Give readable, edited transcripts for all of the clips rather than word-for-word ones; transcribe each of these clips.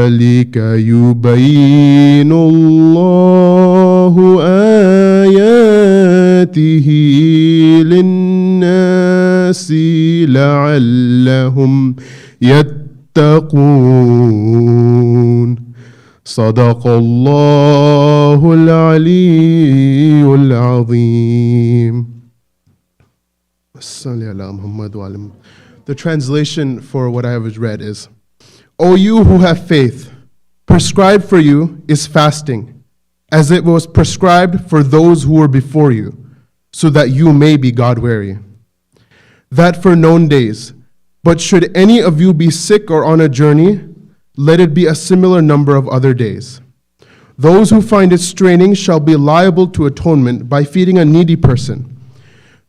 كذلك يبين الله آياته للناس لعلهم يتقون صدق الله العلي العظيم. The translation for what I have read is, O you who have faith, prescribed for you is fasting, as it was prescribed for those who were before you, so that you may be God-weary. That for known days, but should any of you be sick or on a journey, let it be a similar number of other days. Those who find it straining shall be liable to atonement by feeding a needy person.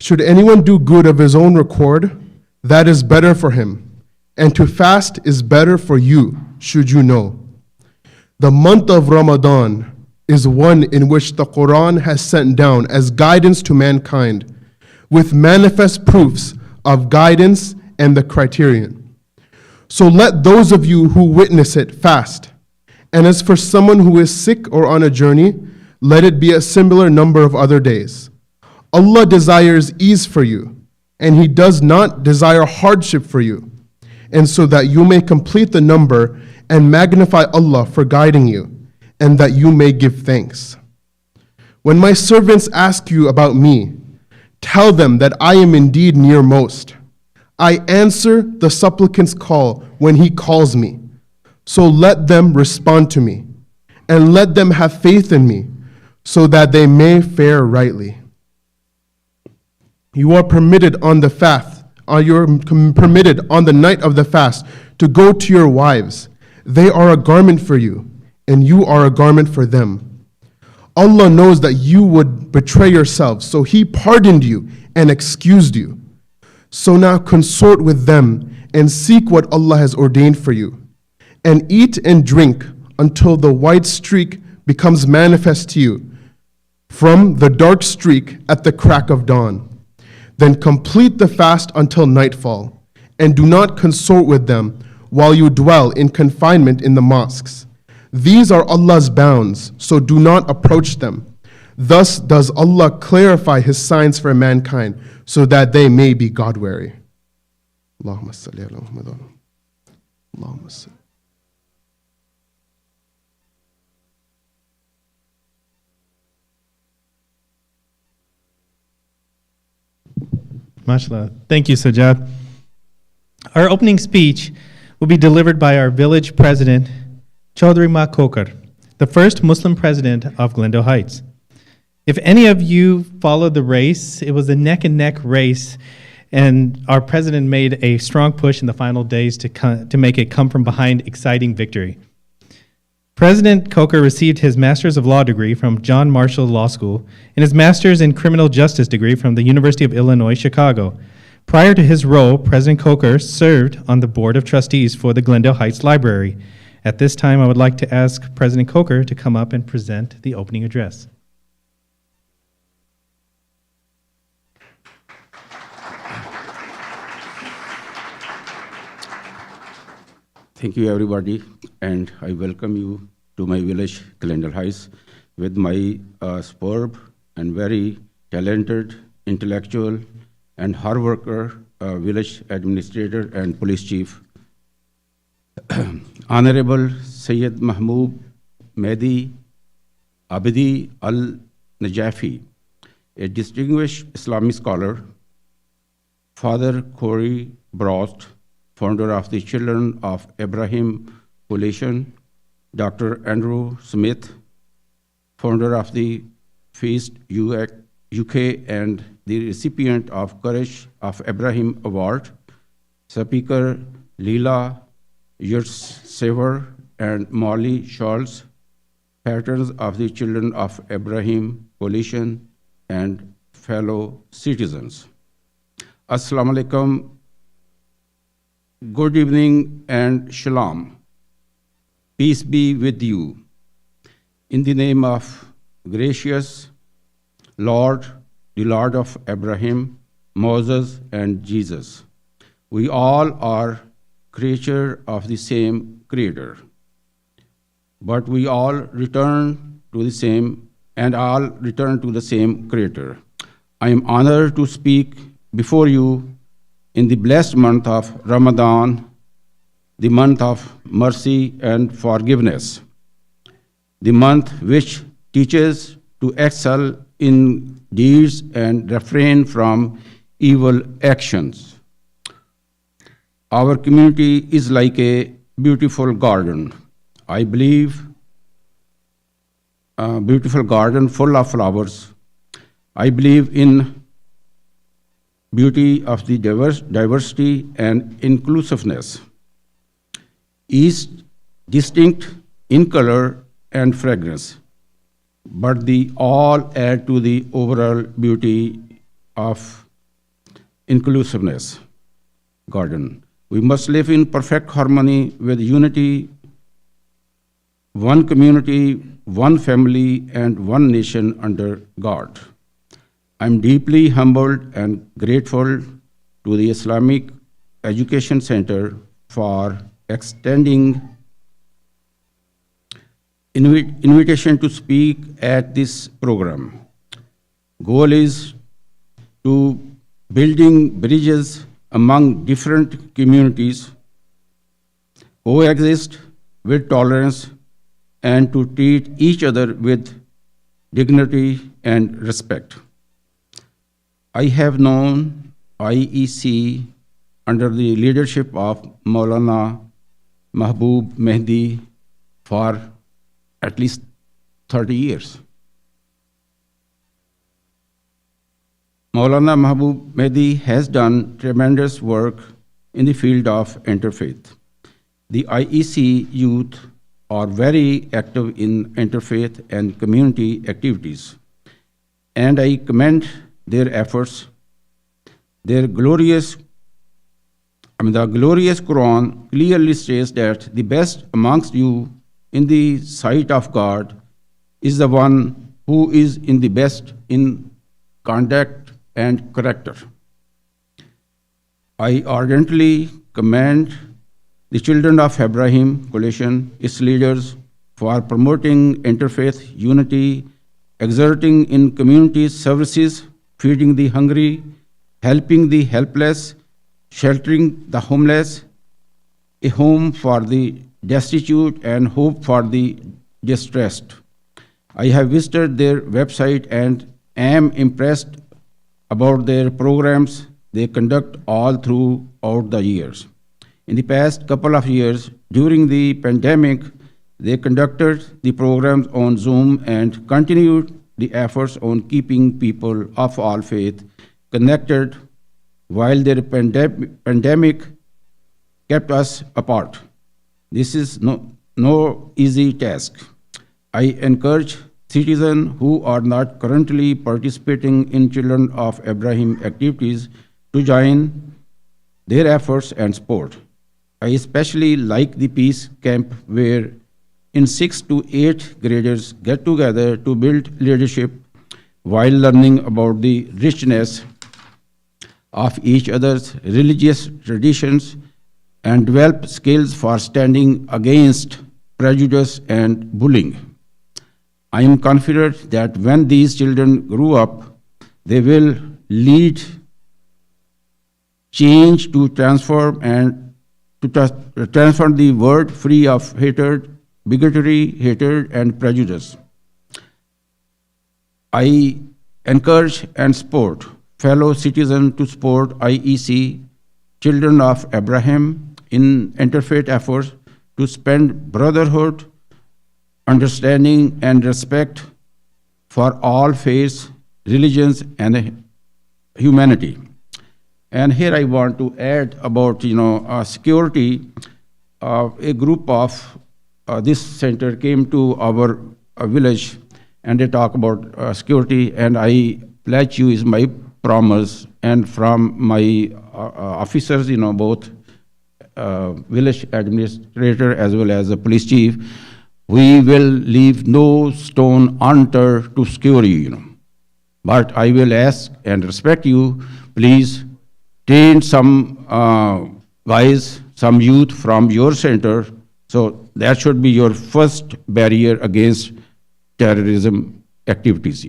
Should anyone do good of his own accord, that is better for him, and to fast is better for you, should you know. The month of Ramadan is one in which the Quran has sent down as guidance to mankind, with manifest proofs of guidance and the criterion. So let those of you who witness it fast. And as for someone who is sick or on a journey, let it be a similar number of other days. Allah desires ease for you, and He does not desire hardship for you, and so that you may complete the number and magnify Allah for guiding you, and that you may give thanks. When my servants ask you about me, tell them that I am indeed near most. I answer the supplicant's call when he calls me. So let them respond to me, and let them have faith in me, so that they may fare rightly. You are permitted on the fast, permitted on the night of the fast to go to your wives. They are a garment for you, and you are a garment for them. Allah knows that you would betray yourselves, so He pardoned you and excused you. So now consort with them and seek what Allah has ordained for you, and eat and drink until the white streak becomes manifest to you from the dark streak at the crack of dawn. Then complete the fast until nightfall, and do not consort with them while you dwell in confinement in the mosques. These are Allah's bounds, so do not approach them. Thus does Allah clarify His signs for mankind, so that they may be God-weary. Allahumma salli ala Muhammad. Allahumma salli. MashaAllah. Thank you, Sajjad. Our opening speech will be delivered by our village president, Chaudhry Ma Kokar, the first Muslim president of Glendale Heights. If any of you followed the race, it was a neck-and-neck race, and our president made a strong push in the final days to make a come-from-behind exciting victory. President Coker received his Master's of Law degree from John Marshall Law School and his Master's in Criminal Justice degree from the University of Illinois, Chicago. Prior to his role, President Coker served on the Board of Trustees for the Glendale Heights Library. At this time, I would like to ask President Coker to come up and present the opening address. Thank you, everybody, and I welcome you to my village, Glendale Heights, with my superb and very talented, intellectual, and hard worker village administrator and police chief, Honorable S.Mehboob Mehdi Abidi Al-Najafi, a distinguished Islamic scholar, Father Corey Brost, founder of the Children of Abraham Coalition, Dr. Andrew Smith, founder of the Feast UK and the recipient of Courage of Abraham Award, Speaker Leela Yurtsever and Molly Charles, patrons of the Children of Abraham Coalition, and fellow citizens. Assalamu alaikum. Good evening and shalom. Peace be with you. In the name of gracious Lord, the Lord of Abraham, Moses, and Jesus, we all are creature of the same Creator. But we all return to the same, and all return to the same Creator. I am honored to speak before you in the blessed month of Ramadan, the month of mercy and forgiveness, the month which teaches to excel in deeds and refrain from evil actions. Our community is like a beautiful garden. I believe a beautiful garden full of flowers. I believe in beauty of the diversity and inclusiveness, each distinct in color and fragrance, but they all add to the overall beauty of inclusiveness garden. We must live in perfect harmony with unity, one community, one family, and one nation under God. I'm deeply humbled and grateful to the Islamic Education Center for extending invitation to speak at this program. Goal is to building bridges among different communities, coexist with tolerance, and to treat each other with dignity and respect. I have known IEC under the leadership of Maulana Mehboob Mehdi for at least 30 years. Maulana Mehboob Mehdi has done tremendous work in the field of interfaith. The IEC youth are very active in interfaith and community activities, and I commend their efforts. The glorious Quran clearly states that the best amongst you in the sight of God is the one who is in the best in conduct and character. I ardently commend the Children of Abraham Coalition, its leaders, for promoting interfaith unity, exerting in community services, feeding the hungry, helping the helpless, sheltering the homeless, a home for the destitute, and hope for the distressed. I have visited their website and am impressed about their programs they conduct all throughout the years. In the past couple of years, during the pandemic, they conducted the programs on Zoom and continued the efforts on keeping people of all faith connected while their pandemic kept us apart. This is no easy task. I encourage citizens who are not currently participating in Children of Abraham activities to join their efforts and support. I especially like the Peace Camp where in 6 to 8 graders get together to build leadership while learning about the richness of each other's religious traditions and develop skills for standing against prejudice and bullying. I am confident that when these children grow up, they will lead change to transform the world free of hatred, bigotry, and prejudice. I encourage and support fellow citizens to support IEC Children of Abraham in interfaith efforts to spend brotherhood, understanding, and respect for all faiths, religions, and humanity. And here I want to add about security. A group of this center came to our village, and they talk about security. And I pledge you is my promise, and from my officers, both village administrator as well as the police chief, we will leave no stone unturned to secure you. But I will ask and respect you, please train some guys some youth from your center. So that should be your first barrier against terrorism activities.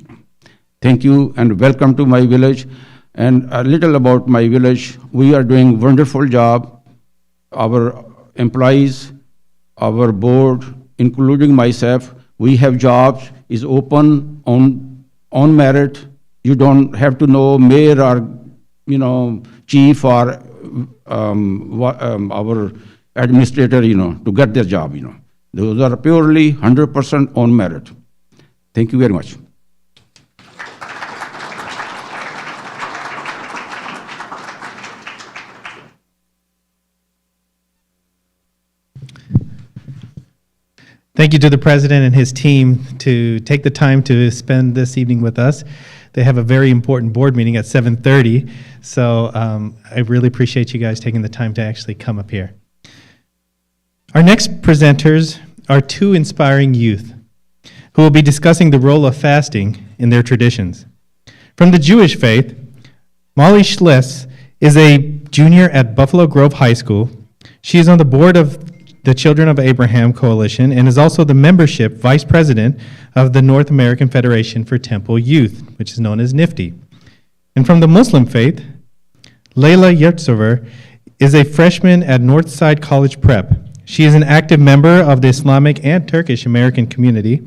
Thank you and welcome to my village. And a little about my village. We are doing wonderful job. Our employees, our board, including myself, we have jobs, is open on merit. You don't have to know mayor or chief or our administrator, to get their job. Those are purely 100% on merit. Thank you very much. Thank you to the president and his team to take the time to spend this evening with us. They have a very important board meeting at 7:30, so I really appreciate you guys taking the time to actually come up here. Our next presenters are two inspiring youth who will be discussing the role of fasting in their traditions. From the Jewish faith, Molly Schliss is a junior at Buffalo Grove High School. She is on the board of the Children of Abraham Coalition, and is also the membership vice president of the North American Federation for Temple Youth, which is known as NIFTY. And from the Muslim faith, Layla Yurtsever is a freshman at Northside College Prep. She is an active member of the Islamic and Turkish American community.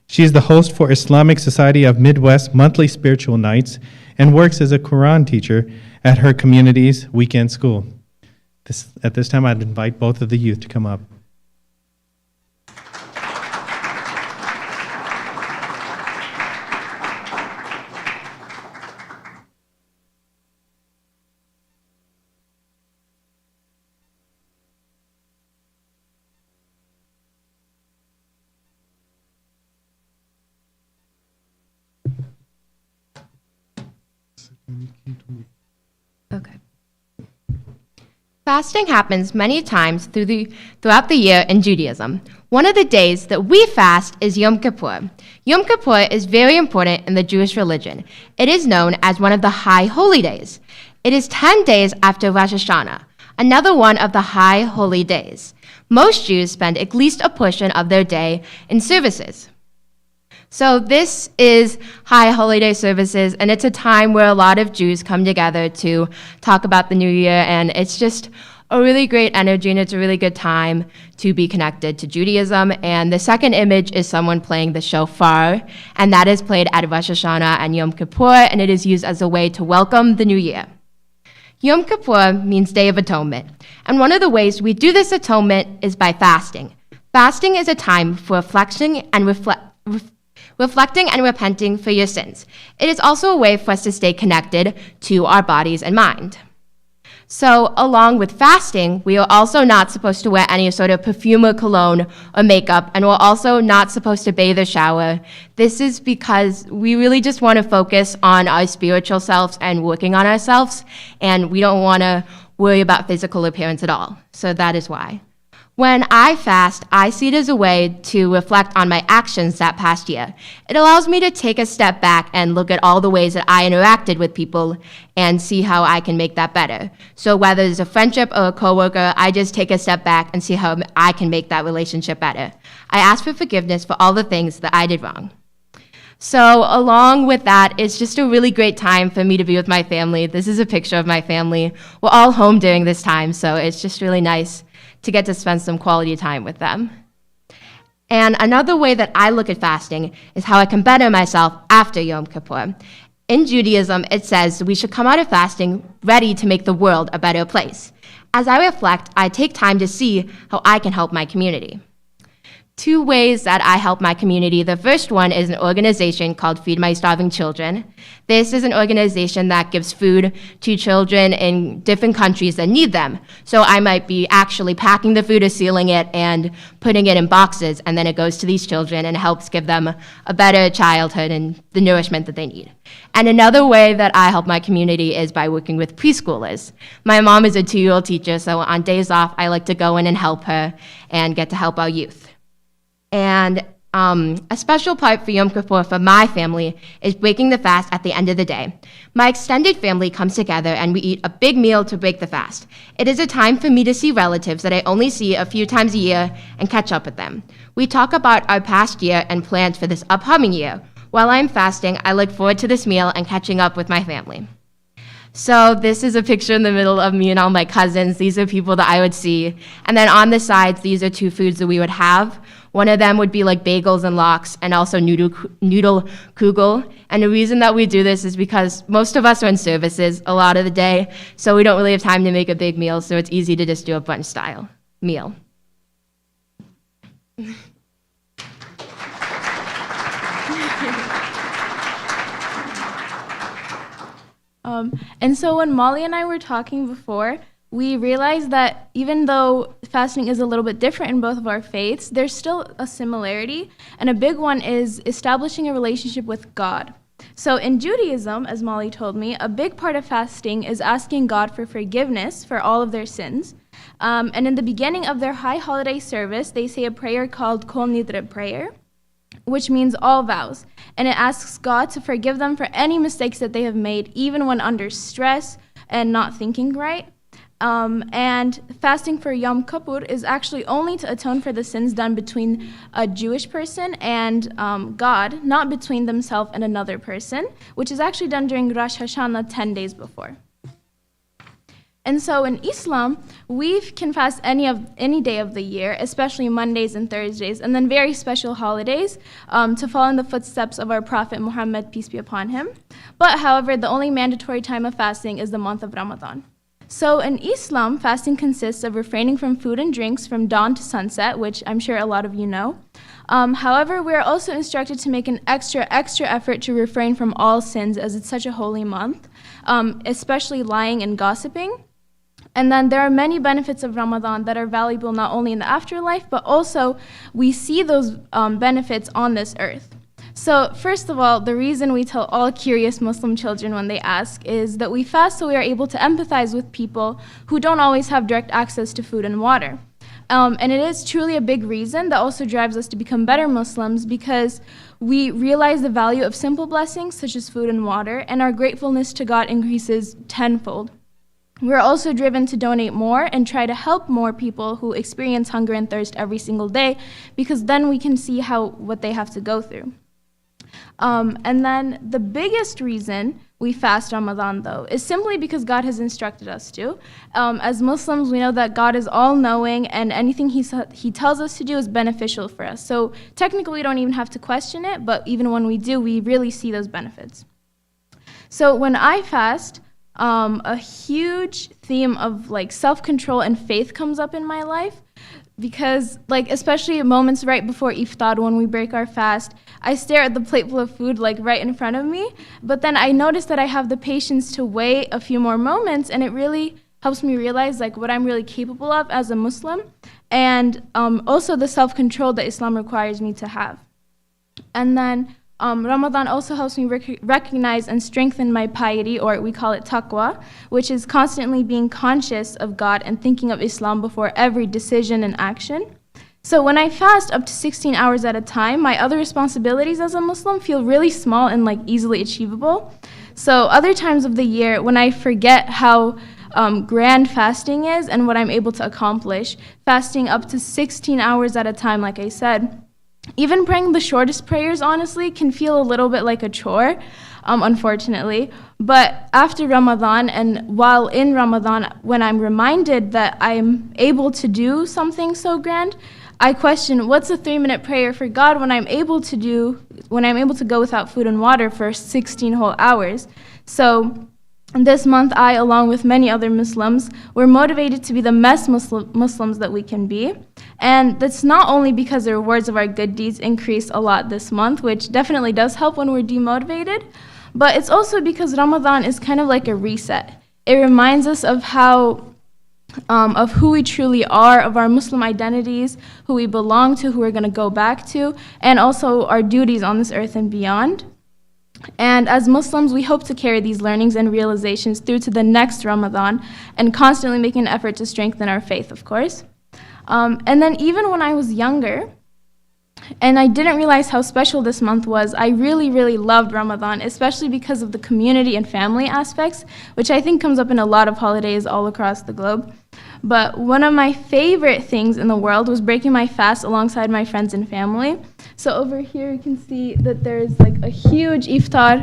She is the host for Islamic Society of Midwest monthly spiritual nights and works as a Quran teacher at her community's weekend school. At this time, I'd invite both of the youth to come up. Okay. Fasting happens many times throughout the year in Judaism. One of the days that we fast is Yom Kippur. Yom Kippur is very important in the Jewish religion. It is known as one of the high holy days. It is 10 days after Rosh Hashanah, another one of the high holy days. Most Jews spend at least a portion of their day in services. So this is high holiday services, and it's a time where a lot of Jews come together to talk about the new year, and it's just a really great energy, and it's a really good time to be connected to Judaism. And the second image is someone playing the shofar, and that is played at Rosh Hashanah and Yom Kippur, and it is used as a way to welcome the new year. Yom Kippur means Day of Atonement, and one of the ways we do this atonement is by fasting. Fasting is a time for reflecting and repenting for your sins. It is also a way for us to stay connected to our bodies and mind. So along with fasting, we are also not supposed to wear any sort of perfume or cologne or makeup, and we're also not supposed to bathe or shower. This is because we really just want to focus on our spiritual selves and working on ourselves, and we don't want to worry about physical appearance at all. So that is why. When I fast, I see it as a way to reflect on my actions that past year. It allows me to take a step back and look at all the ways that I interacted with people and see how I can make that better. So whether it's a friendship or a coworker, I just take a step back and see how I can make that relationship better. I ask for forgiveness for all the things that I did wrong. So along with that, it's just a really great time for me to be with my family. This is a picture of my family. We're all home during this time, so it's just really nice to get to spend some quality time with them. And another way that I look at fasting is how I can better myself after Yom Kippur. In Judaism, it says we should come out of fasting ready to make the world a better place. As I reflect, I take time to see how I can help my community. Two ways that I help my community. The first one is an organization called Feed My Starving Children. This is an organization that gives food to children in different countries that need them. So I might be actually packing the food or sealing it and putting it in boxes, and then it goes to these children and helps give them a better childhood and the nourishment that they need. And another way that I help my community is by working with preschoolers. My mom is a 2-year-old teacher, so on days off, I like to go in and help her and get to help our youth. And a special part for Yom Kippur for my family is breaking the fast at the end of the day. My extended family comes together and we eat a big meal to break the fast. It is a time for me to see relatives that I only see a few times a year and catch up with them. We talk about our past year and plans for this upcoming year. While I'm fasting, I look forward to this meal and catching up with my family. So this is a picture in the middle of me and all my cousins. These are people that I would see. And then on the sides, these are two foods that we would have. One of them would be like bagels and lox and also noodle kugel. And the reason that we do this is because most of us are in services a lot of the day, so we don't really have time to make a big meal, so it's easy to just do a brunch style meal. And so when Molly and I were talking before, we realized that even though fasting is a little bit different in both of our faiths, there's still a similarity, and a big one is establishing a relationship with God. So in Judaism, as Molly told me, a big part of fasting is asking God for forgiveness for all of their sins. And in the beginning of their high holiday service, they say a prayer called Kol Nidre prayer, which means all vows. And it asks God to forgive them for any mistakes that they have made, even when under stress and not thinking right. And fasting for Yom Kippur is actually only to atone for the sins done between a Jewish person and God, not between themselves and another person, which is actually done during Rosh Hashanah 10 days before. And so in Islam, we can fast any day of the year, especially Mondays and Thursdays, and then very special holidays to follow in the footsteps of our Prophet Muhammad, peace be upon him. But however, the only mandatory time of fasting is the month of Ramadan. So in Islam, fasting consists of refraining from food and drinks from dawn to sunset, which I'm sure a lot of you know. However, we are also instructed to make an extra effort to refrain from all sins, as it's such a holy month, especially lying and gossiping. And then there are many benefits of Ramadan that are valuable not only in the afterlife, but also we see those benefits on this earth. So first of all, the reason we tell all curious Muslim children when they ask is that we fast so we are able to empathize with people who don't always have direct access to food and water. And it is truly a big reason that also drives us to become better Muslims, because we realize the value of simple blessings such as food and water, and our gratefulness to God increases tenfold. We're also driven to donate more and try to help more people who experience hunger and thirst every single day, because then we can see what they have to go through. And then the biggest reason we fast Ramadan, though, is simply because God has instructed us to. As Muslims, we know that God is all-knowing, and anything He tells us to do is beneficial for us. So technically, we don't even have to question it, but even when we do, we really see those benefits. So when I fast, a huge theme of self-control and faith comes up in my life, because especially at moments right before Iftar when we break our fast, I stare at the plateful of food right in front of me, but then I notice that I have the patience to wait a few more moments, and it really helps me realize what I'm really capable of as a Muslim, and also the self-control that Islam requires me to have. And then Ramadan also helps me recognize and strengthen my piety, or we call it taqwa, which is constantly being conscious of God and thinking of Islam before every decision and action. So when I fast up to 16 hours at a time, my other responsibilities as a Muslim feel really small and easily achievable. So other times of the year, when I forget how grand fasting is and what I'm able to accomplish, fasting up to 16 hours at a time, like I said, even praying the shortest prayers, honestly, can feel a little bit like a chore, unfortunately. But after Ramadan, and while in Ramadan, when I'm reminded that I'm able to do something so grand, I question, what's a 3-minute prayer for God when I'm able to go without food and water for 16 whole hours? So this month, I, along with many other Muslims, were motivated to be the best Muslims that we can be. And that's not only because the rewards of our good deeds increase a lot this month, which definitely does help when we're demotivated, but it's also because Ramadan is kind of like a reset. It reminds us of of who we truly are, of our Muslim identities, who we belong to, who we're going to go back to, and also our duties on this earth and beyond. And as Muslims, we hope to carry these learnings and realizations through to the next Ramadan, and constantly making an effort to strengthen our faith, of course. And then even when I was younger, and I didn't realize how special this month was. I really, really loved Ramadan, especially because of the community and family aspects, which I think comes up in a lot of holidays all across the globe. But one of my favorite things in the world was breaking my fast alongside my friends and family. So over here you can see that there's like a huge iftar,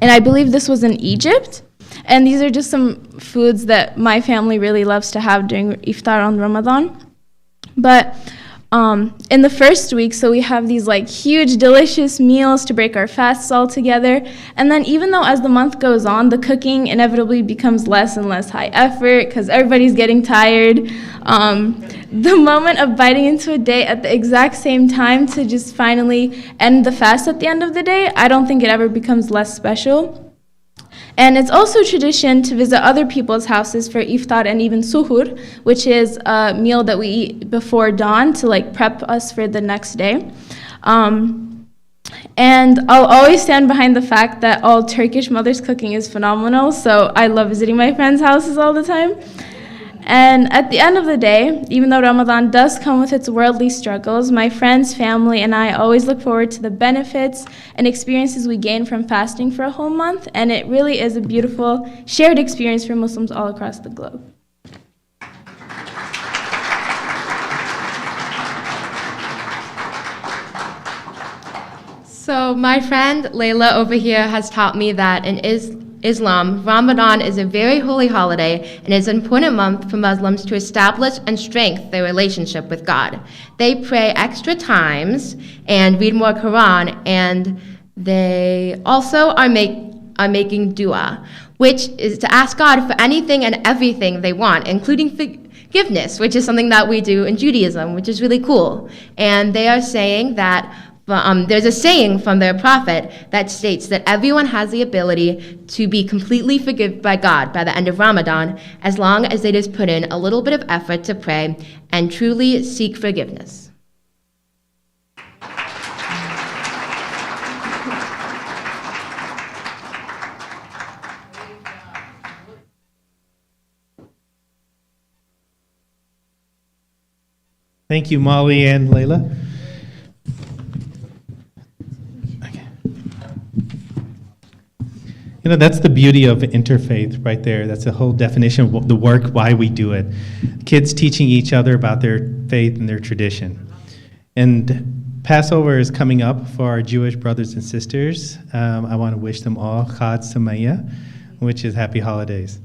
and I believe this was in Egypt. And these are just some foods that my family really loves to have during iftar on Ramadan. But in the first week, so we have these like huge, delicious meals to break our fasts all together. And then even though as the month goes on, the cooking inevitably becomes less and less high effort because everybody's getting tired. The moment of biting into a day at the exact same time to just finally end the fast at the end of the day, I don't think it ever becomes less special. And it's also tradition to visit other people's houses for iftar and even suhur, which is a meal that we eat before dawn to like prep us for the next day. And I'll always stand behind the fact that all Turkish mothers' cooking is phenomenal, so I love visiting my friends' houses all the time. And at the end of the day, even though Ramadan does come with its worldly struggles, my friends, family, and I always look forward to the benefits and experiences we gain from fasting for a whole month, and it really is a beautiful shared experience for Muslims all across the globe. So my friend Layla over here has taught me that in Islam, Ramadan is a very holy holiday and is an important month for Muslims to establish and strengthen their relationship with God. They pray extra times and read more Quran, and they also are making dua, which is to ask God for anything and everything they want, including forgiveness, which is something that we do in Judaism, which is really cool. And they are saying that there's a saying from their prophet that states that everyone has the ability to be completely forgiven by God by the end of Ramadan, as long as they just put in a little bit of effort to pray and truly seek forgiveness. Thank you, Molly and Layla. You know, that's the beauty of Interfaith right there. That's the whole definition of the work, why we do it. Kids teaching each other about their faith and their tradition. And Passover is coming up for our Jewish brothers and sisters. I want to wish them all Chag Sameach, which is happy holidays.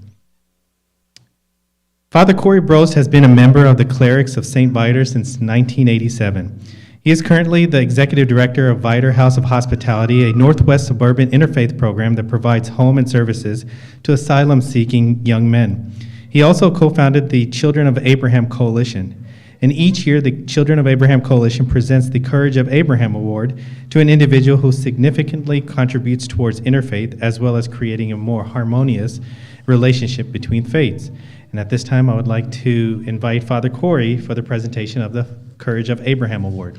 Father Corey Brost has been a member of the Clerics of St. Viator since 1987. He is currently the executive director of Viator House of Hospitality, a Northwest suburban interfaith program that provides home and services to asylum-seeking young men. He also co-founded the Children of Abraham Coalition. And each year, the Children of Abraham Coalition presents the Courage of Abraham Award to an individual who significantly contributes towards interfaith, as well as creating a more harmonious relationship between faiths. And at this time, I would like to invite Father Corey for the presentation of the Courage of Abraham Award.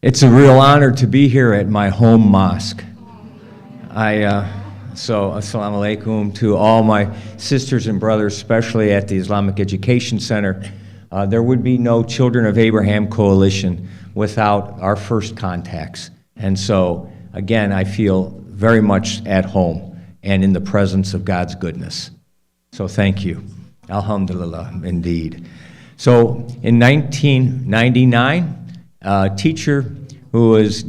It's a real honor to be here at my home mosque. So assalamu alaikum to all my sisters and brothers, especially at the Islamic Education Center. There would be no Children of Abraham Coalition without our first contacts. And so, again, I feel very much at home and in the presence of God's goodness. So thank you. Alhamdulillah, indeed. So in 1999, a teacher who was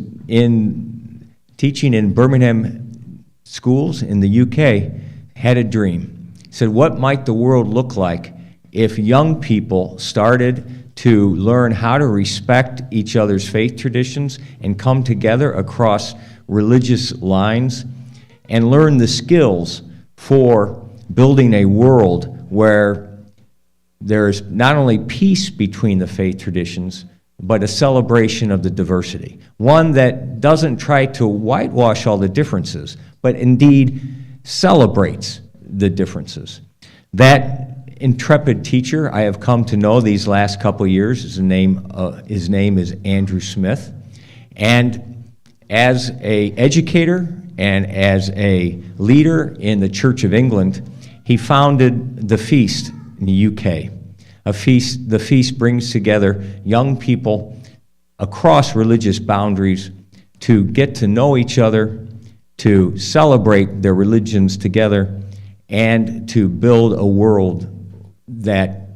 teaching in Birmingham schools in the UK had a dream. He said, what might the world look like if young people started to learn how to respect each other's faith traditions and come together across religious lines and learn the skills for building a world where there's not only peace between the faith traditions, but a celebration of the diversity. One that doesn't try to whitewash all the differences, but indeed celebrates the differences. That intrepid teacher I have come to know these last couple years, his name is Andrew Smith. And as an educator And as a leader in the Church of England, he founded the Feast in the UK. The feast brings together young people across religious boundaries to get to know each other, to celebrate their religions together, and to build a world that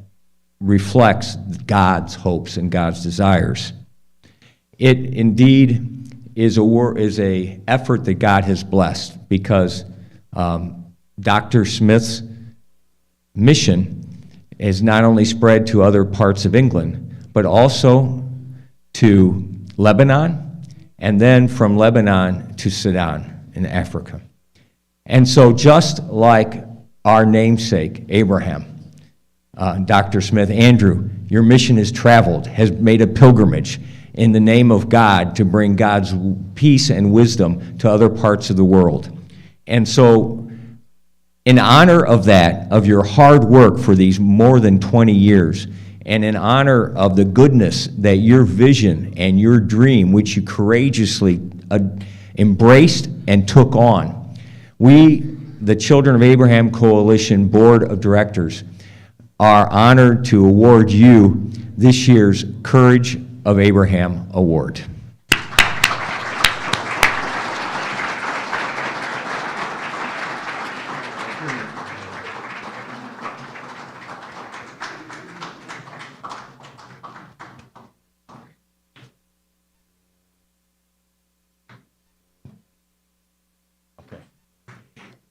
reflects God's hopes and God's desires. It indeed is a effort that God has blessed, because Dr. Smith's mission is not only spread to other parts of England, but also to Lebanon, and then from Lebanon to Sudan in Africa. And so just like our namesake, Abraham, Dr. Smith, Andrew, your mission has traveled, has made a pilgrimage in the name of God to bring God's peace and wisdom to other parts of the world. And so in honor of that, of your hard work for these more than 20 years, and in honor of the goodness that your vision and your dream, which you courageously embraced and took on, we, the Children of Abraham Coalition Board of Directors, are honored to award you this year's Courage of Abraham Award.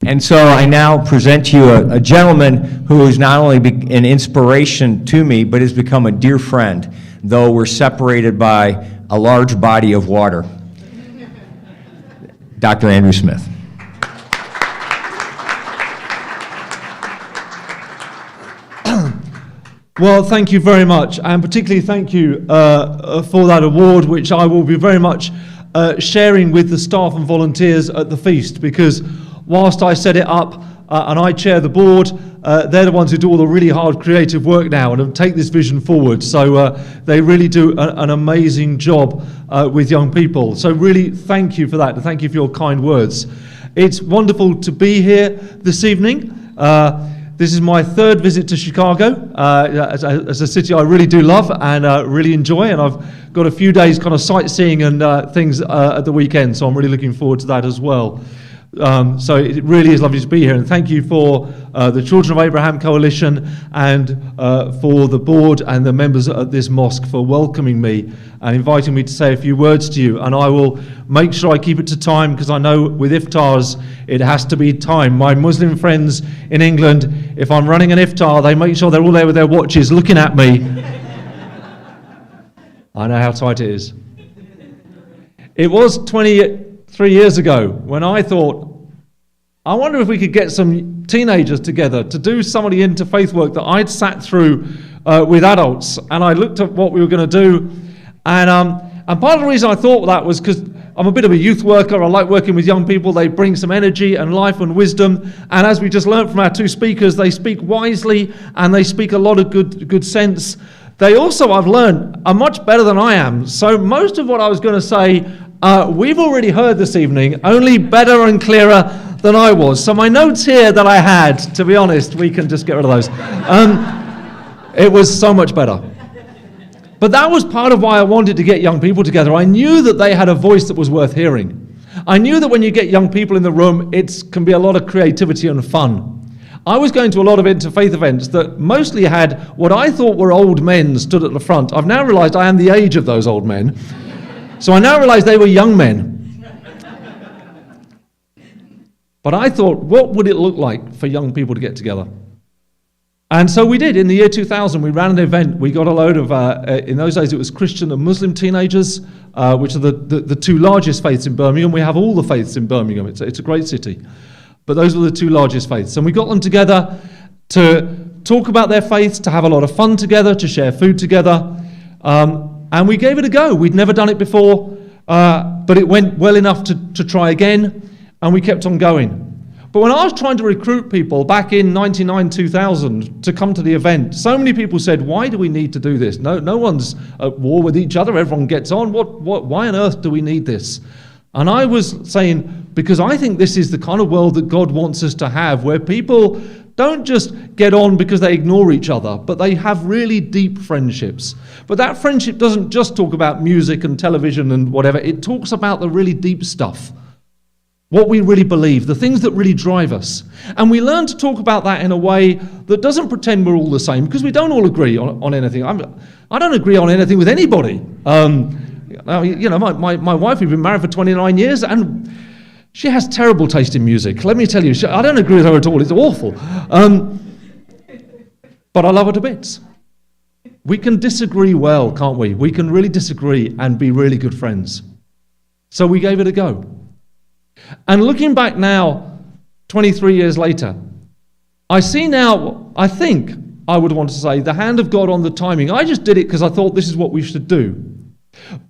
And so I now present to you a gentleman who is not only an inspiration to me, but has become a dear friend, though we're separated by a large body of water. Dr. Andrew Smith. Well, thank you very much, and particularly thank you for that award, which I will be very much sharing with the staff and volunteers at the feast, because whilst I set it up and I chair the board, they're the ones who do all the really hard creative work now and take this vision forward. So they really do an amazing job with young people. So really thank you for that, and thank you for your kind words. It's wonderful to be here this evening. This is my third visit to Chicago, as a city I really do love and really enjoy, and I've got a few days kind of sightseeing and things at the weekend, so I'm really looking forward to that as well. So it really is lovely to be here, and thank you for the Children of Abraham Coalition and for the board and the members at this mosque for welcoming me and inviting me to say a few words to you. And I will make sure I keep it to time, because I know with iftars it has to be time. My Muslim friends in England, if I'm running an iftar, they make sure they're all there with their watches looking at me. I know how tight it is. It was 23 years ago when I thought, I wonder if we could get some teenagers together to do some of the interfaith work that I'd sat through with adults. And I looked at what we were going to do. And part of the reason I thought that was because I'm a bit of a youth worker. I like working with young people. They bring some energy and life and wisdom. And as we just learned from our two speakers, they speak wisely and they speak a lot of good sense. They also, I've learned, are much better than I am. So most of what I was going to say, we've already heard this evening, only better and clearer than I was. So my notes here that I had, to be honest, we can just get rid of those. It was so much better. But that was part of why I wanted to get young people together. I knew that they had a voice that was worth hearing. I knew that when you get young people in the room, it can be a lot of creativity and fun. I was going to a lot of interfaith events that mostly had what I thought were old men stood at the front. I've now realized I am the age of those old men. So I now realize they were young men. But I thought, what would it look like for young people to get together? And so we did. In the year 2000, we ran an event. We got a load of, in those days it was Christian and Muslim teenagers, which are the two largest faiths in Birmingham. We have all the faiths in Birmingham. It's a great city. But those were the two largest faiths. And we got them together to talk about their faiths, to have a lot of fun together, to share food together. And we gave it a go. We'd never done it before, but it went well enough to try again, and we kept on going. But when I was trying to recruit people back in 99, 2000 to come to the event, so many people said, why do we need to do this? No one's at war with each other. Everyone gets on. Why on earth do we need this? And I was saying, because I think this is the kind of world that God wants us to have, where people don't just get on because they ignore each other, but they have really deep friendships. But that friendship doesn't just talk about music and television and whatever. It talks about the really deep stuff, what we really believe, the things that really drive us. And we learn to talk about that in a way that doesn't pretend we're all the same, because we don't all agree on anything. I don't agree on anything with anybody. My wife, we've been married for 29 years, and she has terrible taste in music. Let me tell you, I don't agree with her at all. It's awful. But I love her to bits. We can disagree well, can't we? We can really disagree and be really good friends. So we gave it a go. And looking back now, 23 years later, I see now, I think I would want to say, the hand of God on the timing. I just did it because I thought this is what we should do.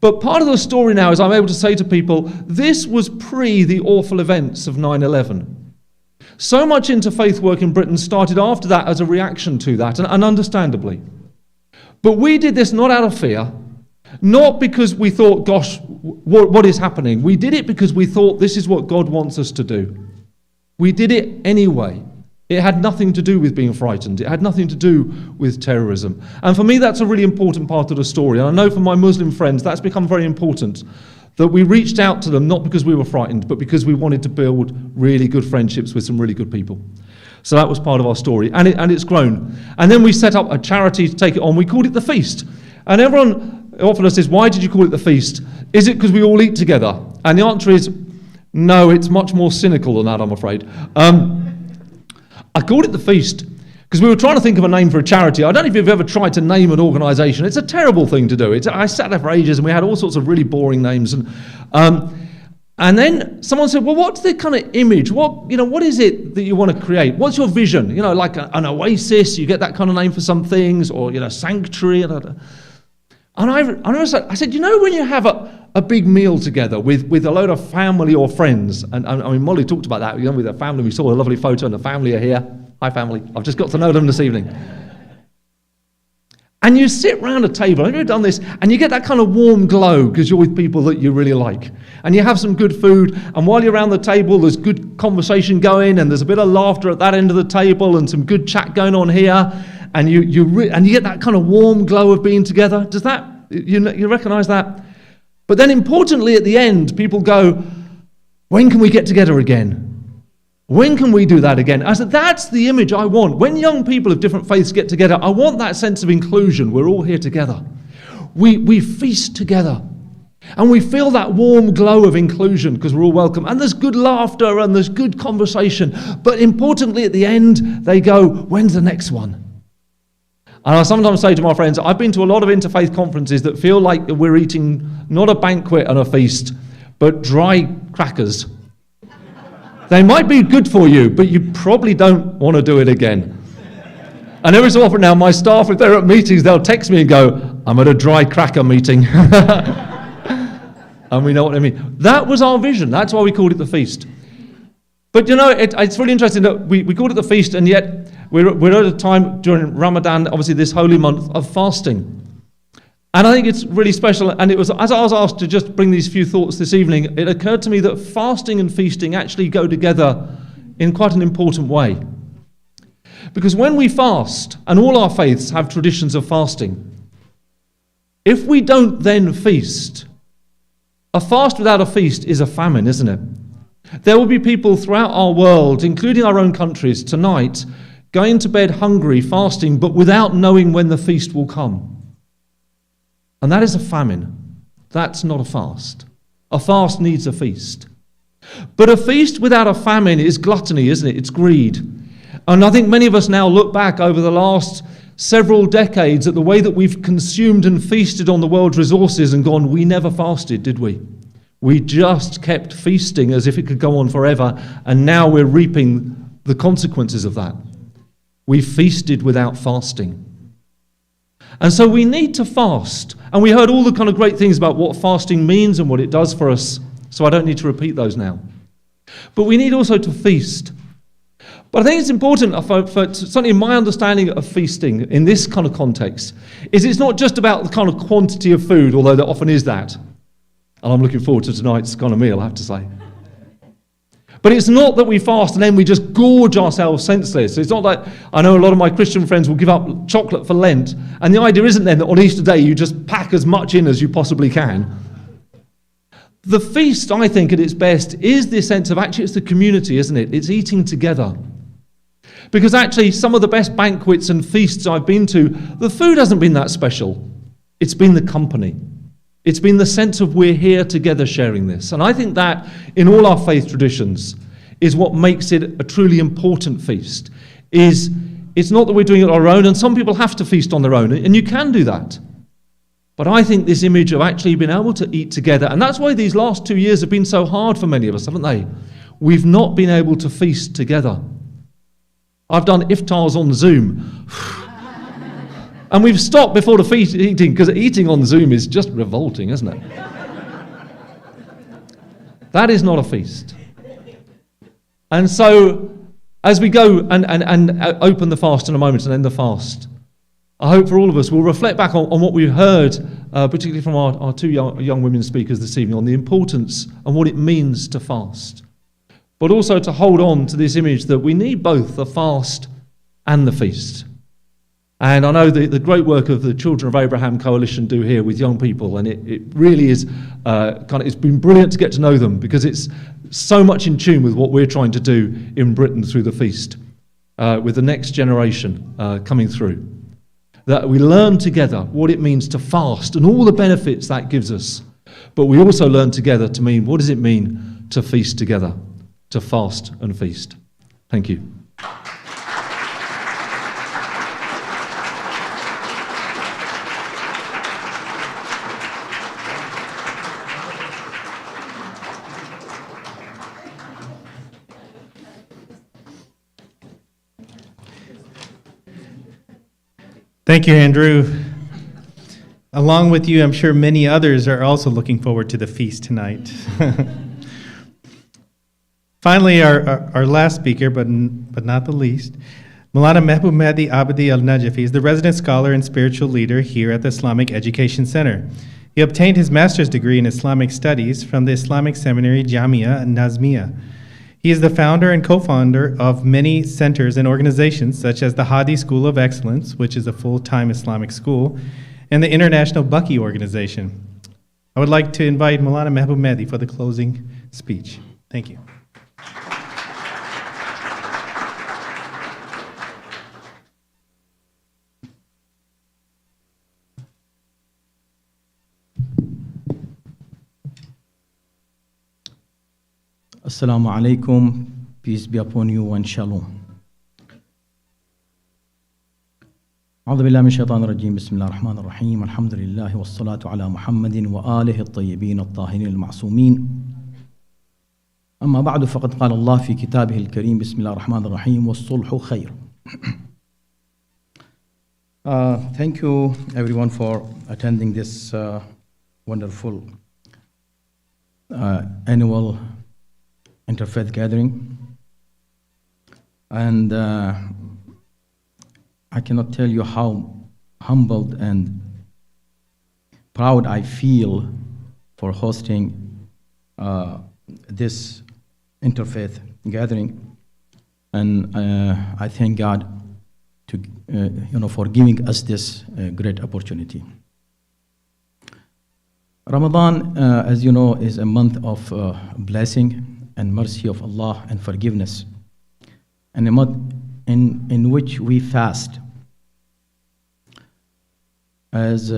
But part of the story now is I'm able to say to people, this was pre the awful events of 9/11. So much interfaith work in Britain started after that as a reaction to that, and understandably. But we did this not out of fear, not because we thought, gosh, what is happening? We did it because we thought this is what God wants us to do. We did it anyway. It had nothing to do with being frightened. It had nothing to do with terrorism. And for me, that's a really important part of the story. And I know for my Muslim friends, that's become very important, that we reached out to them not because we were frightened, but because we wanted to build really good friendships with some really good people. So that was part of our story, and it's grown. And then we set up a charity to take it on. We called it The Feast. And everyone often says, why did you call it The Feast? Is it because we all eat together? And the answer is, no, it's much more cynical than that, I'm afraid. I called it The Feast because we were trying to think of a name for a charity. I don't know if you've ever tried to name an organisation. It's a terrible thing to do. I sat there for ages and we had all sorts of really boring names. And then someone said, well, what's the kind of image? What is it that you want to create? What's your vision? Like an oasis, you get that kind of name for some things, or, sanctuary. And I said, when you have a big meal together with a load of family or friends, and I mean, Molly talked about that, with her family, we saw a lovely photo, and the family are here. Hi, family. I've just got to know them this evening. And you sit round a table, and you've done this, and you get that kind of warm glow because you're with people that you really like. And you have some good food, and while you're around the table, there's good conversation going, and there's a bit of laughter at that end of the table, and some good chat going on here, and you get that kind of warm glow of being together. Does that, you recognise that? But then importantly at the end, people go, when can we get together again? When can we do that again? I said, that's the image I want. When young people of different faiths get together, I want that sense of inclusion. We're all here together. We feast together. And we feel that warm glow of inclusion because we're all welcome. And there's good laughter and there's good conversation. But importantly at the end, they go, when's the next one? And I sometimes say to my friends, I've been to a lot of interfaith conferences that feel like we're eating not a banquet and a feast, but dry crackers. They might be good for you, but you probably don't want to do it again. And every so often now, my staff, if they're at meetings, they'll text me and go, I'm at a dry cracker meeting. And we know what I mean. That was our vision. That's why we called it The Feast. But it's really interesting that we called it The Feast, and yet we're at a time during Ramadan, obviously this holy month, of fasting. And I think it's really special, and it was, as I was asked to just bring these few thoughts this evening, it occurred to me that fasting and feasting actually go together in quite an important way. Because when we fast, and all our faiths have traditions of fasting, if we don't then feast, a fast without a feast is a famine, isn't it? There will be people throughout our world, including our own countries, tonight, going to bed hungry, fasting, but without knowing when the feast will come. And that is a famine. That's not a fast. A fast needs a feast. But a feast without a famine is gluttony, isn't it? It's greed. And I think many of us now look back over the last several decades at the way that we've consumed and feasted on the world's resources and gone, we never fasted, did we? We just kept feasting as if it could go on forever, and now we're reaping the consequences of that. We feasted without fasting. And so we need to fast. And we heard all the kind of great things about what fasting means and what it does for us, so I don't need to repeat those now. But we need also to feast. But I think it's important, for certainly in my understanding of feasting in this kind of context, is it's not just about the kind of quantity of food, although there often is that. And I'm looking forward to tonight's kind of meal, I have to say. But it's not that we fast and then we just gorge ourselves senseless. It's not like, I know a lot of my Christian friends will give up chocolate for Lent, and the idea isn't then that on Easter Day you just pack as much in as you possibly can. The feast, I think, at its best is this sense of actually it's the community, isn't it? It's eating together. Because actually some of the best banquets and feasts I've been to, the food hasn't been that special. It's been the company. It's been the sense of we're here together sharing this. And I think that, in all our faith traditions, is what makes it a truly important feast. It's not that we're doing it on our own, and some people have to feast on their own, and you can do that. But I think this image of actually being able to eat together, and that's why these last 2 years have been so hard for many of us, haven't they? We've not been able to feast together. I've done iftars on Zoom. And we've stopped before the feast eating, because eating on Zoom is just revolting, isn't it? That is not a feast. And so, as we go and open the fast in a moment and end the fast, I hope for all of us we'll reflect back on what we heard, particularly from our two young women speakers this evening, on the importance and what it means to fast. But also to hold on to this image that we need both the fast and the feast. And I know the great work of the Children of Abraham Coalition do here with young people, and it really is it's been brilliant to get to know them, because it's so much in tune with what we're trying to do in Britain through the feast, with the next generation coming through. That we learn together what it means to fast and all the benefits that gives us, but we also learn together to mean, what does it mean to feast together, to fast and feast. Thank you. Thank you, Andrew. Along with you, I'm sure many others are also looking forward to the feast tonight. Finally, our last speaker, but not the least, Maulana Mehboob Mahdi Abadi Al-Najafi is the resident scholar and spiritual leader here at the Islamic Education Center. He obtained his master's degree in Islamic Studies from the Islamic Seminary Jamia Nazmiya. He is the founder and co-founder of many centers and organizations such as the Hadi School of Excellence, which is a full-time Islamic school, and the International Bucky Organization. I would like to invite Maulana Mehboob Mahdi for the closing speech. Thank you. Assalamu alaikum, peace be upon you and shalom. أعوذ بالله من الشيطان الرجيم بسم الله الرحمن الرحيم الحمد لله والصلاة على محمد وآله الطيبين الطاهرين المعصومين أما بعد فقد قال الله في كتابه الكريم بسم الله الرحمن الرحيم والصلح خير. Thank you everyone for attending this wonderful annual Interfaith gathering, and I cannot tell you how humbled and proud I feel for hosting this Interfaith gathering, and I thank God for giving us this great opportunity. Ramadan, as you know, is a month of blessing and mercy of Allah and forgiveness, and a month in which we fast. As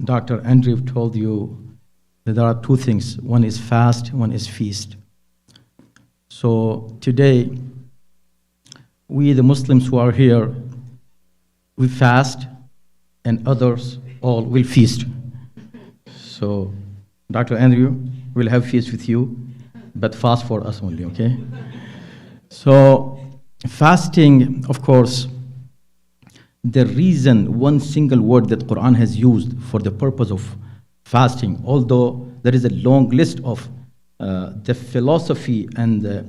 Dr. Andrew told you, that there are two things. One is fast, one is feast. So today, we the Muslims who are here, we fast, and others all will feast. So Dr. Andrew will have feast with you, but fast for us only, okay? So fasting, of course, the reason, one single word that Quran has used for the purpose of fasting, although there is a long list of the philosophy and the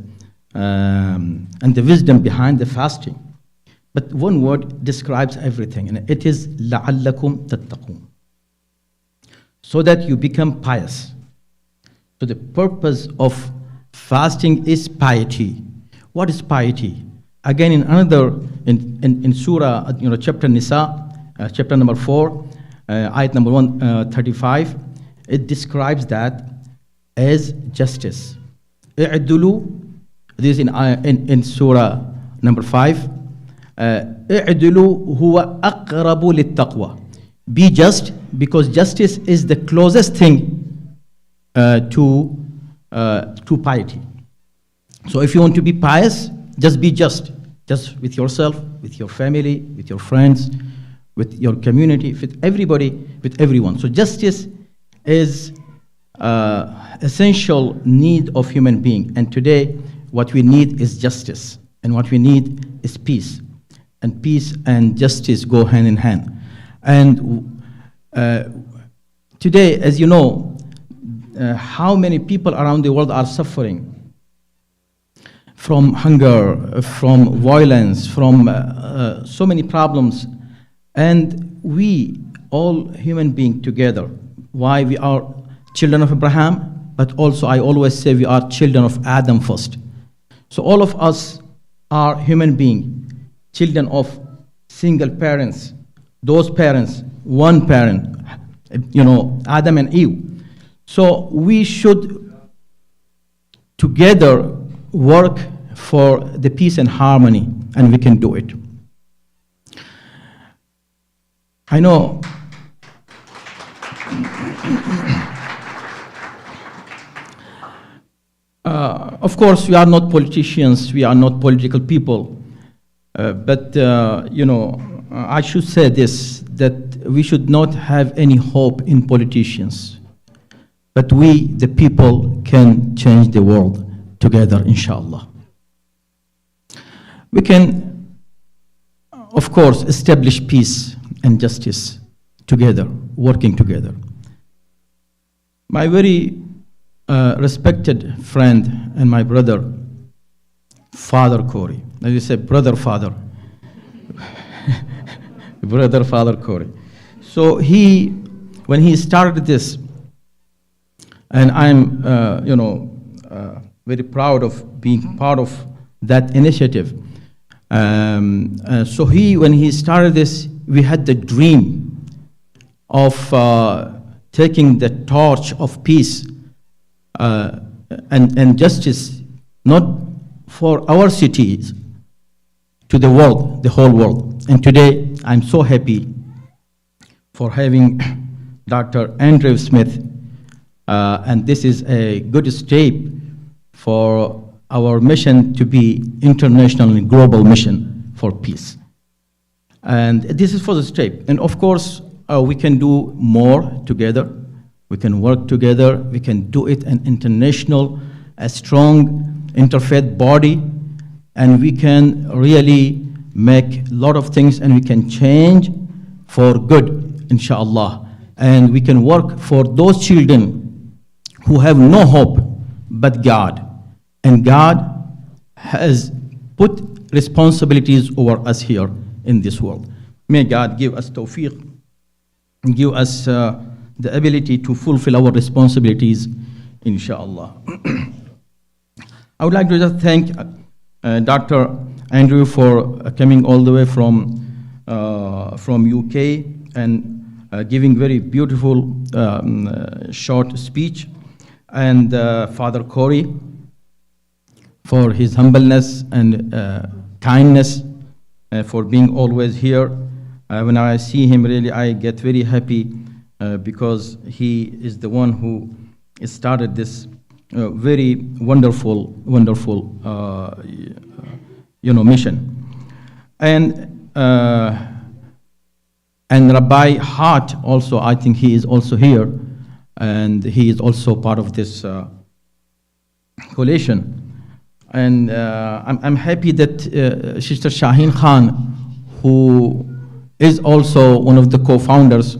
wisdom behind the fasting, but one word describes everything, and it is لَعَلَّكُمْ تَتَّقُونَ. so that you become pious. So the purpose of fasting is piety. What is piety? Again, in Surah, chapter Nisa, chapter number 4, ayat number 135, it describes that as justice. I'dulu, this is in Surah number 5. I'dulu huwa aqrabu lit-taqwa. Be just, because justice is the closest thing to piety. So if you want to be pious, just be just with yourself, with your family, with your friends, with your community, with everybody, with everyone. So justice is essential need of human being. And today, what we need is justice, and what we need is peace. And peace and justice go hand in hand. And today, as you know, how many people around the world are suffering from hunger, from violence, from so many problems. And we, all human beings together, why we are children of Abraham, but also I always say we are children of Adam first. So all of us are human beings, children of single parents, those parents, one parent, Adam and Eve. So we should together work for the peace and harmony, and we can do it. I know of course, we are not politicians, we are not political people, but I should say this, that we should not have any hope in politicians, but we, the people, can change the world together, inshallah. We can, of course, establish peace and justice together, working together. My very respected friend and my brother, Father Corey. As you say, brother, father. Brother, Father Corey. So when he started this, and I'm, very proud of being part of that initiative. So when he started this, we had the dream of taking the torch of peace and justice, not for our cities, to the world, the whole world. And today, I'm so happy for having Dr. Andrew Smith, and this is a good step for our mission to be international and global mission for peace. And this is for the step. And of course, we can do more together. We can work together. We can do it an international, a strong interfaith body, and we can really make a lot of things, and we can change for good, inshallah. And we can work for those children who have no hope but God. And God has put responsibilities over us here in this world. May God give us tawfiq, give us the ability to fulfill our responsibilities, inshallah. I would like to just thank Dr. Andrew for coming all the way from UK and giving very beautiful short speech, and Father Corey for his humbleness and kindness, for being always here. When I see him, really, I get very happy because he is the one who started this very wonderful mission. And Rabbi Hart also, I think he is also here, and he is also part of this coalition. And I'm happy that Sister Shaheen Khan, who is also one of the co-founders,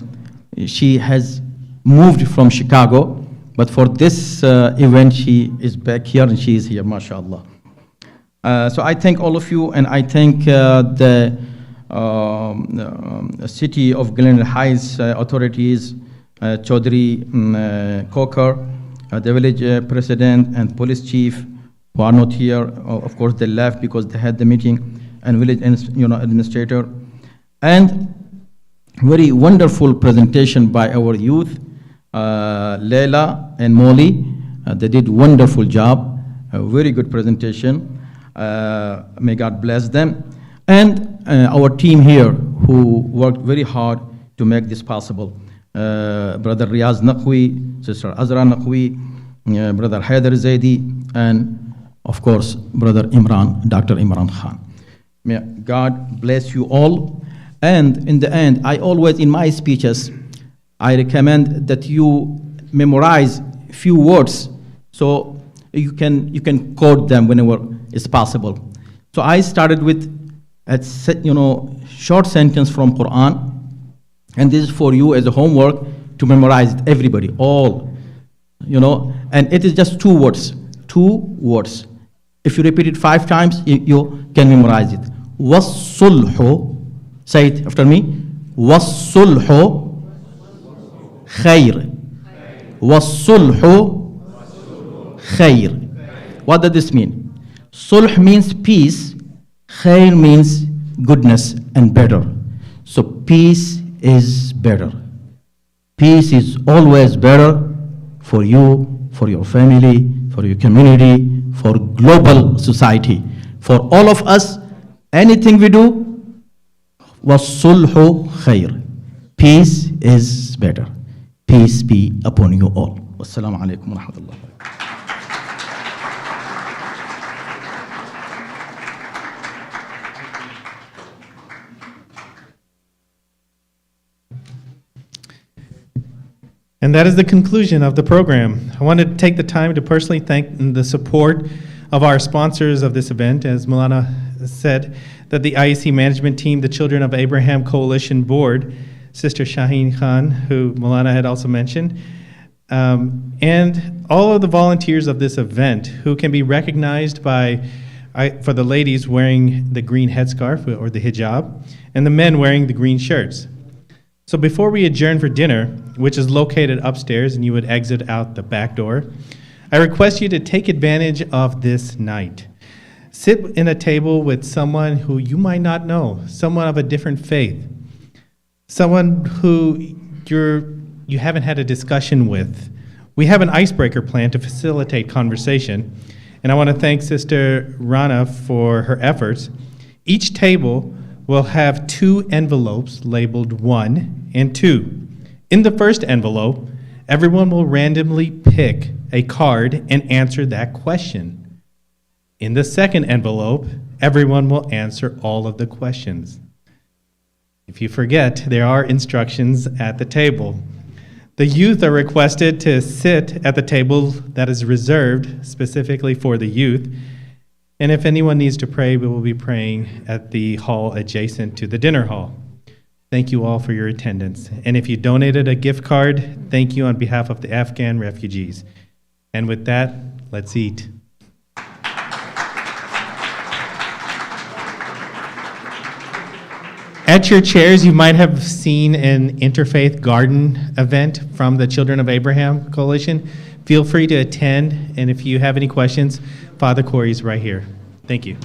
she has moved from Chicago, but for this event she is back here, and she is here, mashallah. So I thank all of you, and I thank the city of Glendale Heights authorities, Chaudhry Kokar, the village president and police chief who are not here. Of course, they left because they had the meeting, and village administrator. And very wonderful presentation by our youth, Leila and Molly. They did wonderful job, a very good presentation. May God bless them. And our team here who worked very hard to make this possible. Brother Riaz Naqwi, Sister Azra Naqwi, Brother Haider Zaidi, and of course, Brother Imran, Dr. Imran Khan. May God bless you all. And in the end, I always, in my speeches, I recommend that you memorize few words so you can quote them whenever it's possible. So I started with a short sentence from Quran, and this is for you as a homework to memorize it, everybody, all, and it is just 2 words, 2 words. If you repeat it 5 times, you can memorize it. Was-sulhu, say it after me. Was-sulhu khair. Was-sulhu khair. What does this mean? Sulh means peace. Khair means goodness and better. So peace is better. Peace is always better for you, for your family, for your community, for global society. For all of us, anything we do, was-sulhu khair. Peace is better. Peace be upon you all. Wassalamu alaikum wa rahmatullah. And that is the conclusion of the program. I want to take the time to personally thank the support of our sponsors of this event. As Maulana said, that the IEC management team, the Children of Abraham Coalition Board, Sister Shaheen Khan, who Maulana had also mentioned, and all of the volunteers of this event who can be recognized by, for the ladies wearing the green headscarf or the hijab, and the men wearing the green shirts. So before we adjourn for dinner, which is located upstairs and you would exit out the back door, I request you to take advantage of this night. Sit in a table with someone who you might not know, someone of a different faith, someone who you haven't had a discussion with. We have an icebreaker plan to facilitate conversation, and I want to thank Sister Rana for her efforts. Each table will have 2 envelopes labeled 1 and 2. In the first envelope, everyone will randomly pick a card and answer that question. In the second envelope, everyone will answer all of the questions. If you forget, there are instructions at the table. The youth are requested to sit at the table that is reserved specifically for the youth. And if anyone needs to pray, we will be praying at the hall adjacent to the dinner hall. Thank you all for your attendance. And if you donated a gift card, thank you on behalf of the Afghan refugees. And with that, let's eat. At your chairs, you might have seen an Interfaith garden event from the Children of Abraham Coalition. Feel free to attend, and if you have any questions, Father Corey is right here. Thank you.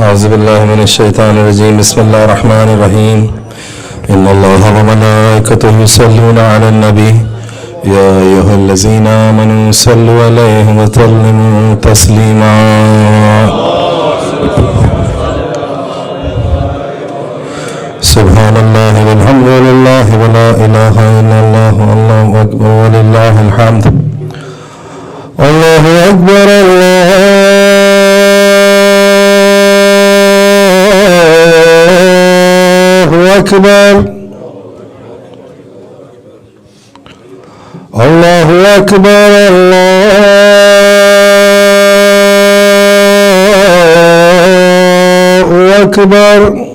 أعوذ بالله من الشيطان الرجيم بسم الله الرحمن الرحيم إن الله وملائكته يصلون على النبي يا أيها الذين آمنوا صلوا عليه وسلموا تسليما سبحان الله والحمد لله ولا إله إلا الله والله أكبر ولله الحمد الله أكبر الله أكبر الله أكبر الله أكبر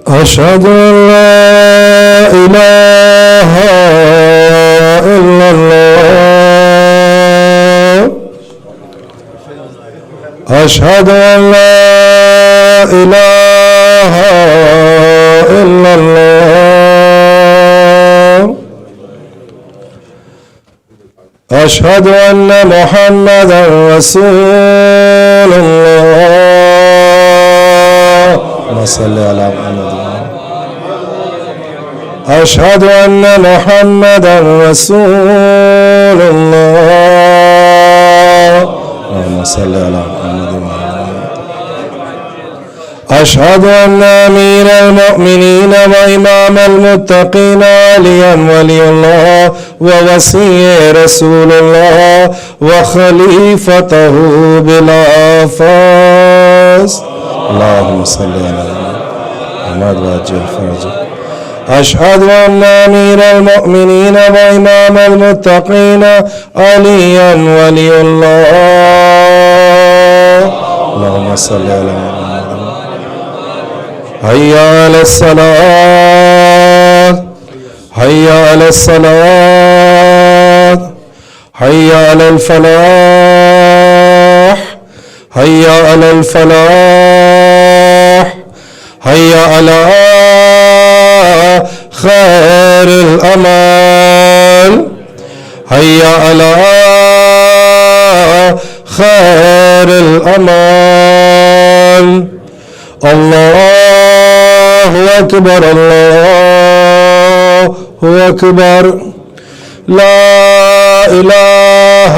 أشهد أن لا إله إلا الله أشهد أن لا إله إلا الله أشهد أن محمدا رسول الله اللهم صل على محمد أشهد أن محمدا رسول الله اللهم صل على محمد أشهد أن أمير المؤمنين وإمام المتقين عليا ولي الله ووصي رسول الله وخليفته بلا فاس اللهم صل على محمد وعجل فرجه أشهد أن أمير المؤمنين وإمام المتقين عليا ولي الله اللهم صل على محمد هيا على الصلاة هيا على الصلاة هيا على الفلاح هيا على الفلاح هيا على خير الأمل هيا على خير الأمل الله أكبر الله أكبر لا إله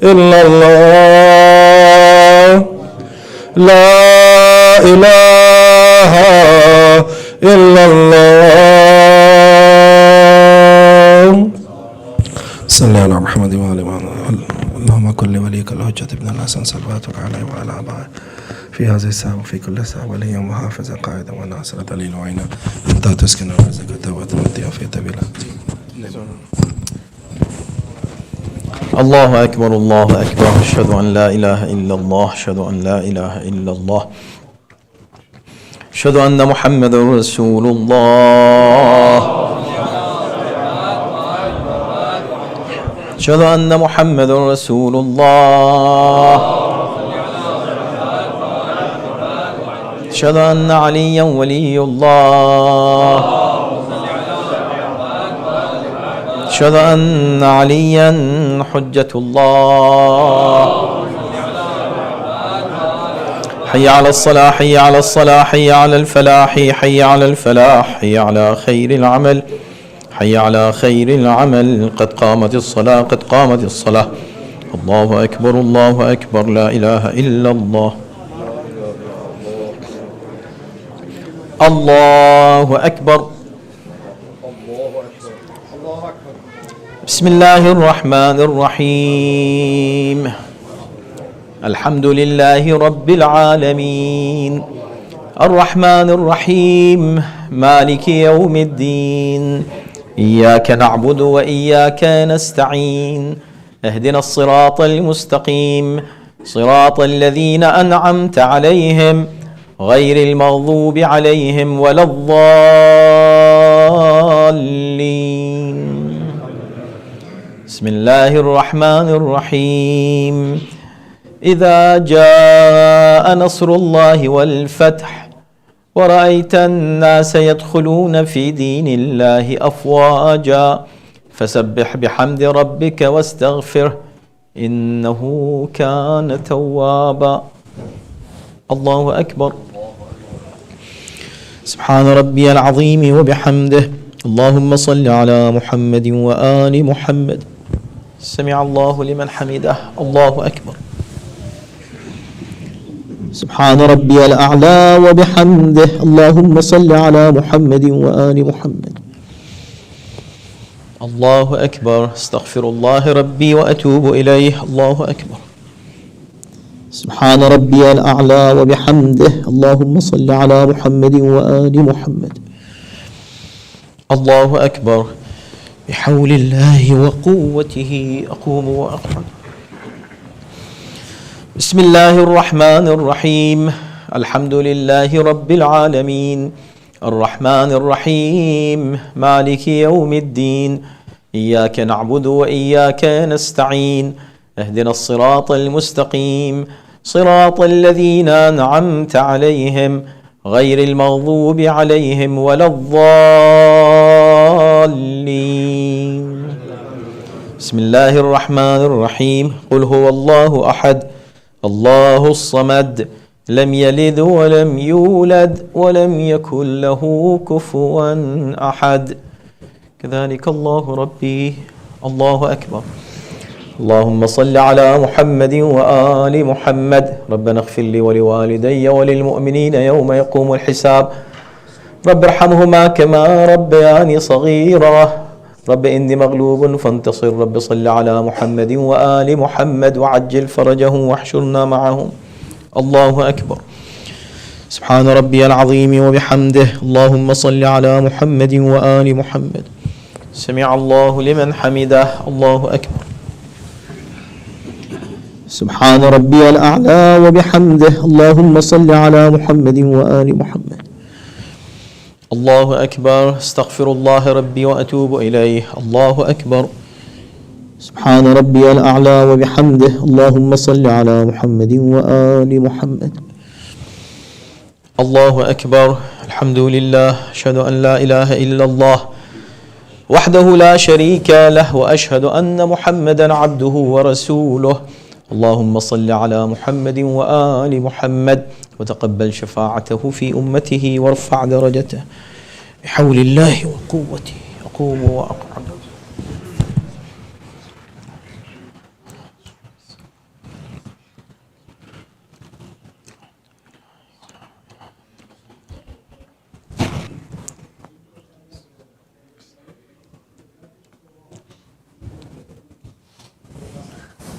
إلا الله لا إله إلا الله صلى على محمد وعلى اللهم كن لوليك الحجة ابن الحسن صلواتك عليه وعلى آبائه في هذه الساعة وفي كل ساعة وليا وحافظا قائدا وناصرا دليلا وعينا أنت تسكن رزقك وتمتع في تبيلا الله أكبر الله أكبر أشهد أن لا إله إلا الله أشهد أن لا إله إلا الله أشهد أن محمد رسول الله أشهد أن محمد رسول الله أشهد أن عليا ولي الله أشهد أن عليا حجة الله حي على الصلاة حي على الصلاة حي على الفلاح حي على الفلاح حي على خير العمل حي على خير العمل قد قامت الصلاة قد قامت الصلاة الله أكبر الله أكبر لا إله إلا الله الله أكبر بسم الله الرحمن الرحيم الحمد لله رب العالمين الرحمن الرحيم مالك يوم الدين إياك نعبد وإياك نستعين اهدنا الصراط المستقيم صراط الذين أنعمت عليهم غير المغضوب عليهم ولا الضالين بسم الله الرحمن الرحيم إذا جاء نصر الله والفتح ورأيت الناس يدخلون في دين الله أفواجا فسبح بحمد ربك واستغفره إنه كان توابا. الله أكبر. سبحان ربي العظيم وبحمده. اللهم صل على محمد وآل محمد. سمع الله لمن حمده. الله أكبر. سبحان ربي الأعلى وبحمده. اللهم صل على محمد وآل محمد. الله أكبر. استغفر الله ربي وأتوب إليه. الله أكبر. سبحان ربي الأعلى وبحمده. اللهم صل على محمد وآل محمد. الله أكبر. بحول الله وقوته أقوم وأقعد. بسم الله الرحمن الرحيم. الحمد لله رب العالمين الرحمن الرحيم مالك يوم الدين إياك نعبد وإياك نستعين اهدنا الصراط المستقيم صراط الذين أنعمت عليهم غير المغضوب عليهم ولا الضالين. بسم الله الرحمن الرحيم. قل هو الله أحد الله الصمد لم يلد ولم يولد ولم يكن له كفوا أحد. كذلك الله ربي. الله أكبر. اللهم صل على محمد وآل محمد. ربنا اغفر لي ولوالدي وللمؤمنين يوم يقوم الحساب. رب ارحمهما كما ربياني صغيرا. رب إني مغلوب فانتصر. رب صل على محمد وآل محمد وعجل فرجهم واحشرنا معهم. الله أكبر. سبحان ربي العظيم وبحمده. اللهم صل على محمد وآل محمد. سمع الله لمن حمده. الله أكبر. سبحان ربي الأعلى وبحمده. اللهم صل على محمد وآل محمد. الله أكبر. استغفر الله ربي وأتوب إليه. الله أكبر. سبحان ربي الأعلى وبحمده. اللهم صل على محمد وآل محمد. الله أكبر. الحمد لله. أشهد أن لا إله إلا الله وحده لا شريك له وأشهد أن محمدا عبده ورسوله. اللهم صل على محمد وآل محمد وتقبل شفاعته في أمته وارفع درجته بحول الله وقوته. أقوم وأقعد.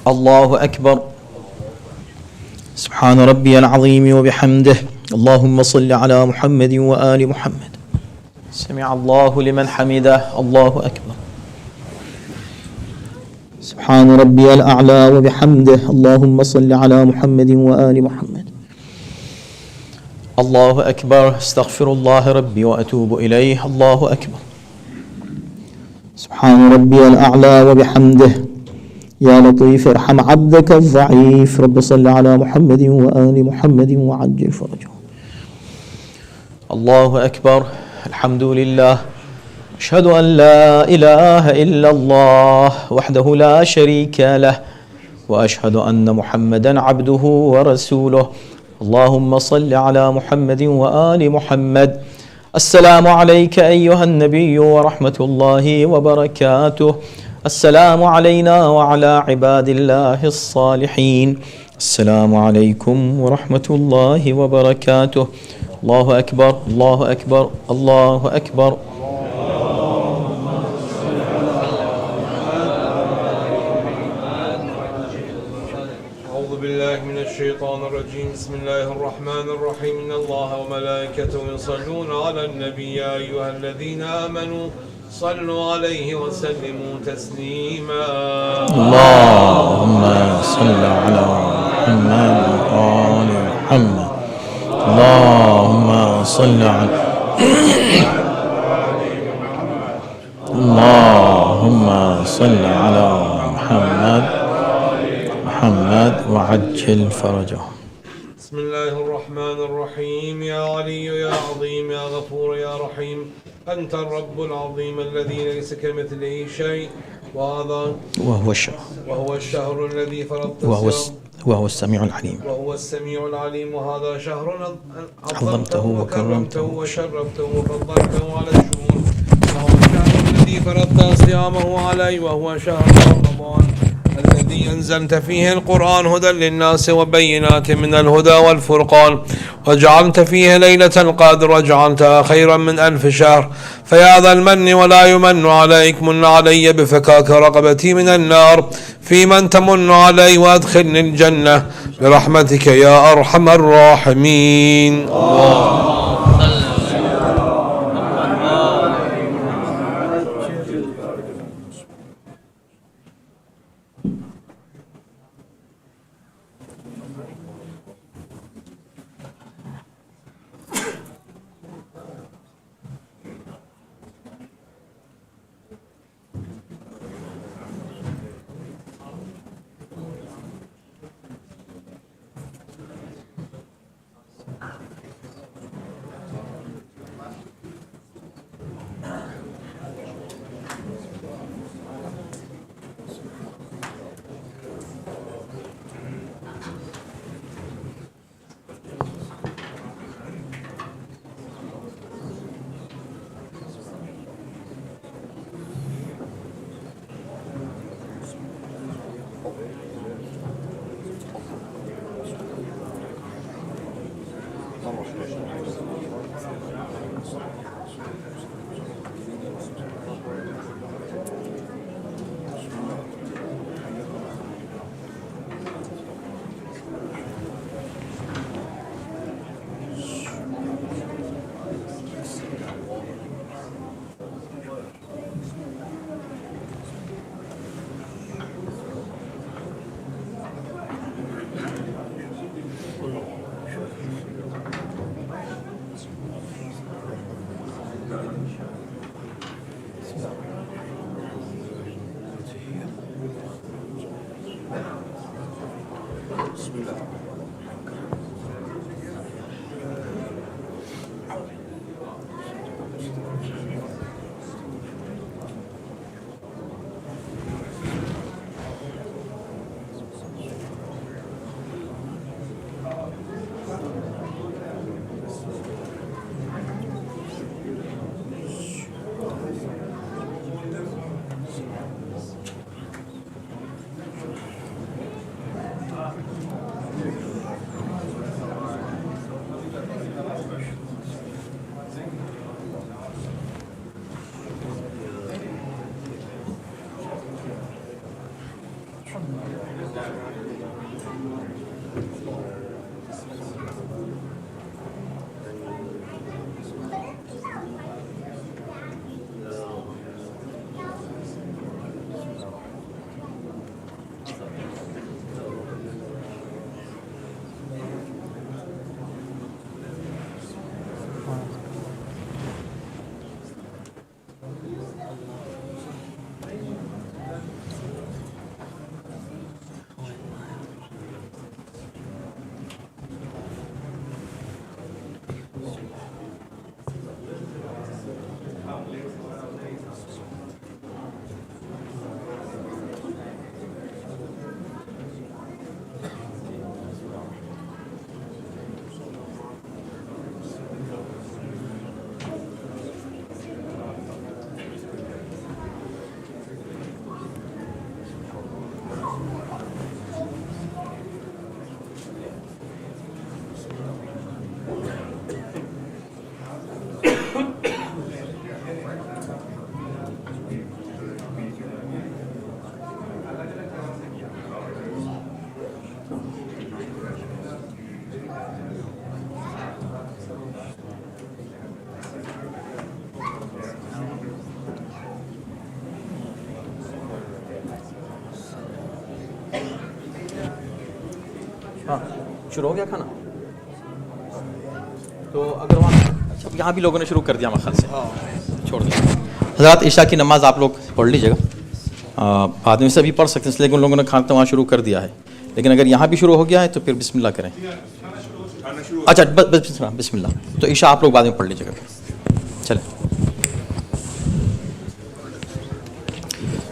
الله أكبر. سبحان ربي العظيم وبحمده. اللهم صل على محمد وآل محمد. سمع الله لمن حمده. الله أكبر. سبحان ربي الأعلى وبحمده. اللهم صل على محمد وآل محمد. الله أكبر. استغفر الله ربي وأتوب إليه. الله أكبر. سبحان ربي الأعلى وبحمده. يا لطيف ارحم عبدك الضعيف. رب صل على محمد وآل محمد وعجل فرجه. الله أكبر. الحمد لله. أشهد أن لا إله إلا الله وحده لا شريك له وأشهد أن محمدا عبده ورسوله. اللهم صل على محمد وآل محمد. السلام عليك أيها النبي ورحمة الله وبركاته. السلام علينا وعلى عباد الله الصالحين. السلام عليكم ورحمة الله وبركاته. الله أكبر. الله أكبر. الله أكبر. أعوذ بالله من الشيطان الرجيم. بسم الله الرحمن الرحيم. إن الله وملائكته يصلون على النبي يا أيها الذين آمنوا صلوا عليه وسلموا تسليما. اللهم صل على محمد وآل محمد. اللهم صل على اللهم صل على محمد وعجل فرجه. بسم الله الرحمن الرحيم. يا علي يا أنت الرب العظيم الذي ليس كمثله شيء وهو الشهر الذي فرضت وهو السميع العليم وهذا شهر عظمته وكرمته وشرفته وفضلته على الشهور وهو الشهر الذي فرضت صيامه عليه وهو شهر رمضان الذي أنزلت فيه القرآن هدى للناس وبينات من الهدى والفرقان وجعلت فيه ليلة القدر وجعلتها خيرا من 1000 شهر فيا ذا المن ولا يمن عليك من علي بفكاك رقبتي من النار في من تمن علي وأدخلني الجنة برحمتك يا أرحم الراحمين. शुरू हो गया खाना तो अगर वहाँ अच्छा यहाँ भी लोगों ने शुरू कर दिया मखल से छोड़ दिया। हज़रात ईशा की नमाज़ आप लोग पढ़ लीजिएगा, बाद में से भी पढ़ सकते हैं, लेकिन उन लोगों ने खाना तो वहाँ शुरू कर दिया है, लेकिन अगर यहाँ भी शुरू हो गया है तो फिर बिस्मिल्लाह करें। अच्छा बस बिस्मिल्लाह, तो ईशा आप लोग बाद में पढ़ लीजिएगा। चलें।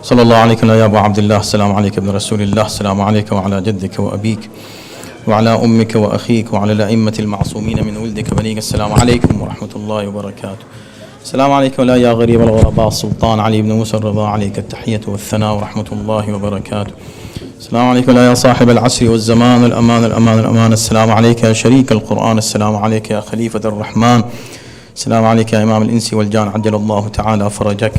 صلى الله عليك يا أبا عبد الله. السلام عليك ابن رسول الله. السلام عليك وعلى جدك وأبيك وعلى أمك وأخيك وعلى الأئمة المعصومين من ولدك بنيك. السلام عليكم ورحمة الله وبركاته. السلام عليك ولا يا غريب الغرباء السلطان علي بن موسى الرضا، عليك التحية والثناء ورحمة الله وبركاته. السلام عليك ولا يا صاحب العصر والزمان الأمان الأمان الأمان. السلام عليك يا شريك القرآن. السلام عليك يا خليفة الرحمن. السلام عليك يا إمام الإنس والجان، عجل الله تعالى فرجك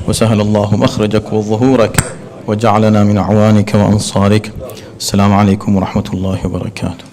وسهل الله مخرجك وظهورك وجعلنا من أعوانك وأنصارك. السلام عليكم ورحمة الله وبركاته.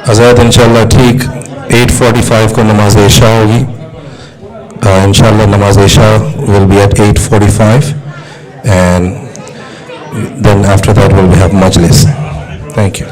हज़रत इंशाल्लाह ठीक 8:45 को नमाज इशा होगी. Inshallah, namaz isha will be at 8:45, and then after that we'll have majlis. Thank you.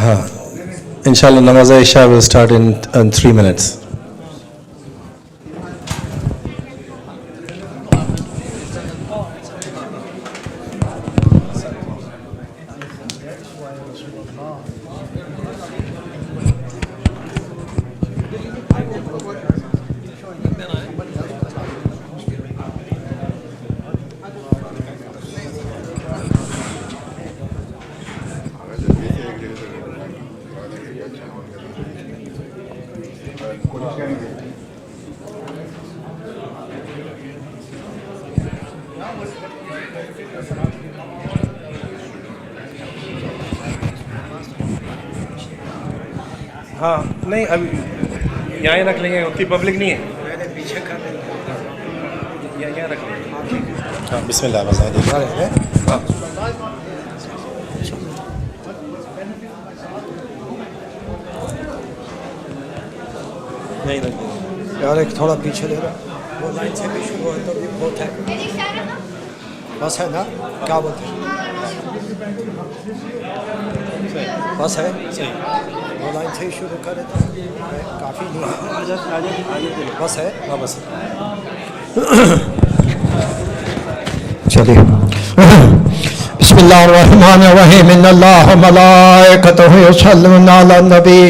Inshallah, Namaz Isha will start in 3 minutes. ہاں نہیں ابھی یہاں رکھ لیں گے، اتنی پبلک نہیں ہے، یہاں رکھ لیں گے. ہاں بسم اللہ. نہیں یار ایک تھوڑا پیچھے لے رہا، وہ لائن سے بھی شروع ہو تو بھی بہت ہے، بس ہے نا، کیا بولتے ہیں، بس ہے وہ لائن سے ہی شروع کرے تو کافی نہیں ہے، بس ہے، ہاں بس. چلیے بسم اللہ الرحمن الرحیم. ان اللہ وملائکتہ یصلون علی النبی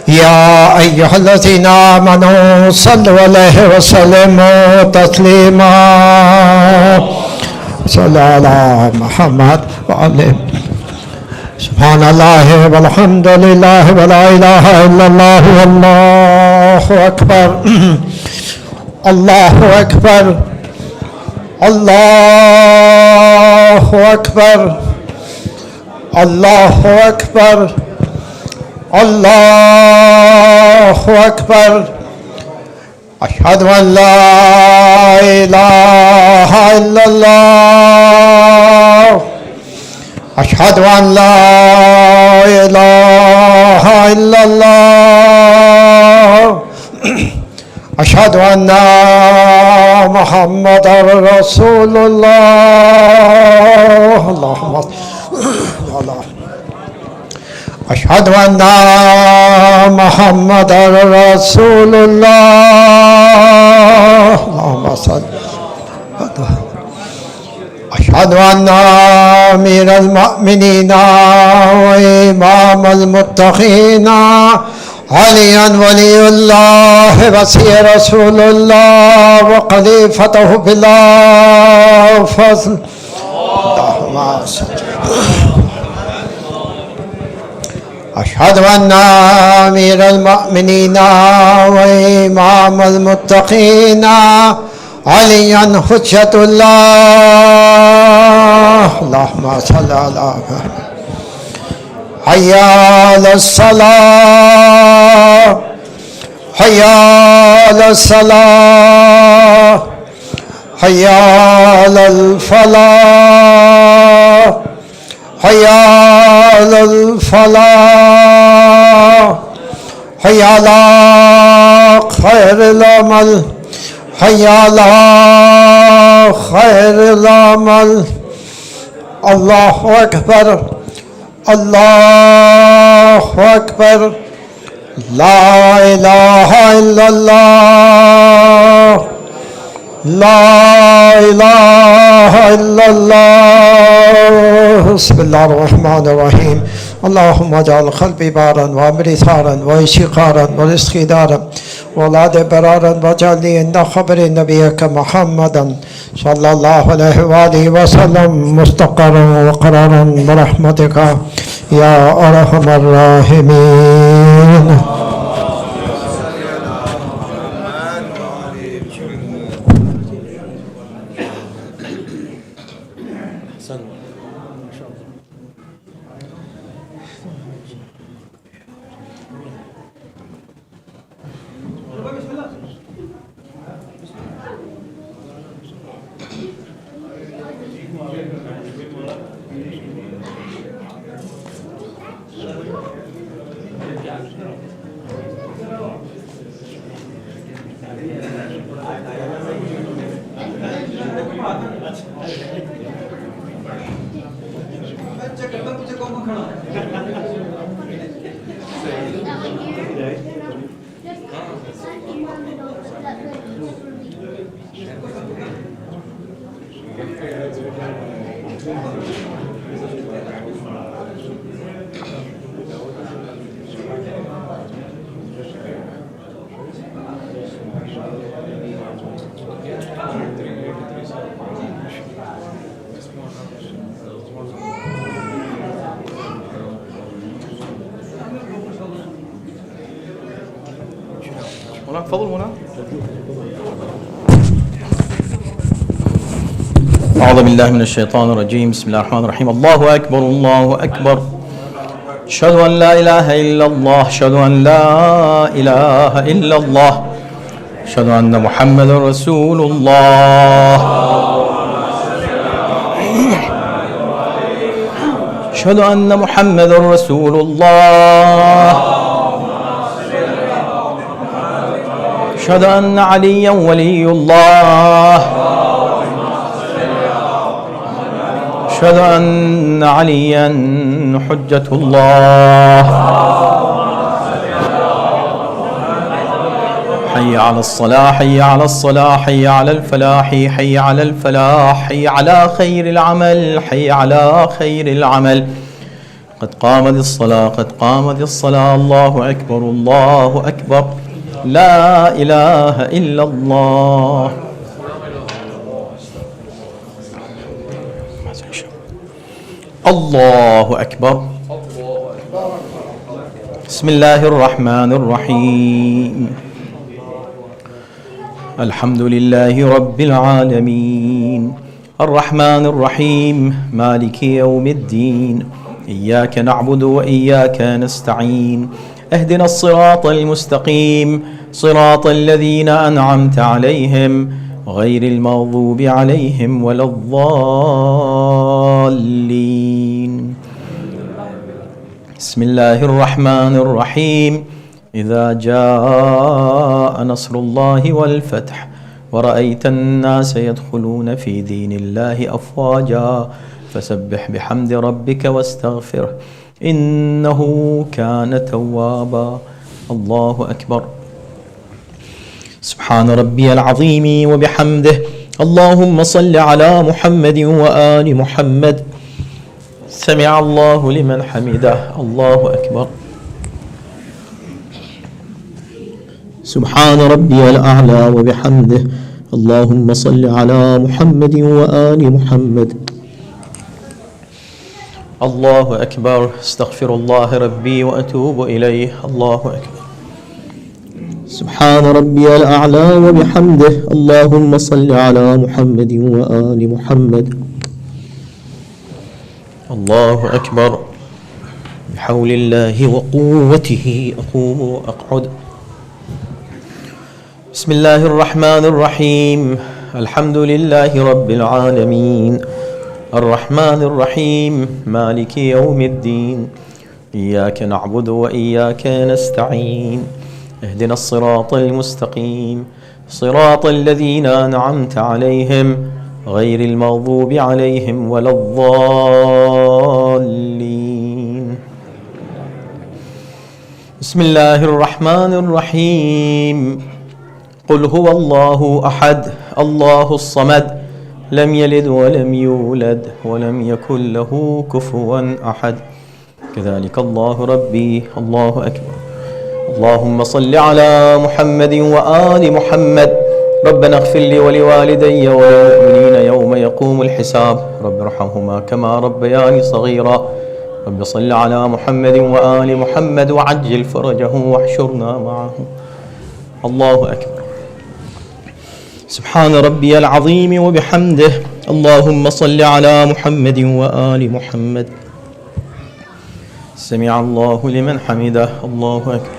یا ایہا الذین آمنوا صلوا علیہ وسلموا تسلیما. صلی علی محمد وعلی. سبحان اللہ والحمد للہ ولا الہ الا اللہ واللہ اکبر. اللہ اکبر اللہ اکبر اللہ اکبر اللہ اکبر. اشہد ان لا الہ الا اللہ اشہد ان لا الہ الا اللہ اشہد ان محمد رسول اللہ. اللہم اشہد ان محمد رسول اللہ. اللہم صل. اشہد ان امیر المؤمنین وامام المتقین علی ولی اللہ وصی رسول اللہ وخلیفتہ بلا فضل. اشہد ان امیر المؤمنین وامام المتقین علی حجۃ اللہ. اللہم صلی علی محمد. حی علی الصلاۃ حی علی الصلاۃ حی علی الفلاح حی علی الفلاح حی علی خیر العمل حی علی خیر العمل. اللہ اکبر اللہ اکبر. لا الہ الا اللہ لا الہ الا اللہ. بسم اللہ الرحمن الرحیم. اللہم اجعل قلبی بارا وعمری ثارا وعیشی قارا ورزقی دارا وولاد برارا واجعلنی عند خبر نبیک محمدا صلی اللہ علیہ وآلہ وسلم مستقرا وقرارا برحمتک یا ارحم الراحمین. مولانا تفضل مولانا. أعوذ بالله من الشيطان الرجيم. بسم الله الرحمن الرحيم. الله أكبر الله أكبر. أشهد أن لا إله إلا الله. أشهد أن لا إله إلا الله. أشهد أن محمد رسول الله. أشهد أن محمد رسول الله. أشهد أن عليا ولي الله. أشهد أن عليا حجة الله. حي على الصلاة حي على الصلاة حي على الفلاح حي على الفلاح حي على خير العمل حي على خير العمل. قد قامت الصلاة قد قامت الصلاة. الله أكبر الله أكبر. لا إله إلا الله. الله أكبر. بسم الله الرحمن الرحيم. الحمد لله رب العالمين الرحمن الرحيم مالك يوم الدين. إياك نعبد وإياك نستعين. اهدنا الصراط المستقيم صراط الذين أنعمت عليهم غير المغضوب عليهم ولا الضالين. بسم الله الرحمن الرحيم. إذا جاء نصر الله والفتح ورأيت الناس يدخلون في دين الله أفواجا فسبح بحمد ربك واستغفره إنه كان توابا. الله أكبر. سبحان ربي العظيم وبحمده. اللهم صل على محمد وآل محمد. سمع الله لمن حمده. الله أكبر. سبحان ربي الأعلى وبحمده. اللهم صل على محمد وآل محمد. الله أكبر. استغفر الله ربي وأتوب إليه. الله أكبر. سبحان ربي الأعلى وبحمده. اللهم صل على محمد وآل محمد. الله أكبر. بحول الله وقوته أقوم وأقعد. بسم الله الرحمن الرحيم. الحمد لله رب العالمين الرحمن الرحيم مالك يوم الدين. إياك نعبد وإياك نستعين. اهدنا الصراط المستقيم صراط الذين أنعمت عليهم غير المغضوب عليهم ولا الضالين. بسم الله الرحمن الرحيم. قل هو الله أحد الله الصمد لم يلد ولم يولد ولم يكن له كفوا أحد. كذلك الله ربي. الله أكبر. اللهم صل على محمد وآل محمد. ربنا اغفر لي ولوالدي وللمؤمنين يوم يقوم الحساب. رب ارحمهما كما ربياني صغيرا. رب صل على محمد وآل محمد وعجل فرجه واحشرنا معه. الله أكبر. سبحان ربي العظيم وبحمده. اللهم صل على محمد وآل محمد. سمع الله لمن حمده. الله أكبر.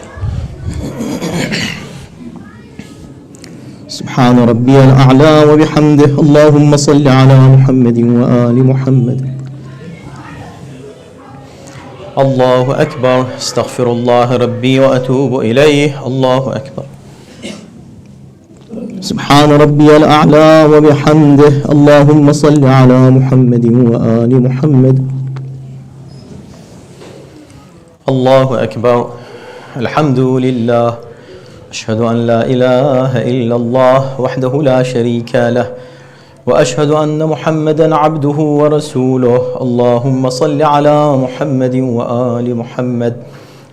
سبحان ربي الأعلى وبحمده. اللهم صل على محمد وآل محمد. الله أكبر. استغفر الله ربي وأتوب إليه. الله أكبر. سبحان ربي الأعلى وبحمده. اللهم صل على محمد وآل محمد. الله أكبر. الحمد لله. أشهد أن لا إله إلا الله وحده لا شريك له وأشهد أن محمدا عبده ورسوله. اللهم صل على محمد وآل محمد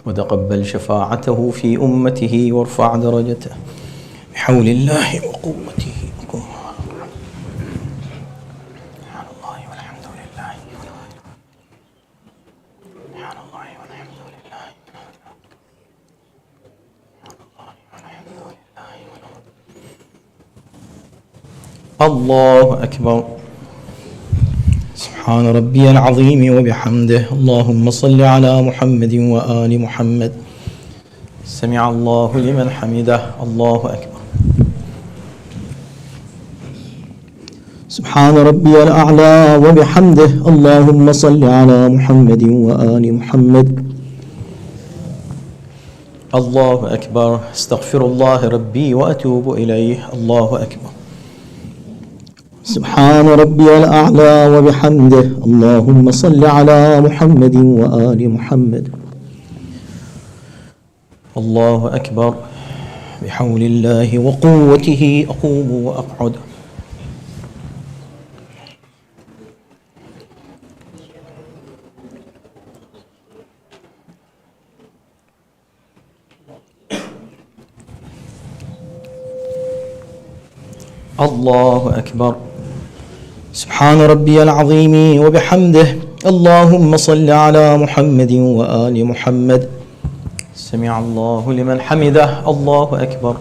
وتقبل شفاعته في أمته وارفع درجته بحول الله وقوته. الله أكبر. سبحان ربي العظيم وبحمده. اللهم صل على محمد وآل محمد. سمع الله لمن حمده. الله أكبر. سبحان ربي الأعلى وبحمده. اللهم صل على محمد وآل محمد. الله أكبر. استغفر الله ربي وأتوب إليه. الله أكبر. سبحان ربي الأعلى وبحمده. اللهم صل على محمد وآل محمد. الله أكبر. بحول الله وقوته أقوم وأقعد. الله أكبر. سبحان ربي العظيم وبحمده. اللهم صل على محمد وآل محمد. سمع الله لمن حمده. الله أكبر.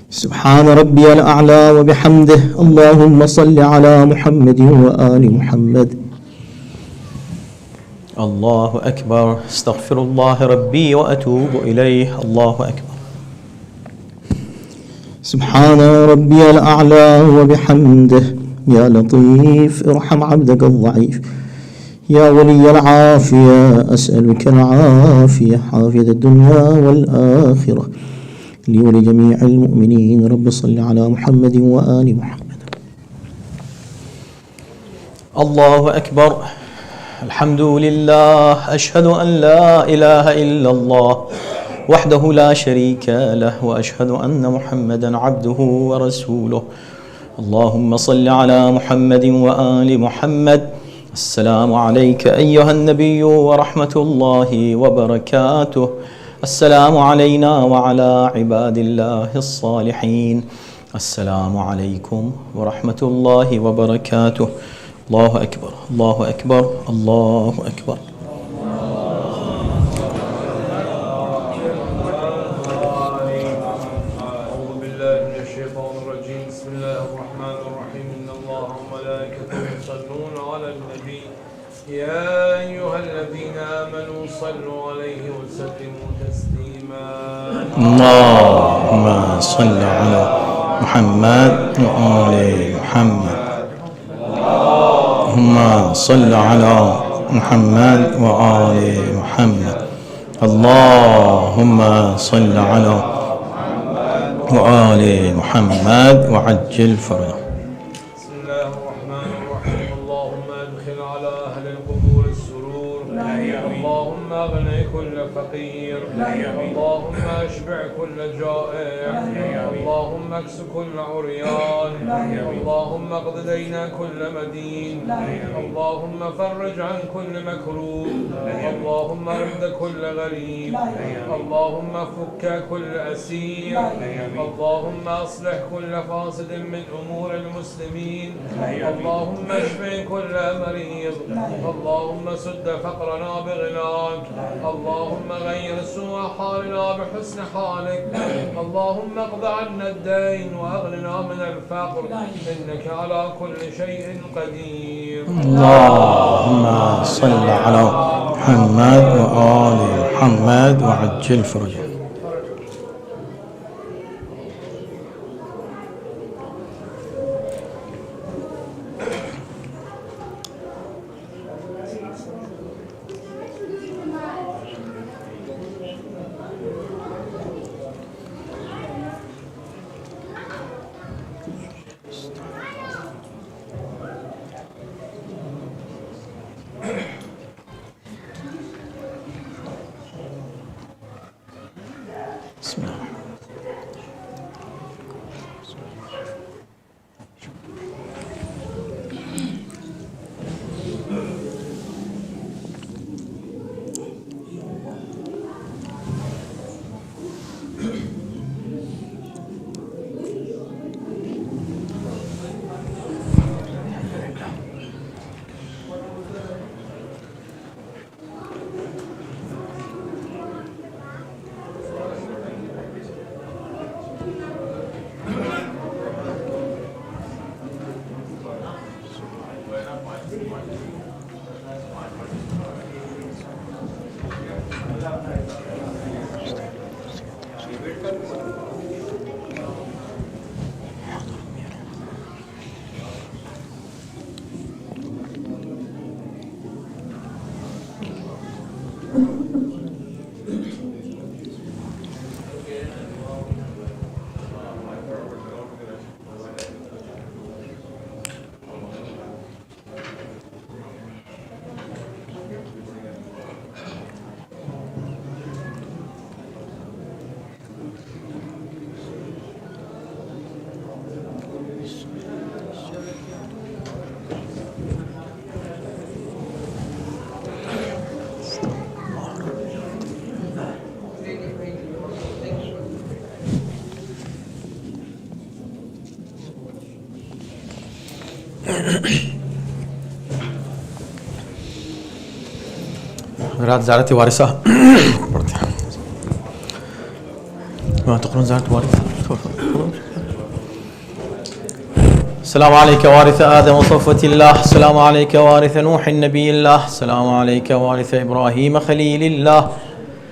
سبحان ربي الأعلى وبحمده. اللهم صل على محمد وآل محمد. الله أكبر. استغفر الله ربي وأتوب إليه. الله أكبر. سبحان ربي الأعلى وبحمده. يا لطيف ارحم عبدك الضعيف. يا ولي العافية أسألك العافية عافية الدنيا والآخرة لي ولجميع المؤمنين. رب صل على محمد وآل محمد. الله أكبر. الحمد لله. أشهد أن لا إله إلا الله وحده لا شريك له وأشهد أن محمدا عبده ورسوله. اللهم صل على محمد وآل محمد. السلام عليك أيها النبي ورحمة الله وبركاته. السلام علينا وعلى عباد الله الصالحين. السلام عليكم ورحمة الله وبركاته. الله أكبر. الله أكبر. الله أكبر. يا أيها الذين آمنوا صلوا عليه وسلموا تسليما. اللهم صل على محمد وآل محمد. اللهم صل على محمد وآل محمد. اللهم صل على وآل محمد وعجل فرجه. فقير. اللهم اشبع كل جائع. اللهم اكس كل عريان. اللهم اقض دينا كل مدين. اللهم فرج عن كل مكروب. اللهم ارد كل غريب. اللهم فك كل اسير. اللهم اصلح كل فاسد من امور المسلمين. اللهم اشفي كل مريض. اللهم سد فقرنا بغناك. اللهم غير سوء حالنا بحسن حالك. اللهم اقض عنا الدين واغننا من الفقر انك على كل شيء قدير. اللهم صل على محمد وآل محمد وعجل فرجه. रात ज़ारत वारिसा पढ़ते हैं वहाँ तक़रीबन ज़ारत वारिसा السلام عليك وارث آدم وصفوة الله السلام عليك وارث نوح النبي الله السلام عليك وارث إبراهيم خليل الله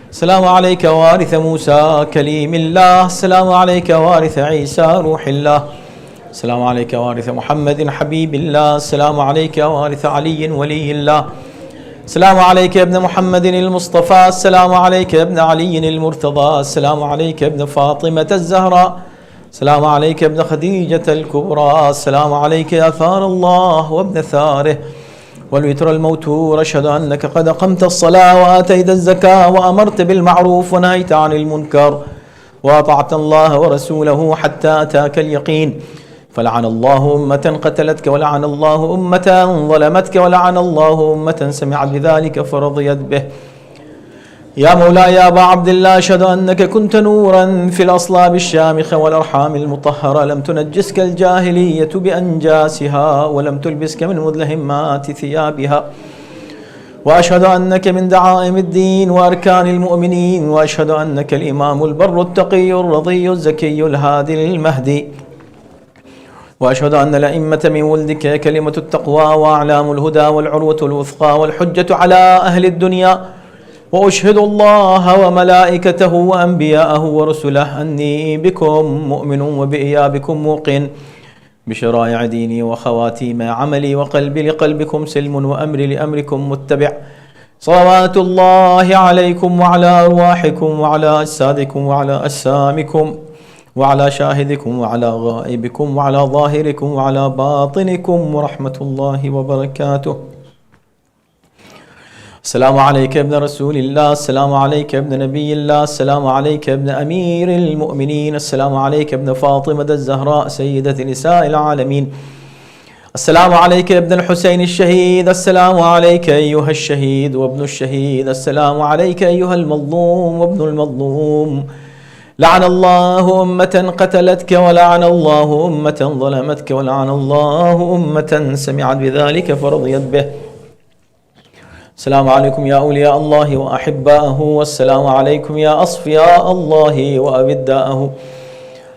السلام عليك وارث موسى كليم الله السلام عليك وارث عيسى روح الله السلام عليك وارث محمد حبيب الله السلام عليك وارث علي ولي الله السلام عليك يا ابن محمد المصطفى السلام عليك يا ابن علي المرتضى السلام عليك يا ابن فاطمة الزهراء السلام عليك يا ابن خديجة الكبرى السلام عليك يا ثار الله وابن ثاره والوتر الموتور أشهد أنك قد أقمت الصلاة وآتيت الزكاة وأمرت بالمعروف ونهيت عن المنكر وأطعت الله ورسوله حتى أتاك اليقين فلعن الله أمة قتلتك ولعن الله أمة ظلمتك ولعن الله أمة سمعت بذلك فرضيت به يا مولاي يا أبا عبد الله أشهد أنك كنت نورا في الأصلاب الشامخة والأرحام المطهرة لم تنجسك الجاهلية بأنجاسها ولم تلبسك من مدلهمات ثيابها وأشهد أنك من دعائم الدين وأركان المؤمنين وأشهد أنك الإمام البر التقي الرضي الزكي الهادي المهدي وأشهد أن الأئمة من ولدك كلمة التقوى وأعلام الهدى والعروة الوثقى والحجة على أهل الدنيا وأشهد الله وملائكته وأنبياءه ورسله أني بكم مؤمن وبإيابكم موقن بشرائع ديني وخواتيم عملي وقلبي لقلبكم سلم وأمري لأمركم متبع صلوات الله عليكم وعلى أرواحكم وعلى أجسادكم وعلى أجسامكم وعلى شاهدكم وعلى غائبكم وعلى ظاهركم وعلى باطنكم ورحمة الله وبركاته السلام عليك يا ابن رسول الله السلام عليك يا ابن نبي الله السلام عليك يا ابن أمير المؤمنين السلام عليك يا ابن فاطمة الزهراء سيدة نساء العالمين السلام عليك يا ابن الحسين الشهيد السلام عليك أيها الشهيد وابن الشهيد السلام عليك أيها المظلوم وابن المظلوم لعن الله أمة قتلتك ولعن الله أمة ظلمتك ولعن الله أمة سمعت بذلك فرضيت به السلام عليكم يا أولياء الله وأحباءه والسلام عليكم يا أصفياء الله وأبداءه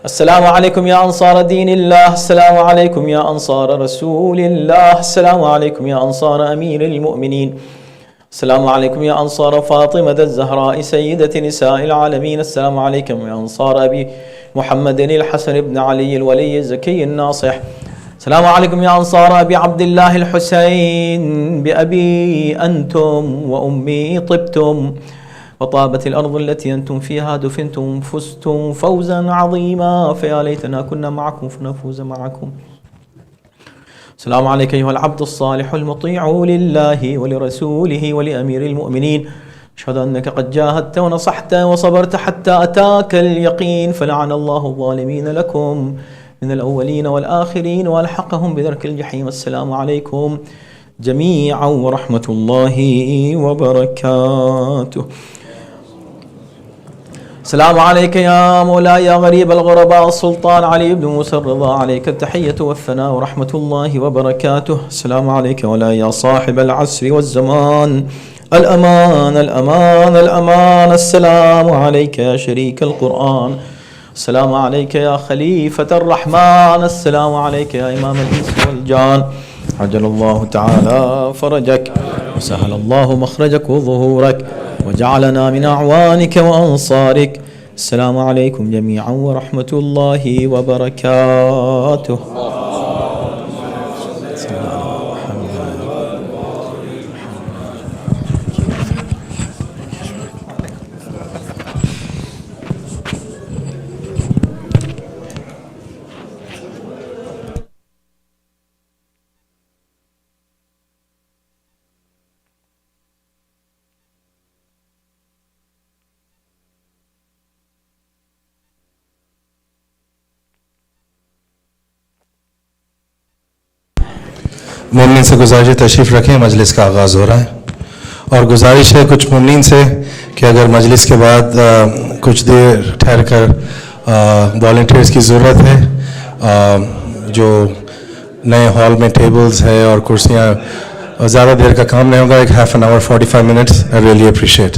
السلام عليكم يا أنصار دين الله السلام عليكم يا أنصار رسول الله السلام عليكم يا أنصار أمير المؤمنين السلام عليكم يا أنصار فاطمة الزهراء سيدة نساء العالمين السلام عليكم يا أنصار أبي محمد الحسن بن علي الولي الزكي الناصح السلام عليكم يا أنصار أبي عبد الله الحسين بأبي أنتم وأمي طبتم وطابت الأرض التي أنتم فيها دفنتم فزتم فوزا عظيما فيا ليتنا كنا معكم فنفوز معكم السلام عليك أيها العبد الصالح المطيع لله ولرسوله ولأمير المؤمنين أشهد أنك قد جاهدت ونصحت وصبرت حتى أتاك اليقين فلعن الله الظالمين لكم من الأولين والآخرين وألحقهم بدرك الجحيم السلام عليكم جميعا ورحمة الله وبركاته السلام عليك يا مولاي يا غريب الغرباء السلطان علي بن موسى الرضا عليك التحية والثناء ورحمة الله وبركاته السلام عليك مولاي يا صاحب العصر والزمان الأمان الأمان الأمان السلام عليك يا شريك القرآن السلام عليك يا خليفة الرحمن السلام عليك يا إمام الإنس والجان عجل الله تعالى فرجك وسهل الله مخرجك وظهورك وجعلنا من أعوانك وأنصارك. السلام عليكم جميعا ورحمة الله وبركاته. مومنین سے گزارش ہے تشریف رکھیں، مجلس کا آغاز ہو رہا ہے. اور گزارش ہے کچھ مومنین سے کہ اگر مجلس کے بعد کچھ دیر ٹھہر کر والنٹیئرز کی ضرورت ہے، جو نئے ہال میں ٹیبلز ہے اور کرسیاں، زیادہ دیر کا کام نہیں ہوگا، ایک half an hour 45 minutes. I really appreciate.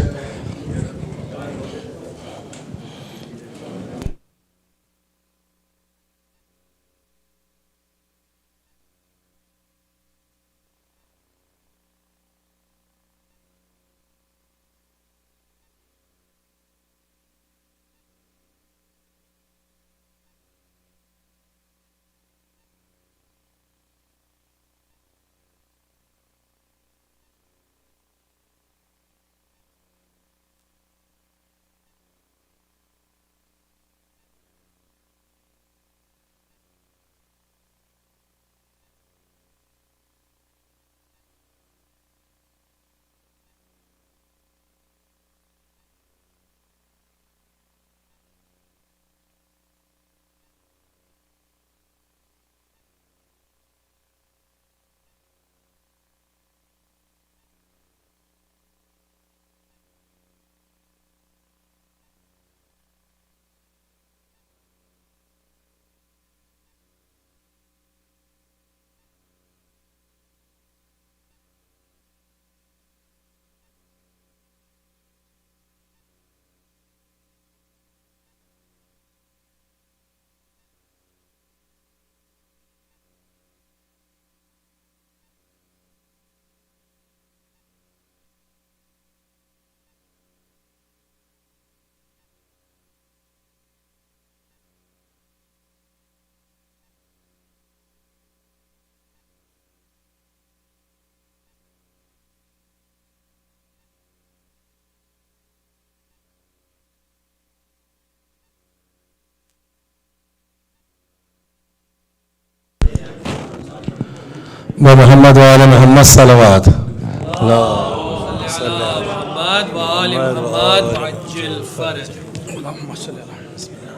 Muhammad وعلى محمد صلوات. اللهم صل على محمد وآل محمد وعجل فرج. اللهم صل على بسم الله.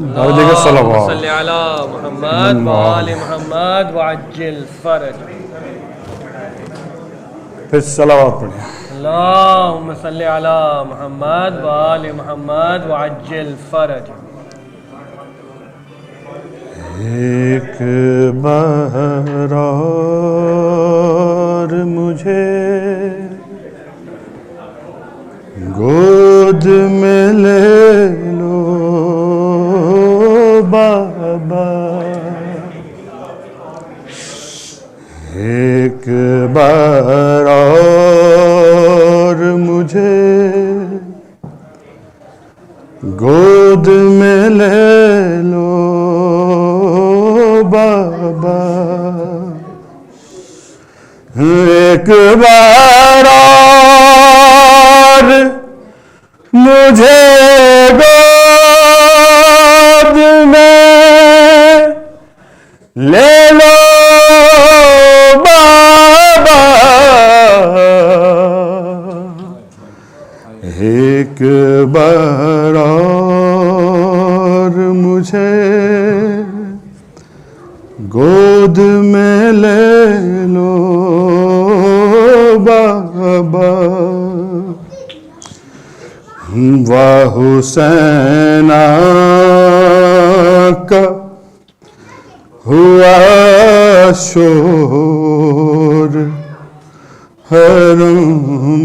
اللهم صل على محمد وآل محمد وعجل فرج. پھر صلوات پڑھیں. اللهم صل على محمد وآل محمد وعجل فرج. ایک بار اور مجھے گود میں لے لو بابا، ایک بار اور مجھے گود میں لے لو بابا، ایک بار اور مجھے گود میں لے لو بابا، ایک بار اور مجھے گود میں لے لو بابا، واہ حسین کا ہوا شور حرم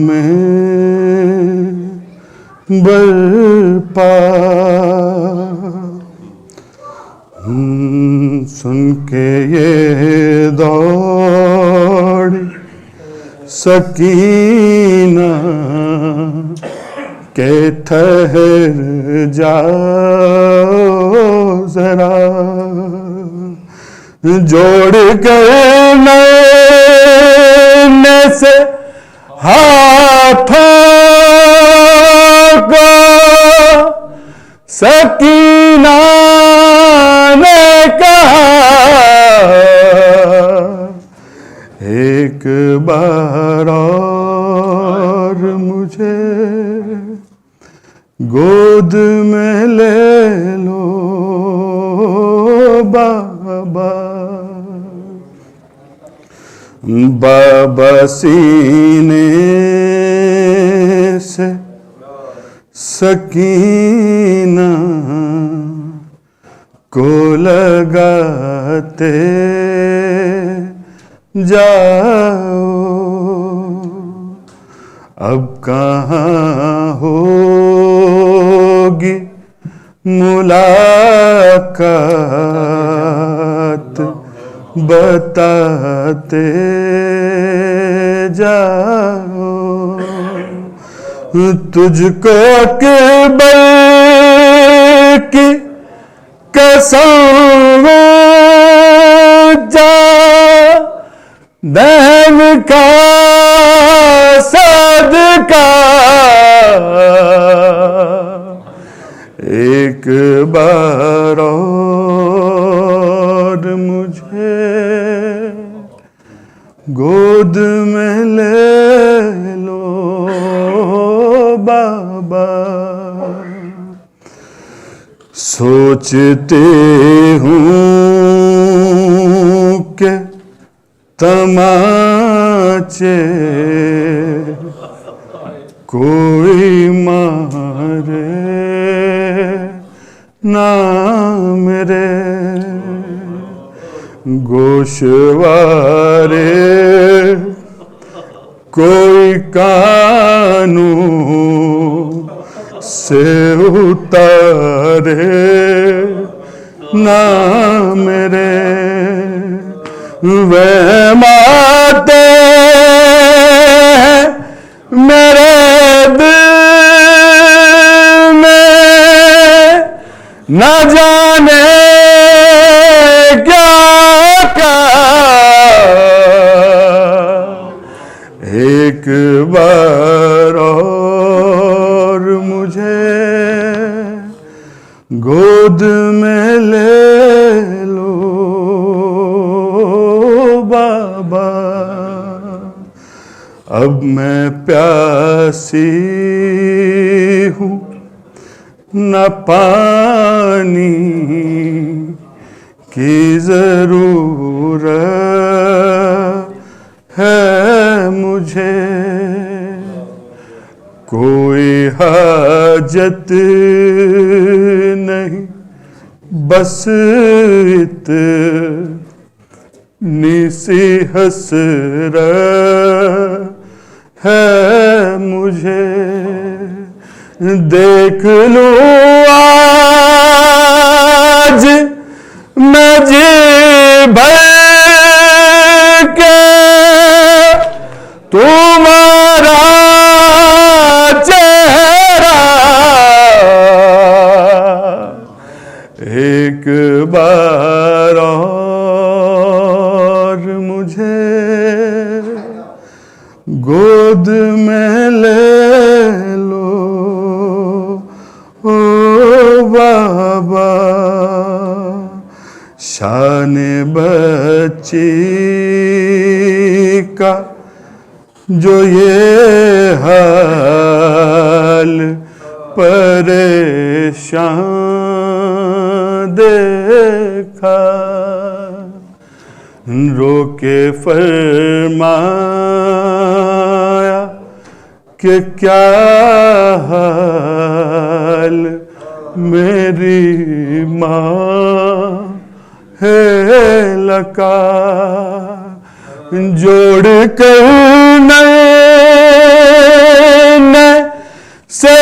میں، برپا. سن کے یہ دوڑی سکینہ کہ ٹھہر جاؤ ذرا, جوڑ کر نئے سے ہاتھوں کو سکینہ نے کہا, ایک بار اور مجھے گود میں لے لو بابا. بابا سینے سے سکینہ کو لگاتے جاؤ, اب کہاں ہوگی ملاقات بتاتے جاؤ. تجھ کو اکبر کی قسم جا دہن کا صدقہ, ایک بار اور مجھے گود میں لے لو بابا. سوچتے ہوں کہ تماچے کوئی مارے نہ میرے, گوشوارے کوئی کانوں سے اتارے نہ میرے, وہماتے ہیں میرے دل میں نہ جانے کیا کیا, ایک بار اور مجھے گود میں لے لو بابا. اب میں پیاسی ہوں نہ پانی کی ضرورت ہے مجھے, کوئی حاجت نہیں بس اتنی سی حسرت ہے مجھے, دیکھ لوں آج میں جی بھر کے تمہارا چہرہ, ایک بار اور مجھے گود میں لے لو او بابا. شان بچی کا جو یہ حال پریشان دیکھا, رو کے فرمایا کہ کیا حال میری ماں ہے لکا, جوڑ کر نئے سے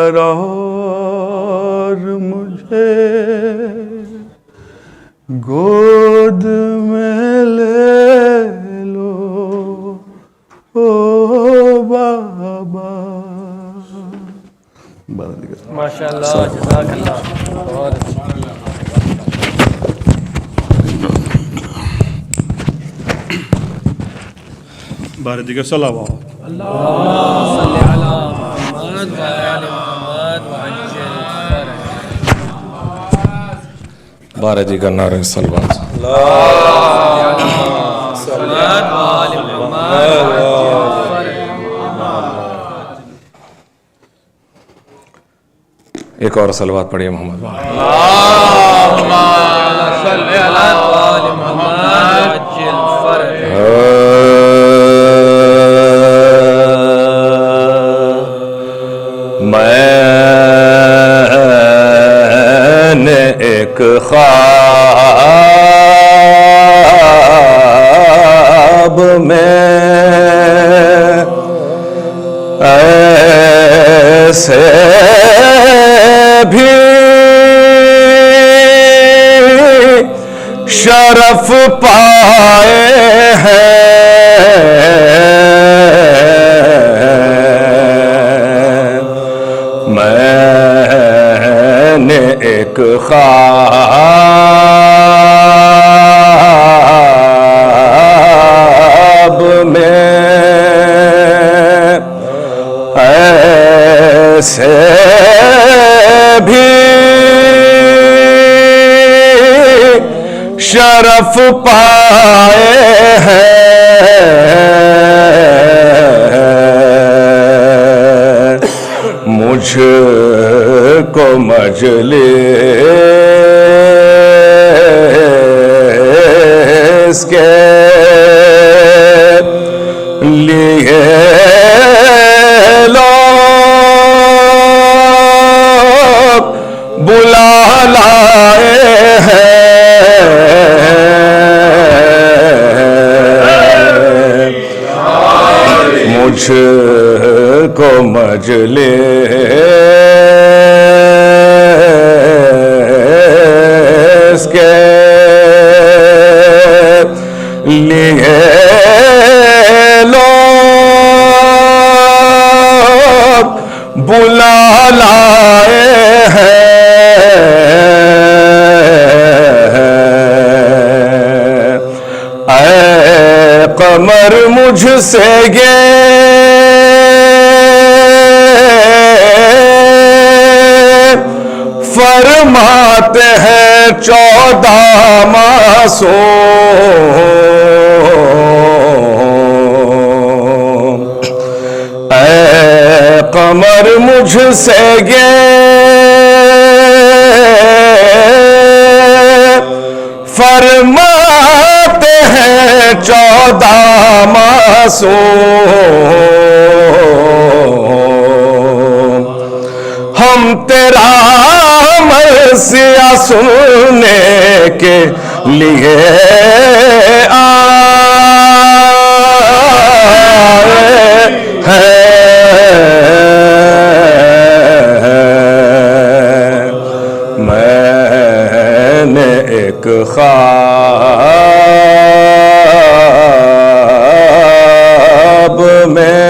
قرار مجھے گود میں لے لو او بابا. ماشاء اللہ جزاک اللہ. بہت اچھا. بارے دیگر صلوات. اللهم صل على محمد وآل محمد وعجل فرج. بارے دیگر نعرہ صلوات. اللهم صل على وآل محمد وعجل فرج. ایک اور صلوات پڑھیے محمد. اللهم صل على وآل محمد وعجل فرج. میں نے ایک خواب میں ایسے بھی شرف پائے ہیں ایک خواب میں ایسے بھی شرف پائے ہیں مجھ کو مجلس کے لیے لوگ بلا لائے ہیں مجھ کو مجلس کے لیے لوگ بلا لائے ہیں اے قمر مجھ سے یہ فرماتے ہیں 14 معصوم اے قمر مجھ سے یہ فرماتے ہیں 14 معصوم ہم تیرا مرثیہ سننے کے لیے آئے ہیں میں نے ایک خواب میں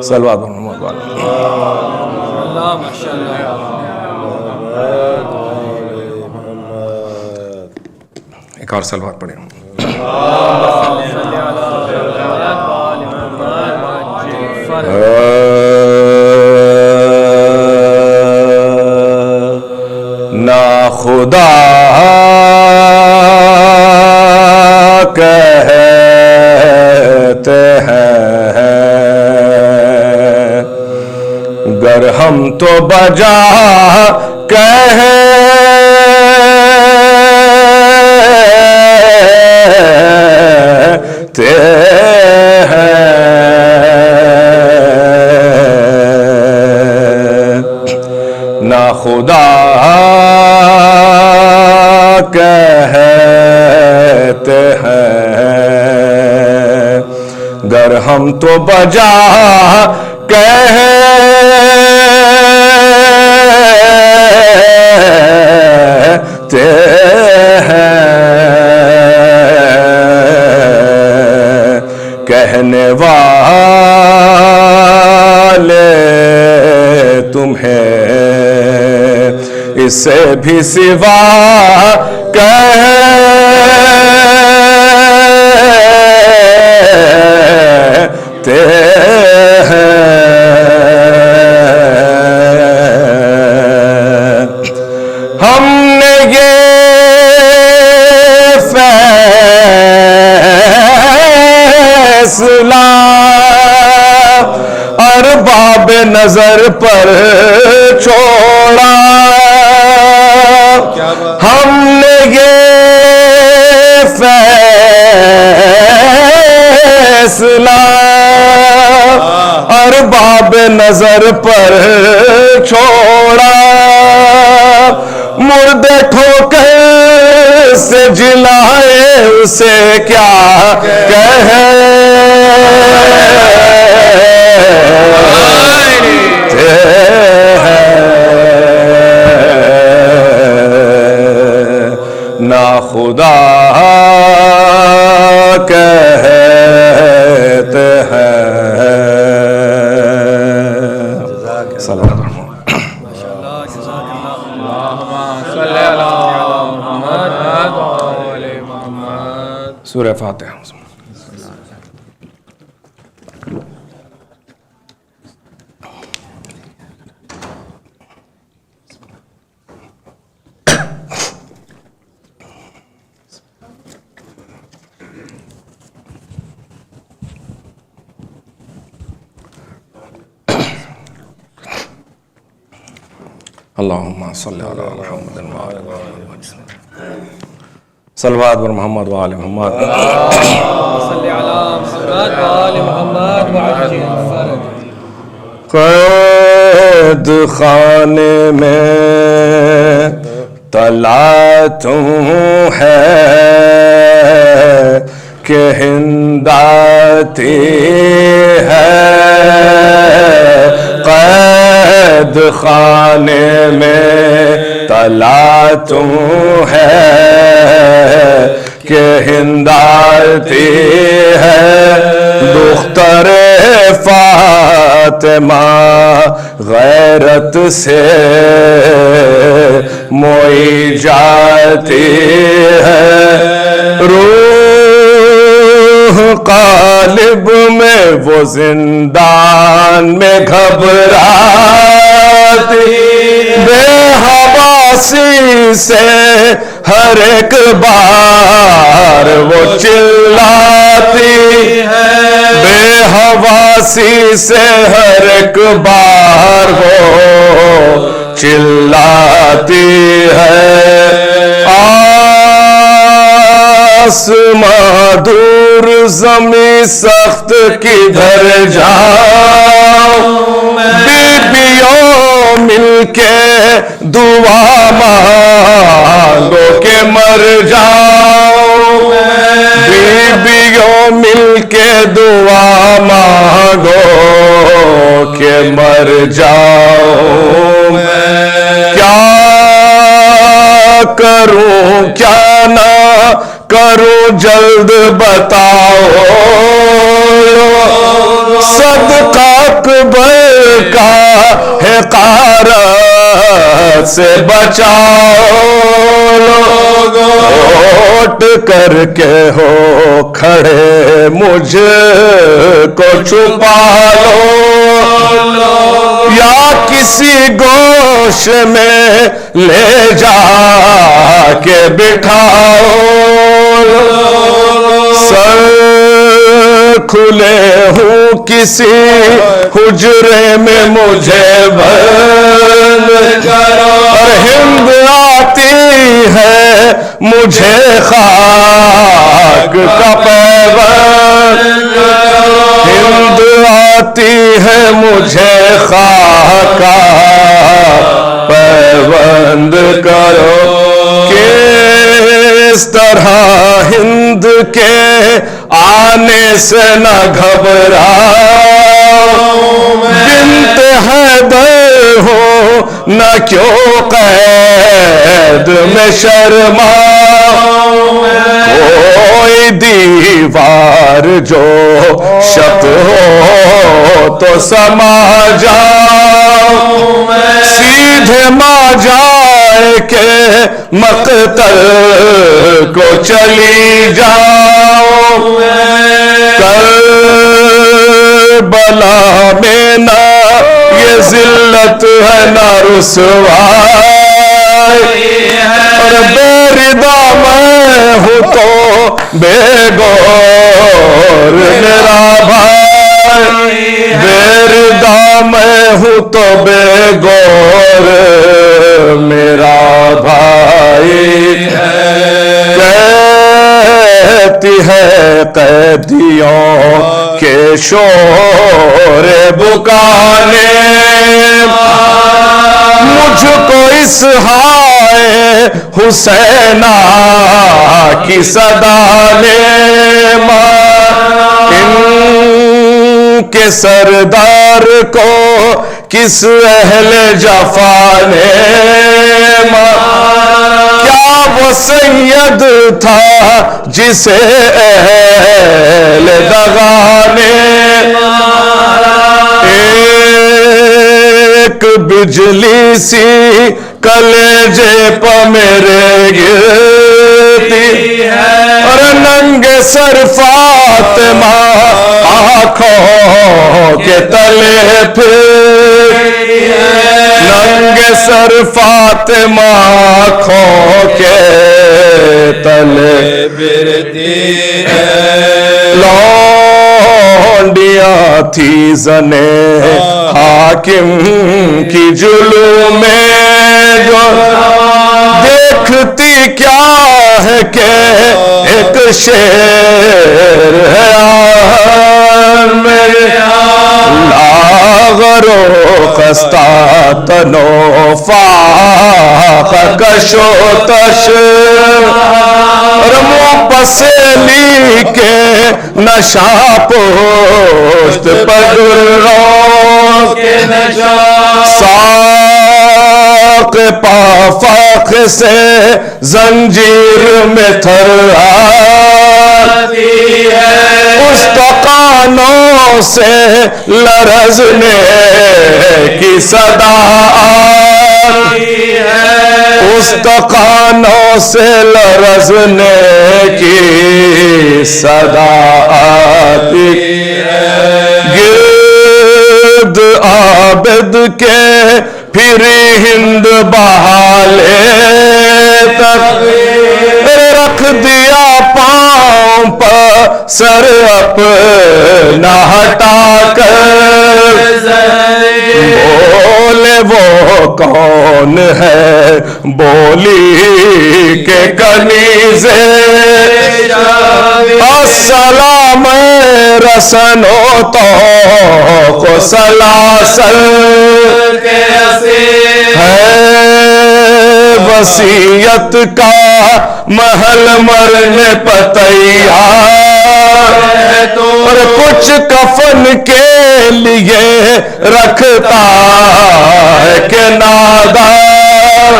صلوات محمد والا ایک اور صلوات پڑھیں نا خدا کہتے ہیں گر ہم تو بجا کہتے ہیں نا خدا کہتے ہیں گر ہم تو بجا کہتے تمہیں اس سے بھی سوا کہتے ہیں. ہم نے یہ فیصلہ ارباب نظر پر چھوڑا. ہم نے یہ فیصلہ ارباب نظر پر چھوڑا. مردے ٹھوکر سے جلائے اسے کیا کہتے ہیں. نا خدا کہتے ہیں. سلام. سورہ فاتحہ. اللہم صلی علی محمد وعلی محمد. صلوات بر محمد وعلی محمد. صلی علی محمد وعلی محمد وعلی محمد. قید خانے میں طلعتوں ہے کہ ہند آتی ہے. قید خانے میں طلعتوں ہے کہ ہند آتی ہے. دختر فاطمہ غیرت سے موئی جاتی ہے. روح قالب میں وہ زندان میں گھبراتی. بے حواسی سے ہر ایک بار وہ چلاتی ہے. بے حواسی سے ہر ایک بار وہ چلاتی ہے. آسماں دور زمیں سخت کدھر جاؤں. بیبیوں مل کے دعا مانگو کہ مر جاؤں. بیبیوں مل کے دعا مانگو کہ مر جاؤں. کیا کروں کیا نہ کروں جلد بتاؤ. صدقہ اکبر کا ہے غارت سے بچاؤ. لوٹ کر کے ہو کھڑے مجھ کو چھپا لو. یا کسی گوش میں لے جا کے بٹھاؤ. سر کھلے ہوں کسی حجرے میں مجھے بند کرو. اور ہند آتی ہے مجھے خاک کا پیوند. ہند آتی ہے مجھے خاک کا پیوند کرو. کس طرح ہند کے آنے سے نہ گھبراؤ. بنت حیدر ہو نہ کیوں قید میں شرماؤ. کوئی دیوار جو شک ہو تو سما جاؤ. जाऊं मैं, सीधे माँ जाए के मकतल को चली जाऊं मैं, करबला में ना ये जिल्लत है ना रुसवाई, और बेरिदा मैं हूँ तो बेगौर मेरा भाई, बेरिदा मैं हूँ तो बेगौर मेरा भाई, कहती है कैदियों के शोर बुकाने, मुझको इस हाय हुसैना की सदा ने, इनके सरदार को किस अहले जफा ने, क्या वो सैयद था जिसे अहले दगा ने, एक बिजली सी कलेजे पर मेरे गिरती है, और नंगे सर फातिमा आँखों के तले फिरती है, नंगे सर फातिमा आँखों के तले फिरती है, लौंडिया थी जने हाकिम की जुल्म में, जो देखती क्या है कि एक शेर है मेरे लागरो खस्ता तनो फाक कशो तश, और मुँह पसेली के नशा पोस्ट पगड़ों के नशा, साक पाफाक से जंजीर में थर आती है, उस्तकानों से लरजने की सदा आती है, उस्तकानों से लरजने की सदा आती है, गिर्द आबिद के फिर हिंद बहाले तक रख दिया पांव पर सर अपना हटा कर, बोले वो कौन है बोली के कनीज़े, अस्सलाम रसनो तो को सलासल के है, वसीयत का महल मरने पर तैयार है, तो और कुछ कफन के लिए रखता है कि नादार,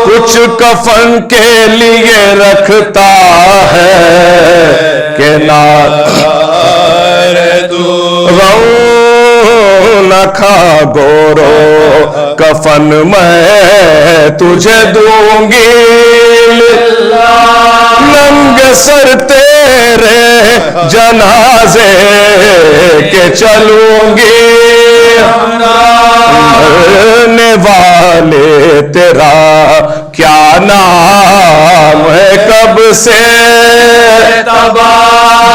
कुछ कफन के लिए रखता है कि नादार, न खा गोरो कफन मैं तुझे दूंगी, नंगे सर तेरे जनाजे के चलूंगी, मरने वाले तेरा क्या नाम है कब से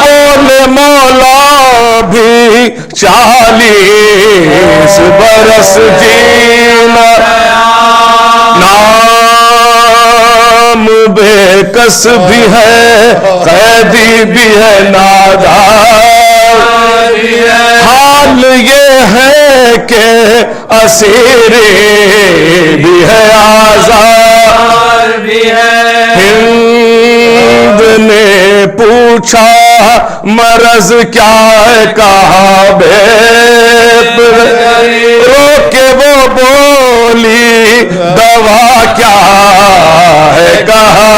बोले मौला भी 40 बरस जीना, नाम बेकस भी है कैदी भी है नादार, हाल ये है कि असीरी भी है आजाद भी है, हिंद ने पूछा मरज क्या है कहा रोके वो बोली दवा क्या है कहा,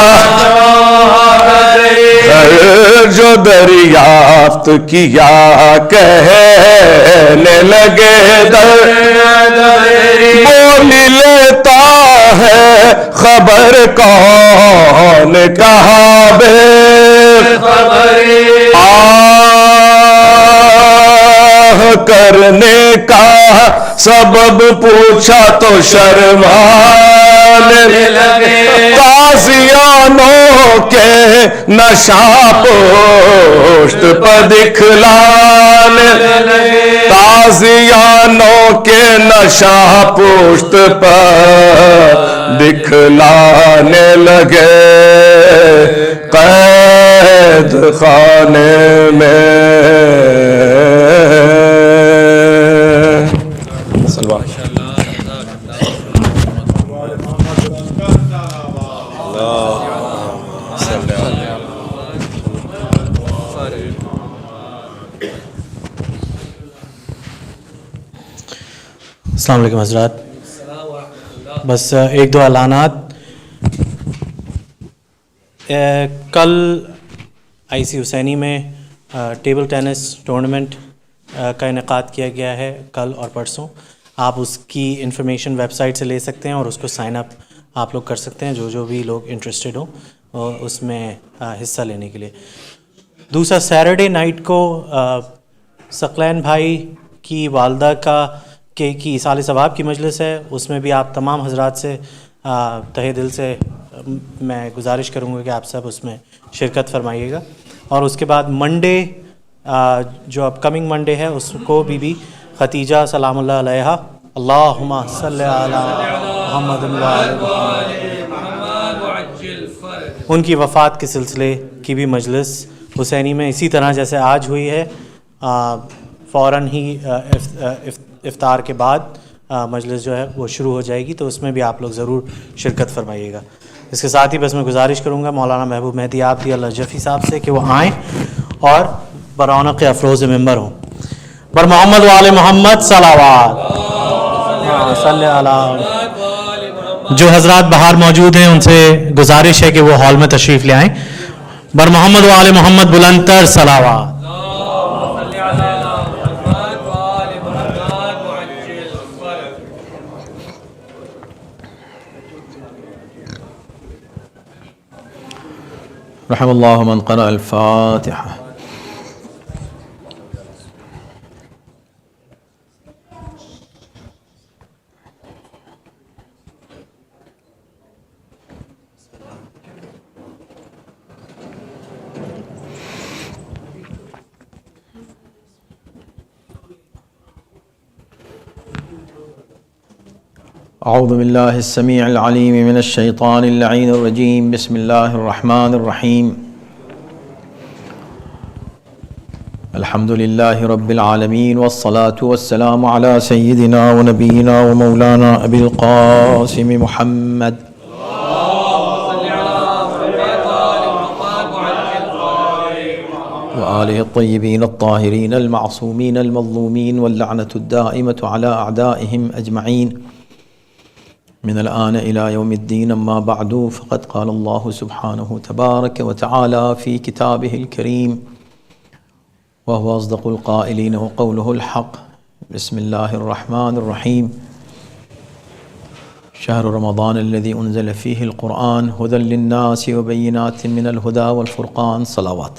जो दरियाफ्त کیا کہنے لگے بول لیتا ہے خبر کون کہاں بے آہ کرنے کا سبب پوچھا تو شرمانے لگے تازیانوں کے نشاں پشت پر دکھلانے لگے تازیانوں کے نشاں پشت پر دکھلانے لگے قید خانے میں السلام علیکم حضرات. بس ایک دو اعلانات. کل آئی سی حسینی میں ٹیبل ٹینس ٹورنامنٹ کا انعقاد کیا گیا ہے کل اور پرسوں. آپ اس کی انفارمیشن ویب سائٹ سے لے سکتے ہیں اور اس کو سائن اپ آپ لوگ کر سکتے ہیں جو بھی لوگ انٹرسٹڈ ہوں اس میں حصہ لینے کے لیے. دوسرا سیٹرڈے نائٹ کو ثقلین بھائی کی والدہ کی ایصال ثواب کی مجلس ہے. اس میں بھی آپ تمام حضرات سے تہہ دل سے میں گزارش کروں گا کہ آپ سب اس میں شرکت فرمائیے گا. اور اس کے بعد منڈے جو اپ کمنگ منڈے ہے اس کو بی ختیجہ سلام اللہ علیہا اللہم صلی علی محمد ان کی وفات کے سلسلے کی بھی مجلس حسینی میں اسی طرح جیسے آج ہوئی ہے فوراً ہی افطار کے بعد مجلس جو ہے وہ شروع ہو جائے گی, تو اس میں بھی آپ لوگ ضرور شرکت فرمائیے گا. اس کے ساتھ ہی بس میں گزارش کروں گا مولانا محبوب مہدی عابدی اللہ جفی صاحب سے کہ وہ آئیں اور برونق افروز ممبر ہوں. بر محمد و آل محمد صلوات صلی اللہ. جو حضرات باہر موجود ہیں ان سے گزارش ہے کہ وہ ہال میں تشریف لے آئیں. بر محمد و آل محمد بلند تر صلوات. رحم اللہ من قرأ الفاتحہ. اعوذ باللہ السمیع العلیم من الشیطان اللعین الرجیم. بسم اللہ الرحمن الرحیم. الحمد للہ رب العالمین والصلاة والسلام علی سیدنا و نبینا و مولانا ابی القاسم محمد وآلہ الطیبین الطاہرین المعصومین المظلومین واللعنة الدائمة على اعدائهم اجمعین من الآن إلى يوم الدين. أما بعد فقد قال الله سبحانه تبارك وتعالى في كتابه الكريم وهو أصدق القائلين وقوله الحق. بسم الله الرحمن الرحيم. شهر رمضان الذي أنزل فيه القرآن هدى للناس وبينات من الهدى والفرقان. صلوات.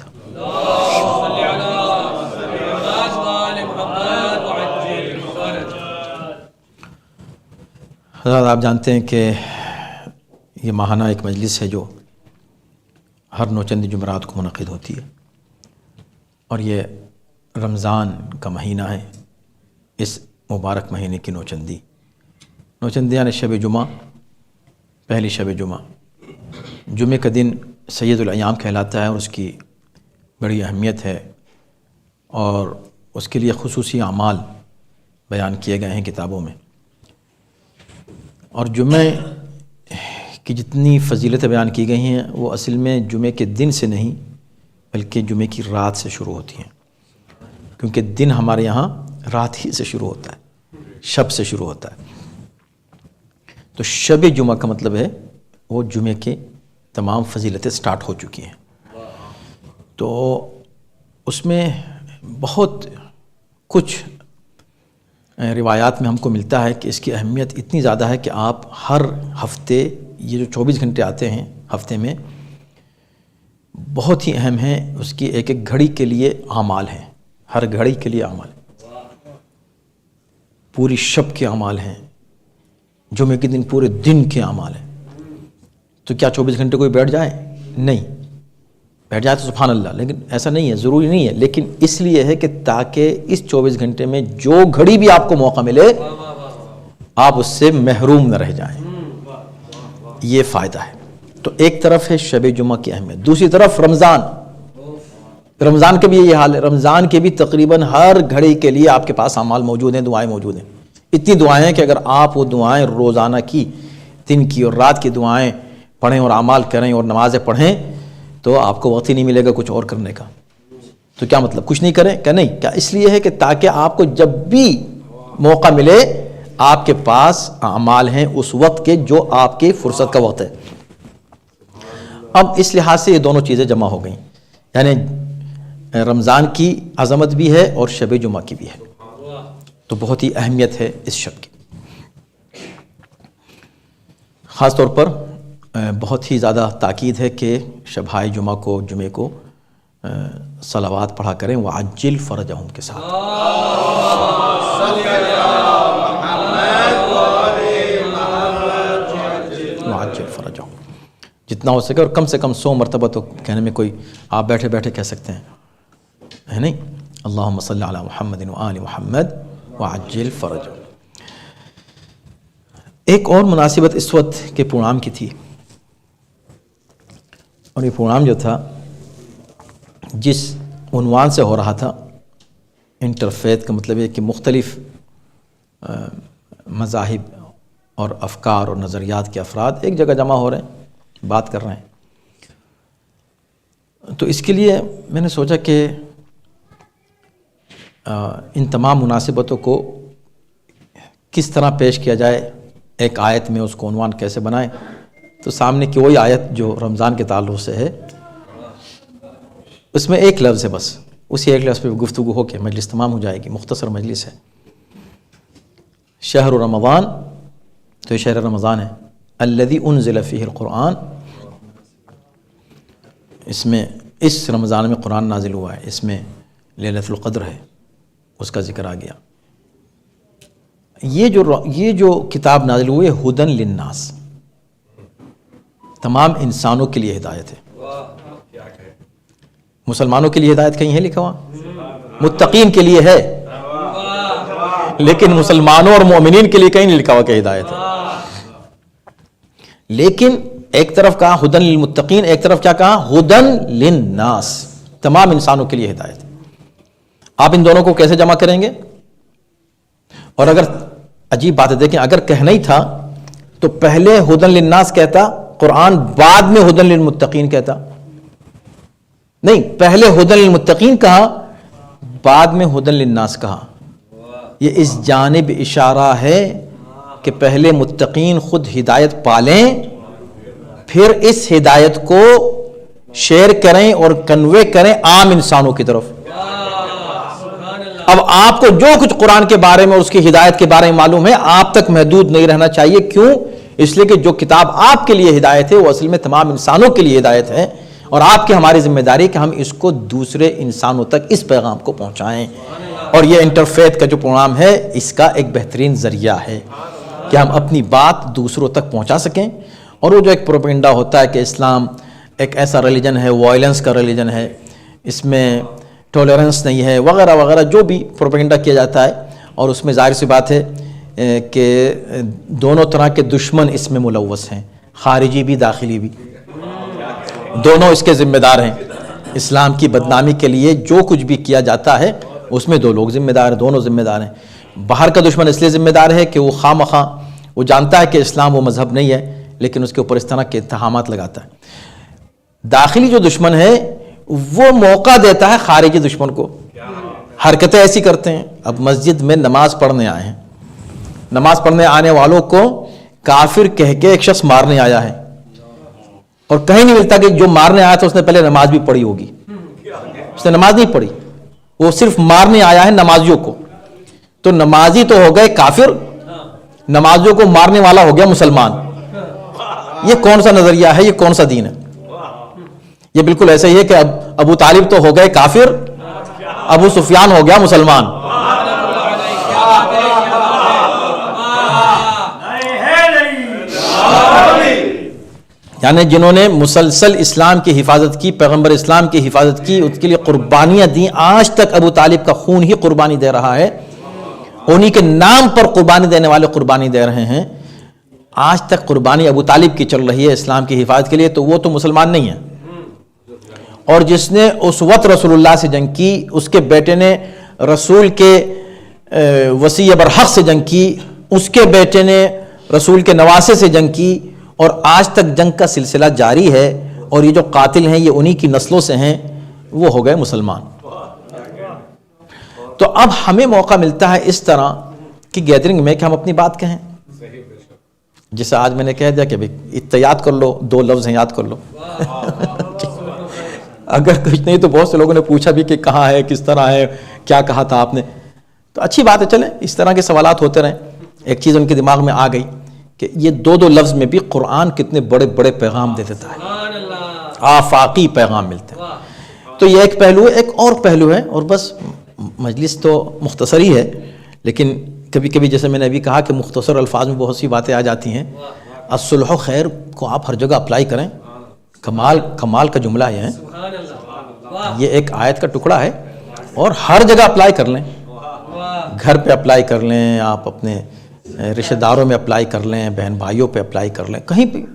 حضرات آپ جانتے ہیں کہ یہ ماہانہ ایک مجلس ہے جو ہر نوچندی جمعرات کو منعقد ہوتی ہے اور یہ رمضان کا مہینہ ہے. اس مبارک مہینے کی نوچندی یعنی شب جمعہ, پہلی شب جمعہ. جمعے کا دن سید الایام کہلاتا ہے اور اس کی بڑی اہمیت ہے اور اس کے لیے خصوصی اعمال بیان کیے گئے ہیں کتابوں میں. اور جمعے کی جتنی فضیلتیں بیان کی گئی ہیں وہ اصل میں جمعے کے دن سے نہیں بلکہ جمعے کی رات سے شروع ہوتی ہیں, کیونکہ دن ہمارے یہاں رات ہی سے شروع ہوتا ہے, شب سے شروع ہوتا ہے. تو شب جمعہ کا مطلب ہے وہ جمعے کے تمام فضیلتیں سٹارٹ ہو چکی ہیں. تو اس میں بہت کچھ روایات میں ہم کو ملتا ہے کہ اس کی اہمیت اتنی زیادہ ہے کہ آپ ہر ہفتے یہ جو 24 گھنٹے آتے ہیں ہفتے میں بہت ہی اہم ہیں. اس کی ایک ایک گھڑی کے لیے اعمال ہیں, ہر گھڑی کے لیے اعمال ہیں, پوری شب کے اعمال ہیں, جمعے کے دن پورے دن کے اعمال ہیں. تو کیا 24 گھنٹے کوئی بیٹھ جائے؟ نہیں, بیٹھ جائے تو سبحان اللہ, لیکن ایسا نہیں ہے, ضروری نہیں ہے. لیکن اس لیے ہے کہ تاکہ اس 24 گھنٹے میں جو گھڑی بھی آپ کو موقع ملے آپ اس سے محروم نہ رہ جائیں, یہ فائدہ ہے. تو ایک طرف ہے شب جمعہ کی اہمیت, دوسری طرف رمضان کے بھی یہ حال ہے. رمضان کے بھی تقریباً ہر گھڑی کے لیے آپ کے پاس اعمال موجود ہیں, دعائیں موجود ہیں. اتنی دعائیں ہیں کہ اگر آپ وہ دعائیں روزانہ کی, دن کی اور رات کی دعائیں پڑھیں اور اعمال کریں اور نمازیں پڑھیں تو آپ کو وقت ہی نہیں ملے گا کچھ اور کرنے کا. تو کیا مطلب کچھ نہیں کریں؟ کیا نہیں, کیا اس لیے ہے کہ تاکہ آپ کو جب بھی موقع ملے آپ کے پاس اعمال ہیں اس وقت کے جو آپ کی فرصت کا وقت ہے. اب اس لحاظ سے یہ دونوں چیزیں جمع ہو گئیں, یعنی رمضان کی عظمت بھی ہے اور شب جمعہ کی بھی ہے. تو بہت ہی اہمیت ہے اس شب کی. خاص طور پر بہت ہی زیادہ تاکید ہے کہ شبہائے جمعہ کو, جمعے کو صلوات پڑھا کریں وعجل فرجہم کے ساتھ. وعجل فرجہم جتنا ہو سکے, اور کم سے کم 100 مرتبہ تو کہنے میں کوئی آپ بیٹھے بیٹھے کہہ سکتے ہیں, ہے نہیں؟ اللہم صلی علی محمد وآل محمد وعجل فرجہم. ایک اور مناسبت اس وقت کے پروگرام کی تھی, اور یہ پروگرام جو تھا جس عنوان سے ہو رہا تھا, انٹرفیتھ کا مطلب ہے کہ مختلف مذاہب اور افکار اور نظریات کے افراد ایک جگہ جمع ہو رہے ہیں, بات کر رہے ہیں. تو اس کے لیے میں نے سوچا کہ ان تمام مناسبتوں کو کس طرح پیش کیا جائے, ایک آیت میں اس کو عنوان کیسے بنائیں. تو سامنے کی وہی آیت جو رمضان کے تعلق سے ہے, اس میں ایک لفظ ہے بس, اسی ایک لفظ پہ گفتگو ہو کے مجلس تمام ہو جائے گی. مختصر مجلس ہے. شہر رمضان, تو یہ شہر رمضان ہے. الذی انزل فیہ القرآن, اس میں اس رمضان میں قرآن نازل ہوا ہے, اس میں لیلۃ القدر ہے, اس کا ذکر آ گیا. یہ جو کتاب نازل ہوئی ہے ہدن للناس, تمام انسانوں کے لیے ہدایت ہے. مسلمانوں کے لیے ہدایت کہیں ہے لکھا ہوا؟ متقین کے لیے ہے, لیکن مسلمانوں اور مومنین کے لیے کہیں نہیں لکھا ہوا کہ ہدایت ہے. لیکن ایک طرف کہا ہدن للمتقین, ایک طرف کیا کہا ہدن للناس, تمام انسانوں کے لیے ہدایت ہے. آپ ان دونوں کو کیسے جمع کریں گے؟ اور اگر عجیب بات ہے, دیکھیں, اگر کہنا ہی تھا تو پہلے ہدن للناس کہتا قرآن, بعد میں ہدن للمتقین کہتا. نہیں, پہلے ہدن للمتقین کہا, بعد میں ہدن للناس کہا. یہ اس جانب اشارہ ہے کہ پہلے متقین خود ہدایت پالیں, پھر اس ہدایت کو شیئر کریں اور کنوے کریں عام انسانوں کی طرف. اب آپ کو جو کچھ قرآن کے بارے میں اور اس کی ہدایت کے بارے میں معلوم ہے, آپ تک محدود نہیں رہنا چاہیے. کیوں؟ اس لیے کہ جو کتاب آپ کے لیے ہدایت ہے وہ اصل میں تمام انسانوں کے لیے ہدایت ہے, اور آپ کی ہماری ذمہ داری کہ ہم اس کو دوسرے انسانوں تک اس پیغام کو پہنچائیں. اور یہ انٹرفیتھ کا جو پروگرام ہے اس کا ایک بہترین ذریعہ ہے کہ ہم اپنی بات دوسروں تک پہنچا سکیں. اور وہ جو ایک پروپیگنڈا ہوتا ہے کہ اسلام ایک ایسا ریلیجن ہے, وائلنس کا ریلیجن ہے, اس میں ٹولرنس نہیں ہے, وغیرہ وغیرہ, جو بھی پروپیگنڈا کیا جاتا ہے, اور اس میں ظاہر سی بات ہے کہ دونوں طرح کے دشمن اس میں ملوث ہیں, خارجی بھی داخلی بھی, دونوں اس کے ذمہ دار ہیں. اسلام کی بدنامی کے لیے جو کچھ بھی کیا جاتا ہے اس میں دو لوگ ذمہ دار ہیں, دونوں ذمہ دار ہیں. باہر کا دشمن اس لیے ذمہ دار ہے کہ وہ خواہ مخواہ وہ جانتا ہے کہ اسلام وہ مذہب نہیں ہے, لیکن اس کے اوپر اس طرح کے اتہامات لگاتا ہے. داخلی جو دشمن ہے وہ موقع دیتا ہے خارجی دشمن کو, حرکتیں ایسی کرتے ہیں. اب مسجد میں نماز پڑھنے آئے ہیں, نماز پڑھنے آنے والوں کو کافر کہہ کے ایک شخص مارنے آیا ہے, اور کہیں نہیں ملتا کہ جو مارنے آیا تھا اس نے پہلے نماز بھی پڑھی ہوگی. اس نے نماز نہیں پڑھی, وہ صرف مارنے آیا ہے نمازیوں کو. تو نمازی تو ہو گئے کافر, نمازیوں کو مارنے والا ہو گیا مسلمان. یہ کون سا نظریہ ہے, یہ کون سا دین ہے؟ یہ بالکل ایسا ہی ہے کہ ابو طالب تو ہو گئے کافر, ابو سفیان ہو گیا مسلمان. یعنی جنہوں نے مسلسل اسلام کی حفاظت کی, پیغمبر اسلام کی حفاظت کی, اس کے لیے قربانیاں دیں, آج تک ابو طالب کا خون ہی قربانی دے رہا ہے, انہی کے نام پر قربانی دینے والے قربانی دے رہے ہیں. آج تک قربانی ابو طالب کی چل رہی ہے اسلام کی حفاظت کے لیے, تو وہ تو مسلمان نہیں ہے. اور جس نے اس وقت رسول اللہ سے جنگ کی, اس کے بیٹے نے رسول کے وصی برحق سے جنگ کی, اس کے بیٹے نے رسول کے نواسے سے جنگ کی, اور آج تک جنگ کا سلسلہ جاری ہے. اور یہ جو قاتل ہیں یہ انہی کی نسلوں سے ہیں, وہ ہو گئے مسلمان. تو اب ہمیں موقع ملتا ہے اس طرح کی گیدرنگ میں کہ ہم اپنی بات کہیں. جیسے آج میں نے کہہ دیا کہ بھائی یاد کر لو, 2 لفظ ہیں یاد کر لو. اگر کچھ نہیں تو بہت سے لوگوں نے پوچھا بھی کہ کہاں ہے, کس طرح ہے, کیا کہا تھا آپ نے. تو اچھی بات ہے, چلیں اس طرح کے سوالات ہوتے رہیں. ایک چیز ان کے دماغ میں آ گئی کہ یہ 2 لفظ میں بھی قرآن کتنے بڑے بڑے پیغام دے دیتا ہے, آفاقی پیغام ملتے ہیں. تو یہ ایک پہلو ہے. ایک اور پہلو ہے, اور بس مجلس تو مختصر ہی ہے, لیکن کبھی کبھی جیسے میں نے ابھی کہا کہ مختصر الفاظ میں بہت سی باتیں آ جاتی ہیں. الصلح خیر کو آپ ہر جگہ اپلائی کریں. کمال کا جملہ یہ ہے, یہ ایک آیت کا ٹکڑا ہے, اور ہر جگہ اپلائی کر لیں. گھر پہ اپلائی کر لیں, آپ اپنے رشتہ داروں میں اپلائی کر لیں, بہن بھائیوں پہ اپلائی کر لیں, کہیں بھی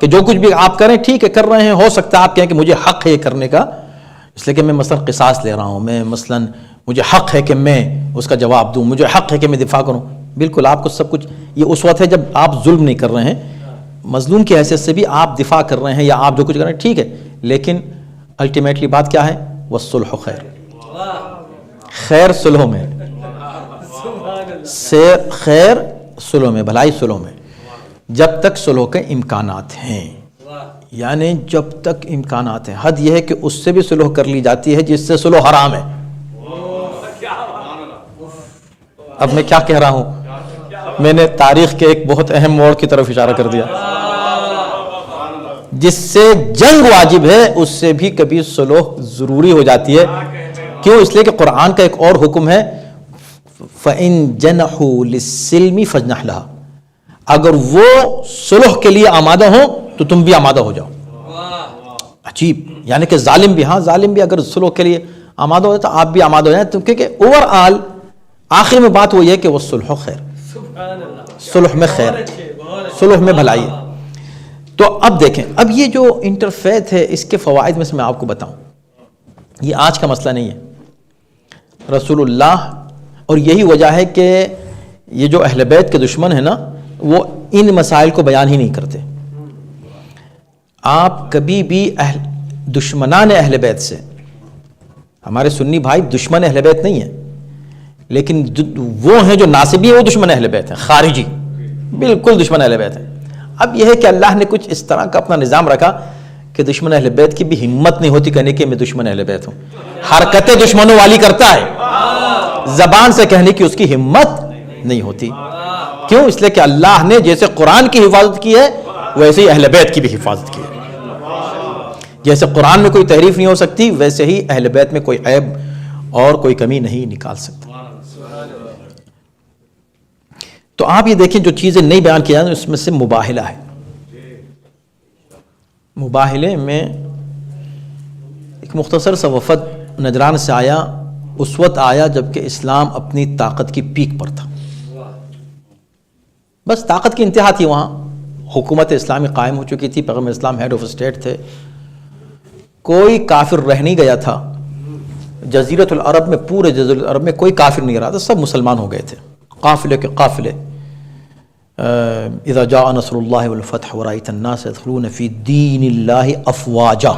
کہ جو کچھ بھی آپ کریں ٹھیک ہے کر رہے ہیں. ہو سکتا ہے آپ کہیں کہ مجھے حق ہے یہ کرنے کا, اس لیے کہ میں مثلا قصاص لے رہا ہوں, میں مثلا مجھے حق ہے کہ میں اس کا جواب دوں, مجھے حق ہے کہ میں دفاع کروں. بالکل آپ کو سب کچھ یہ اس وقت ہے جب آپ ظلم نہیں کر رہے ہیں, مظلوم کی حیثیت سے بھی آپ دفاع کر رہے ہیں یا آپ جو کچھ کر رہے ہیں ٹھیک ہے, لیکن الٹیمیٹلی بات کیا ہے؟ والصلح خیر. خیر صلح میں, خیر صلح میں, بھلائی صلح میں, جب تک صلح کے امکانات ہیں. یعنی جب تک امکانات ہیں. حد یہ ہے کہ اس سے بھی صلح کر لی جاتی ہے جس سے صلح حرام ہے. اب میں کیا کہہ رہا ہوں, میں نے تاریخ کے ایک بہت اہم موڑ کی طرف اشارہ کر دیا. جس سے جنگ واجب ہے اس سے بھی کبھی صلح ضروری ہو جاتی ہے. کیوں؟ اس لیے کہ قرآن کا ایک اور حکم ہے, فَإِن جَنَحُوا لِلسِّلْمِ فَاجْنَحْ لَهَا. اگر وہ صلح کے لیے آمادہ ہوں تو تم بھی آمادہ ہو جاؤ. عجیب, یعنی کہ ظالم بھی, ہاں ظالم بھی اگر صلح کے لیے آمادہ ہو جائے تو آپ بھی آمادہ ہو جائیں, کیونکہ اوور آل آخر میں بات وہ یہ کہ وہ صلح خیر, صلح میں خیر, صلح میں بھلائی ہے. تو اب دیکھیں, اب یہ جو انٹرفیتھ ہے اس کے فوائد میں سے میں آپ کو بتاؤں, یہ آج کا مسئلہ نہیں ہے. رسول اللہ, اور یہی وجہ ہے کہ یہ جو اہل بیت کے دشمن ہیں نا, وہ ان مسائل کو بیان ہی نہیں کرتے. آپ کبھی بھی دشمنان اہل بیت سے, ہمارے سنی بھائی دشمن اہل بیت نہیں ہیں, لیکن وہ ہیں جو ناصبی ہیں وہ دشمن اہل بیت ہیں, خارجی بالکل دشمن اہل بیت ہیں. اب یہ ہے کہ اللہ نے کچھ اس طرح کا اپنا نظام رکھا کہ دشمن اہل بیت کی بھی ہمت نہیں ہوتی کہنے کہ میں دشمن اہل بیت ہوں. حرکتیں دشمنوں والی کرتا ہے, زبان سے کہنے کی اس کی ہمت نہیں ہوتی. کیوں؟ اس لیے کہ اللہ نے جیسے قرآن کی حفاظت کی ہے ویسے ہی اہل بیت کی بھی حفاظت کی ہے. جیسے قرآن میں کوئی تحریف نہیں ہو سکتی, ویسے ہی اہل بیت میں کوئی عیب اور کوئی کمی نہیں نکال سکتا. تو آپ یہ دیکھیں جو چیزیں نہیں بیان کی جائیں اس میں سے مباہلہ ہے. مباہلے میں ایک مختصر سا وفد نجران سے آیا, اس وقت آیا جب کہ اسلام اپنی طاقت کی پیک پر تھا. بس طاقت کی انتہا تھی وہاں, حکومت اسلامی قائم ہو چکی تھی, پیغمبر اسلام ہیڈ آف اسٹیٹ تھے, کوئی کافر رہ نہیں گیا تھا. جزیرۃ العرب میں, پورے جزیرۃ العرب میں کوئی کافر نہیں رہا تھا, سب مسلمان ہو گئے تھے. قافلے کے قافلے, اذا جاء نصر اللہ والفتح ورأیت الناس يدخلون فی دین اللہ افواجا,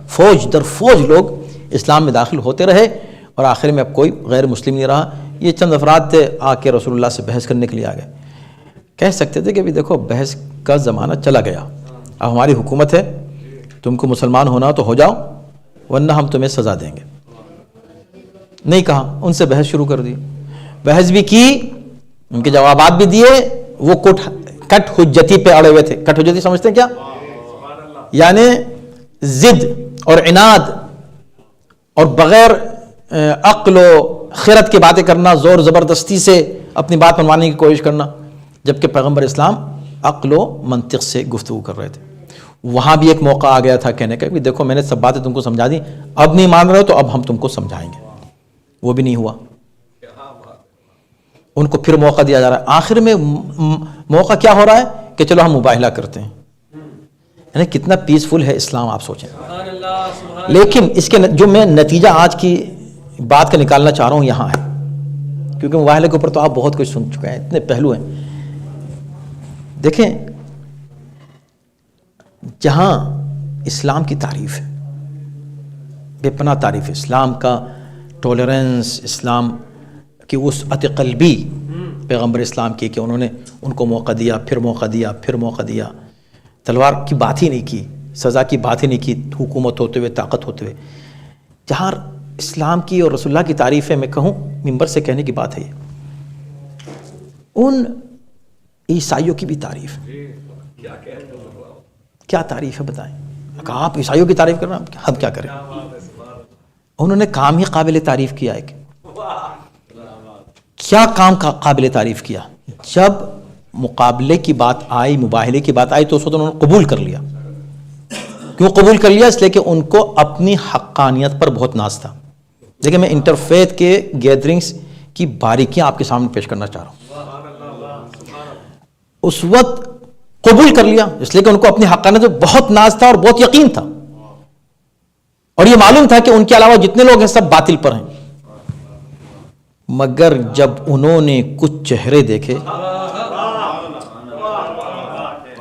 فوج در فوج لوگ اسلام میں داخل ہوتے رہے, اور آخر میں اب کوئی غیر مسلم نہیں رہا. یہ چند افراد تھے آ کے رسول اللہ سے بحث کرنے کے لیے آ گئے. کہہ سکتے تھے کہ بھی دیکھو بحث کا زمانہ چلا گیا, اب ہماری حکومت ہے, تم کو مسلمان ہونا تو ہو جاؤ ورنہ ہم تمہیں سزا دیں گے. نہیں کہا, ان سے بحث شروع کر دی, بحث بھی کی, ان کے جوابات بھی دیے. وہ کٹ حجتی پہ اڑے ہوئے تھے. کٹ حجتی سمجھتے ہیں کیا؟ یعنی ضد اور عناد اور بغیر عقل و خرد کی باتیں کرنا, زور زبردستی سے اپنی بات منوانے کی کوشش کرنا, جبکہ پیغمبر اسلام عقل و منطق سے گفتگو کر رہے تھے. وہاں بھی ایک موقع آ گیا تھا کہنے کا کہ دیکھو میں نے سب باتیں تم کو سمجھا دی, اب نہیں مان رہے ہو تو اب ہم تم کو سمجھائیں گے. وہ بھی نہیں ہوا. ان کو پھر موقع دیا جا رہا ہے. آخر میں موقع کیا ہو رہا ہے کہ چلو ہم مباہلہ کرتے ہیں. یعنی کتنا پیسفل ہے اسلام, آپ سوچیں. لیکن اس کے جو میں نتیجہ آج کی بات کا نکالنا چاہ رہا ہوں یہاں ہے, کیونکہ مباہلے کے اوپر تو آپ بہت کچھ سن چکے ہیں, اتنے پہلو ہیں. دیکھیں, جہاں اسلام کی تعریف ہے, بے پناہ تعریف ہے اسلام کا, ٹولرنس, اسلام کی وسعت قلبی پیغمبر اسلام کی, کہ انہوں نے ان کو موقع دیا, پھر موقع دیا, پھر موقع دیا, تلوار کی بات ہی نہیں کی, سزا کی بات ہی نہیں کی, حکومت ہوتے ہوئے, طاقت ہوتے ہوئے. جہاں اسلام کی اور رسول اللہ کی تعریف ہے, میں کہوں ممبر سے کہنے کی بات ہے یہ. ان عیسائیوں کی بھی تعریف ہے. کیا تعریف ہے بتائیں. آپ عیسائیوں کی تعریف کرنا, ہم کیا کریں. انہوں نے کام ہی قابل تعریف کیا ہے. کیا کام قابل تعریف کیا؟ جب مقابلے کی بات آئی, مباہلے کی بات آئی, تو اس وقت انہوں نے قبول کر لیا. کیوں قبول کر لیا؟ اس لیے کہ ان کو اپنی حقانیت پر بہت ناز تھا. دیکھیں, میں انٹرفیتھ کے گیدرنگز کی باریکیاں آپ کے سامنے پیش کرنا چاہ رہا ہوں. اس وقت قبول کر لیا اس لیے کہ ان کو اپنی حقانیت پر بہت ناز تھا اور بہت یقین تھا, اور یہ معلوم تھا کہ ان کے علاوہ جتنے لوگ ہیں سب باطل پر ہیں. مگر جب انہوں نے کچھ چہرے دیکھے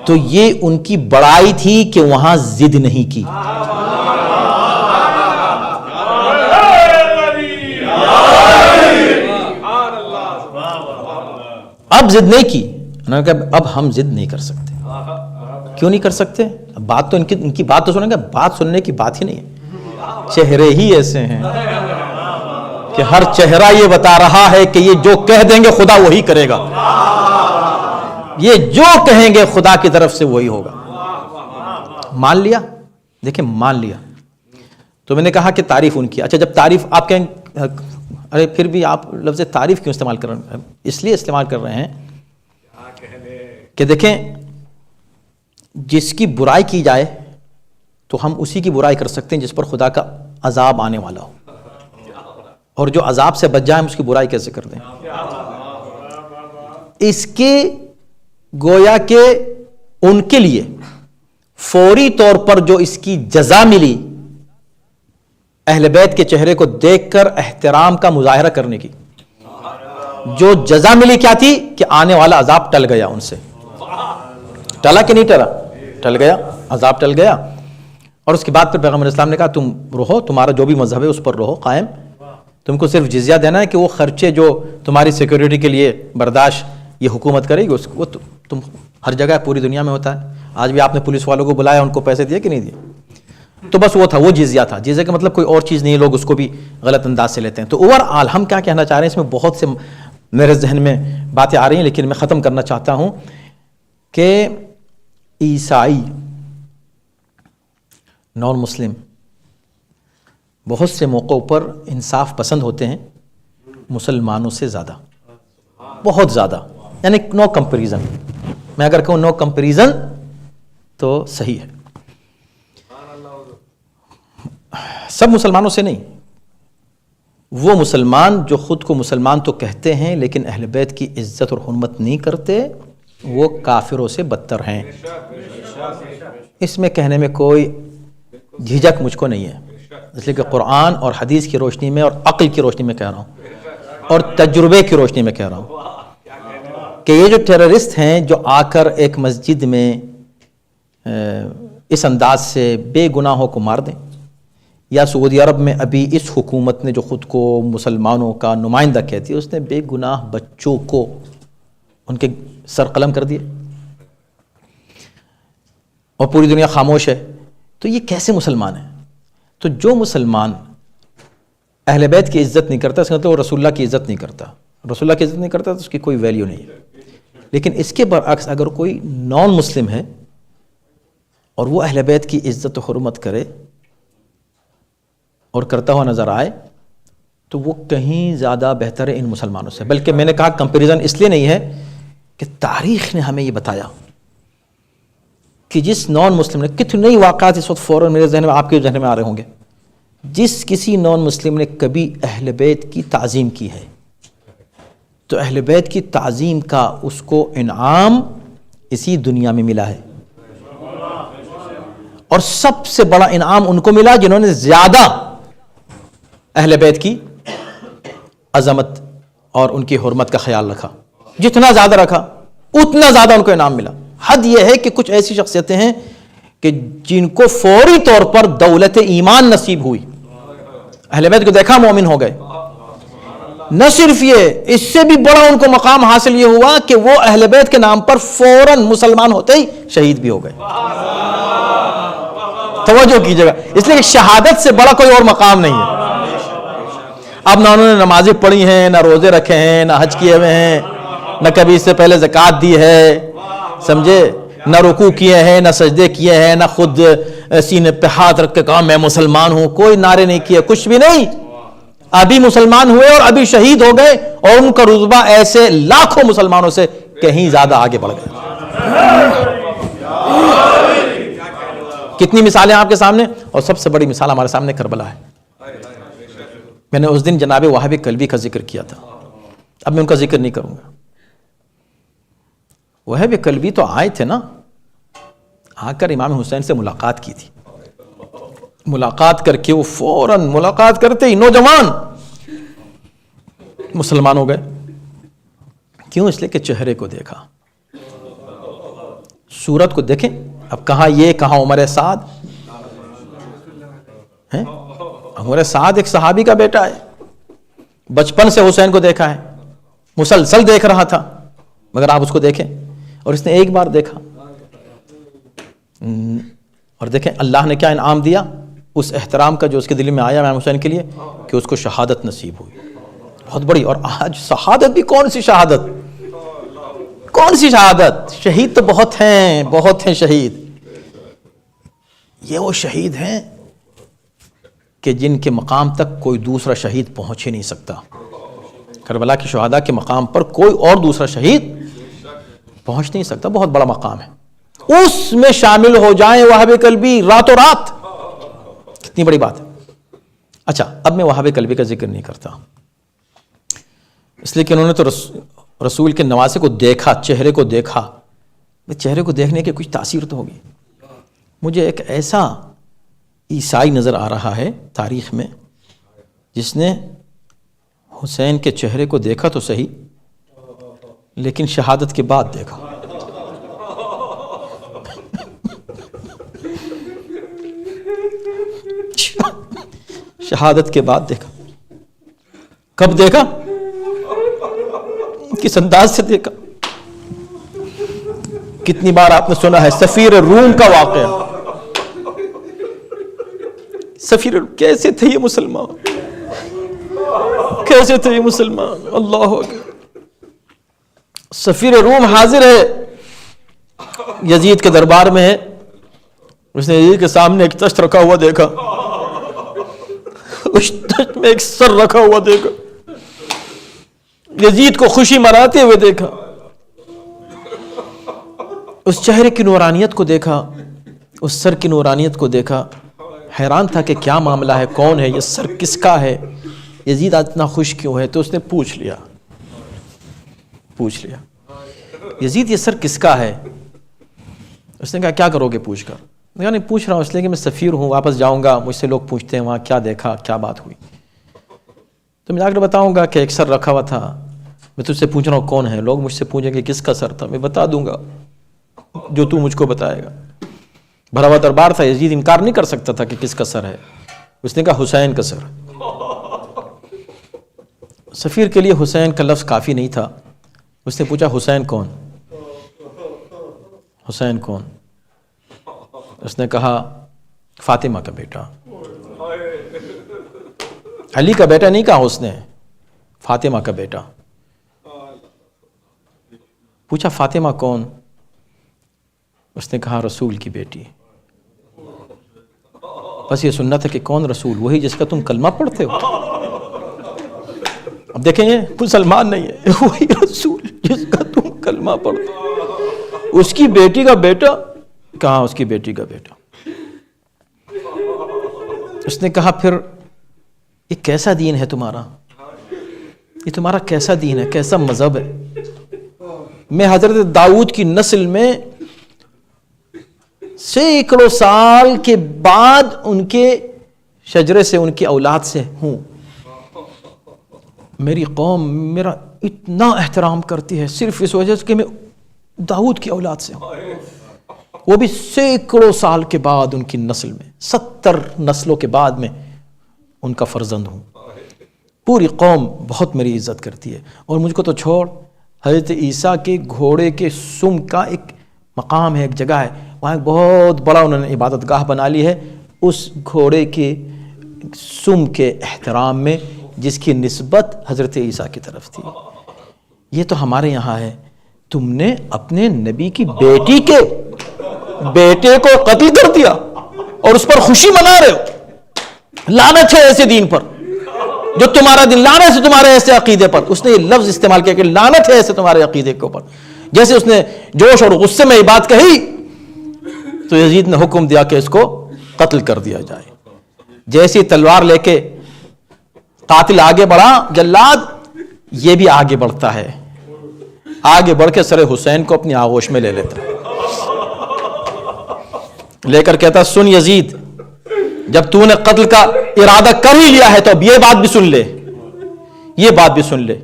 تو یہ ان کی بڑائی تھی کہ وہاں ضد نہیں کی. اب ضد نہیں کی. انہوں نے کہا اب ہم ضد نہیں کر سکتے. کیوں نہیں کر سکتے؟ بات تو ان کی بات تو سنیں گے, بات سننے کی بات ہی نہیں ہے. چہرے ہی ایسے ہیں کہ ہر چہرہ یہ بتا رہا ہے کہ یہ جو کہہ دیں گے خدا وہی کرے گا, یہ جو کہیں گے خدا کی طرف سے وہی ہوگا. مان لیا. دیکھیں, مان لیا. تو میں نے کہا کہ تعریف ان کی. اچھا, جب تعریف آپ کہیں ارے پھر بھی آپ لفظ تعریف کیوں استعمال کر رہے ہیں؟ اس لیے استعمال کر رہے ہیں کہ دیکھیں, جس کی برائی کی جائے تو ہم اسی کی برائی کر سکتے ہیں جس پر خدا کا عذاب آنے والا ہو, اور جو عذاب سے بچ جائے ہم اس کی برائی کیسے کر دیں. اس کے گویا کہ ان کے لیے فوری طور پر جو اس کی جزا ملی اہل بیت کے چہرے کو دیکھ کر احترام کا مظاہرہ کرنے کی, جو جزا ملی کیا تھی کہ آنے والا عذاب ٹل گیا ان سے. ٹلا کہ نہیں ٹلا؟ ٹل گیا, عذاب ٹل گیا. اور اس کے بعد پھر پیغمبر اسلام نے کہا تم رہو, تمہارا جو بھی مذہب ہے اس پر رہو قائم, تم کو صرف جزیہ دینا ہے کہ وہ خرچے جو تمہاری سیکیورٹی کے لیے برداشت یہ حکومت کرے گی وہ تم ہر جگہ پوری دنیا میں ہوتا ہے. آج بھی آپ نے پولیس والوں کو بلایا, ان کو پیسے دیے کہ نہیں دیے؟ تو بس وہ تھا, وہ جزیہ تھا. جزیہ کا مطلب کوئی اور چیز نہیں ہے, لوگ اس کو بھی غلط انداز سے لیتے ہیں. تو اوور آل ہم کیا کہنا چاہ رہے ہیں, اس میں بہت سے میرے ذہن میں باتیں آ رہی ہیں, لیکن میں ختم کرنا چاہتا ہوں کہ عیسائی, نان مسلم بہت سے موقعوں پر انصاف پسند ہوتے ہیں مسلمانوں سے زیادہ, بہت زیادہ. یعنی نو کمپیریزن. میں اگر کہوں نو کمپیریزن تو صحیح ہے. سب مسلمانوں سے نہیں, وہ مسلمان جو خود کو مسلمان تو کہتے ہیں لیکن اہل بیت کی عزت اور حرمت نہیں کرتے, وہ کافروں سے بدتر ہیں. اس میں کہنے میں کوئی جھجک مجھ کو نہیں ہے, اس لیے کہ قرآن اور حدیث کی روشنی میں اور عقل کی روشنی میں کہہ رہا ہوں, اور تجربے کی روشنی میں کہہ رہا ہوں کہ یہ جو ٹیررسٹ ہیں جو آ کر ایک مسجد میں اس انداز سے بے گناہوں کو مار دیں, یا سعودی عرب میں ابھی اس حکومت نے جو خود کو مسلمانوں کا نمائندہ کہتی ہے, اس نے بے گناہ بچوں کو ان کے سر قلم کر دیے, اور پوری دنیا خاموش ہے. تو یہ کیسے مسلمان ہیں؟ تو جو مسلمان اہل بیت کی عزت نہیں کرتا، اس کا مطلب وہ رسول اللہ کی عزت نہیں کرتا. رسول اللہ کی عزت نہیں کرتا تو اس کی کوئی ویلیو نہیں ہے. لیکن اس کے برعکس اگر کوئی نان مسلم ہے اور وہ اہل بیت کی عزت و حرمت کرے اور کرتا ہوا نظر آئے تو وہ کہیں زیادہ بہتر ہے ان مسلمانوں سے. بلکہ میں نے کہا کمپیریزن اس لیے نہیں ہے کہ تاریخ نے ہمیں یہ بتایا کہ جس نان مسلم نے، کتنے واقعات اس وقت فوراً میرے ذہن میں، آپ کے ذہن میں آ رہے ہوں گے، جس کسی نان مسلم نے کبھی اہل بیت کی تعظیم کی ہے تو اہل بیت کی تعظیم کا اس کو انعام اسی دنیا میں ملا ہے. اور سب سے بڑا انعام ان کو ملا جنہوں نے زیادہ اہل بیت کی عظمت اور ان کی حرمت کا خیال رکھا. جتنا زیادہ رکھا اتنا زیادہ ان کو انعام ملا. حد یہ ہے کہ کچھ ایسی شخصیتیں ہیں کہ جن کو فوری طور پر دولت ایمان نصیب ہوئی. اہل بیت کو دیکھا مومن ہو گئے. نہ صرف یہ، اس سے بھی بڑا ان کو مقام حاصل یہ ہوا کہ وہ اہل بیت کے نام پر فوراً مسلمان ہوتے ہی شہید بھی ہو گئے. توجہ کیجیے گا، اس لیے کہ شہادت سے بڑا کوئی اور مقام نہیں ہے. اب نہ انہوں نے نمازیں پڑھی ہیں، نہ روزے رکھے ہیں، نہ حج کیے ہوئے ہیں، نہ کبھی اس سے پہلے زکوٰۃ دی ہے، سمجھے، نہ رکوع کیے ہیں، نہ سجدے کیے ہیں، نہ خود سینے پہ ہاتھ رکھ کے کہا میں مسلمان ہوں، کوئی نعرے نہیں کیے، کچھ بھی نہیں. ابھی مسلمان ہوئے اور ابھی شہید ہو گئے اور ان کا رتبہ ایسے لاکھوں مسلمانوں سے کہیں زیادہ آگے بڑھ گئے. کتنی مثالیں آپ کے سامنے، اور سب سے بڑی مثال ہمارے سامنے کربلا ہے. میں نے اس دن جناب وہاب کلبی کا ذکر کیا تھا، اب میں ان کا ذکر نہیں کروں گا. وہاب کلبی تو آئے تھے نا، آ کر امام حسین سے ملاقات کی تھی. ملاقات کر کے وہ فوراً ملاقات کرتے ہی نوجوان مسلمان ہو گئے. کیوں؟ اس لیے کہ چہرے کو دیکھا، صورت کو دیکھیں. اب کہاں یہ، کہاں عمر سعد ہیں. عمر سعد ایک صحابی کا بیٹا ہے، بچپن سے حسین کو دیکھا ہے، مسلسل دیکھ رہا تھا. مگر آپ اس کو دیکھیں، اور اس نے ایک بار دیکھا اور دیکھیں اللہ نے کیا انعام دیا اس احترام کا جو اس کے دل میں آیا امام حسین کے لیے، کہ اس کو شہادت نصیب ہوئی بہت بڑی. اور آج شہادت بھی کون سی شہادت، کون سی شہادت، شہید تو بہت ہیں شہید. یہ وہ شہید ہیں کہ جن کے مقام تک کوئی دوسرا شہید پہنچ ہی نہیں سکتا. کربلا کی شہداء کے مقام پر کوئی اور دوسرا شہید پہنچ نہیں سکتا. بہت بڑا مقام ہے، اس میں شامل ہو جائیں وہاب کلبی راتوں رات، کتنی بڑی بات ہے. اچھا، اب میں وہاب کلبی کا ذکر نہیں کرتا اس لیے کہ انہوں نے تو رسول کے نواسے کو دیکھا، چہرے کو دیکھا. چہرے کو دیکھنے کی کچھ تاثیر تو ہوگی. مجھے ایک ایسا عیسائی نظر آ رہا ہے تاریخ میں جس نے حسین کے چہرے کو دیکھا تو صحیح، لیکن شہادت کے بعد دیکھا. شہادت کے بعد دیکھا. کب دیکھا؟ کس انداز سے دیکھا؟ کتنی بار آپ نے سنا ہے سفیر روم کا واقعہ. سفیر کیسے تھے یہ مسلمان، کیسے تھے یہ مسلمان، اللہ اکبر. سفیر روم حاضر ہے، یزید کے دربار میں ہے. اس نے یزید کے سامنے ایک تشت رکھا ہوا دیکھا، اس تشت میں ایک سر رکھا ہوا دیکھا، یزید کو خوشی مناتے ہوئے دیکھا، اس چہرے کی نورانیت کو دیکھا، اس سر کی نورانیت کو دیکھا. حیران تھا کہ کیا معاملہ ہے، کون ہے یہ، سر کس کا ہے، یزید اتنا خوش کیوں ہے. تو اس نے پوچھ لیا یزید یہ سر کس کا ہے. اس نے کہا کیا کرو گے پوچھ کر. نہیں پوچھ رہا ہوں اس لیے کہ میں سفیر ہوں، واپس جاؤں گا، مجھ سے لوگ پوچھتے ہیں وہاں کیا دیکھا، کیا بات ہوئی. تو میں جا کر بتاؤں گا کہ ایک سر رکھا ہوا تھا. میں تجھ سے پوچھ رہا ہوں کون ہے. لوگ مجھ سے پوچھیں گے کس کا سر تھا، میں بتا دوں گا جو تو مجھ کو بتائے گا. بھرا ہوا دربار تھا، یزید انکار نہیں کر سکتا تھا کہ کس کا سر ہے. اس نے کہا حسین کا سر. سفیر کے لیے حسین کا لفظ کافی نہیں تھا. اس نے پوچھا حسین کون، حسین کون. اس نے کہا فاطمہ کا بیٹا. علی کا بیٹا نہیں کہا اس نے، فاطمہ کا بیٹا. پوچھا فاطمہ کون؟ اس نے کہا رسول کی بیٹی. بس یہ سننا تھا کہ کون رسول؟ وہی جس کا تم کلمہ پڑھتے ہو. اب دیکھیں یہ مسلمان نہیں ہے، وہی رسول جس کا تم کلمہ پڑھتے ہو. اس کی بیٹی کا بیٹا؟ کہاں اس کی بیٹی کا بیٹا. اس نے کہا پھر یہ کیسا دین ہے تمہارا؟ یہ تمہارا کیسا دین ہے، کیسا مذہب ہے؟ میں حضرت داؤد کی نسل میں سینکڑوں سال کے بعد ان کے شجرے سے، ان کی اولاد سے ہوں. میری قوم میرا اتنا احترام کرتی ہے صرف اس وجہ سے کہ میں داؤد کی اولاد سے ہوں، وہ بھی سینکڑوں سال کے بعد ان کی نسل میں، 70 نسلوں کے بعد میں ان کا فرزند ہوں. پوری قوم بہت میری عزت کرتی ہے. اور مجھ کو تو چھوڑ، حضرت عیسیٰ کے گھوڑے کے سم کا ایک مقام ہے، ایک جگہ ہے، وہاں ایک بہت بڑا انہوں نے عبادت گاہ بنا لی ہے اس گھوڑے کے سم کے احترام میں، جس کی نسبت حضرت عیسیٰ کی طرف تھی. یہ تو ہمارے یہاں ہے. تم نے اپنے نبی کی بیٹی کے بیٹے کو قتل کر دیا اور اس پر خوشی منا رہے ہو. لعنت ہے ایسے دین پر جو تمہارا دین، لعنت ہے تمہارے ایسے عقیدے پر. اس نے یہ لفظ استعمال کیا کہ لعنت ہے ایسے تمہارے عقیدے کے اوپر. جیسے اس نے جوش اور غصے میں یہ بات کہی تو یزید نے حکم دیا کہ اس کو قتل کر دیا جائے. جیسی تلوار لے کے قاتل آگے بڑھا، جلاد یہ بھی آگے بڑھتا ہے، آگے بڑھ کے سر حسین کو اپنی آغوش میں لے لیتا ہے، لے کر کہتا سن یزید، جب تو نے قتل کا ارادہ کر ہی لیا ہے تو اب یہ بات بھی سن لے، یہ بات بھی سن لے.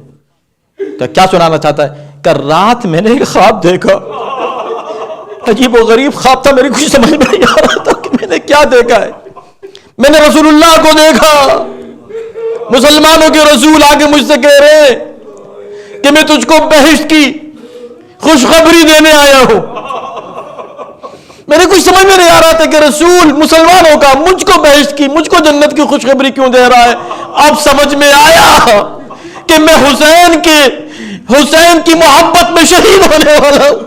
کہ کیا سنانا چاہتا ہے؟ کہ رات میں نے ایک خواب دیکھا، عجیب و غریب خواب تھا، میری کچھ سمجھ میں نہیں آ رہا تھا کہ میں نے کیا دیکھا ہے. میں نے رسول اللہ کو دیکھا، مسلمانوں کے رسول آگے مجھ سے کہہ رہے ہیں کہ میں تجھ کو بہشت کی خوشخبری دینے آیا ہوں. میرے کچھ سمجھ میں نہیں آ رہا تھا کہ رسول مسلمانوں کا مجھ کو بہشت کی، مجھ کو جنت کی خوشخبری کیوں دے رہا ہے. اب سمجھ میں آیا کہ میں حسین کی محبت میں شہید ہونے والا ہوں،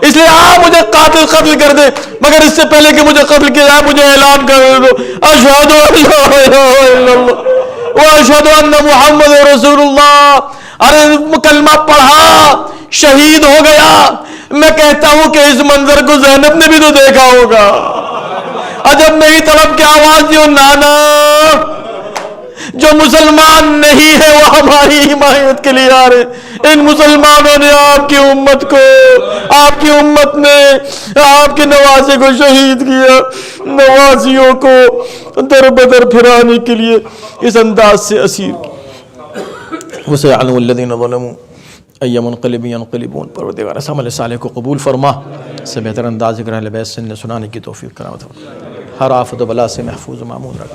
اس لیے مجھے قتل کر دے، مگر اس سے پہلے کہ مجھے قتل کیا جائے مجھے اعلان کر دو اشہد ان لا الہ الا اللہ واشہد ان محمد رسول اللہ. ارے کلمہ پڑھا، شہید ہو گیا. میں کہتا ہوں کہ اس منظر کو زینب نے بھی تو دیکھا ہوگا. عجب نہیں طلب کی آواز دیو نانا، جو مسلمان نہیں ہے وہ ہماری حمایت کے لیے آ رہے. ان مسلمانوں نے آپ کی امت کو، آپ کی امت نے آپ کے نوازے کو شہید کیا. نوازیوں کو در بدر پھرانے کے لیے اس انداز سے اسیر کیا. وَسَيَعْلَمُ الَّذِينَ ظَلَمُوا أَيَّ مُنقَلِبٍ يَنقَلِبُونَ. پروردگار اس عمل صالح کو قبول فرما، سے بہتر انداز ذکر اہل بیت سے سنانے کی توفیق کرامت فرما. ہر آفت و بلا سے محفوظ و معمون رکھ.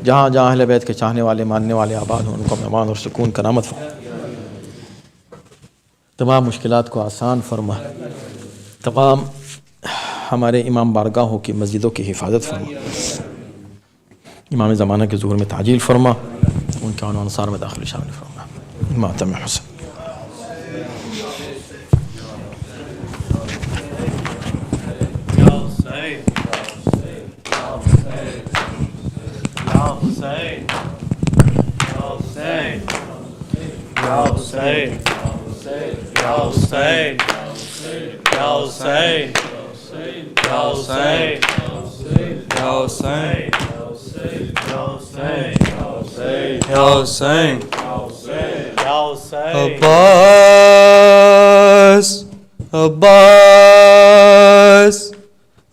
جہاں جہاں اہل بیت کے چاہنے والے ماننے والے آباد ہوں ان کو امان اور سکون کرامت فرما. تمام مشکلات کو آسان فرما. تمام ہمارے امام بارگاہوں کی مسجدوں کی حفاظت فرما. امام زمانہ کے ظہور میں تعجیل فرما، ان کے عنوان انصار میں داخل شامل فرما. ماتم حسن.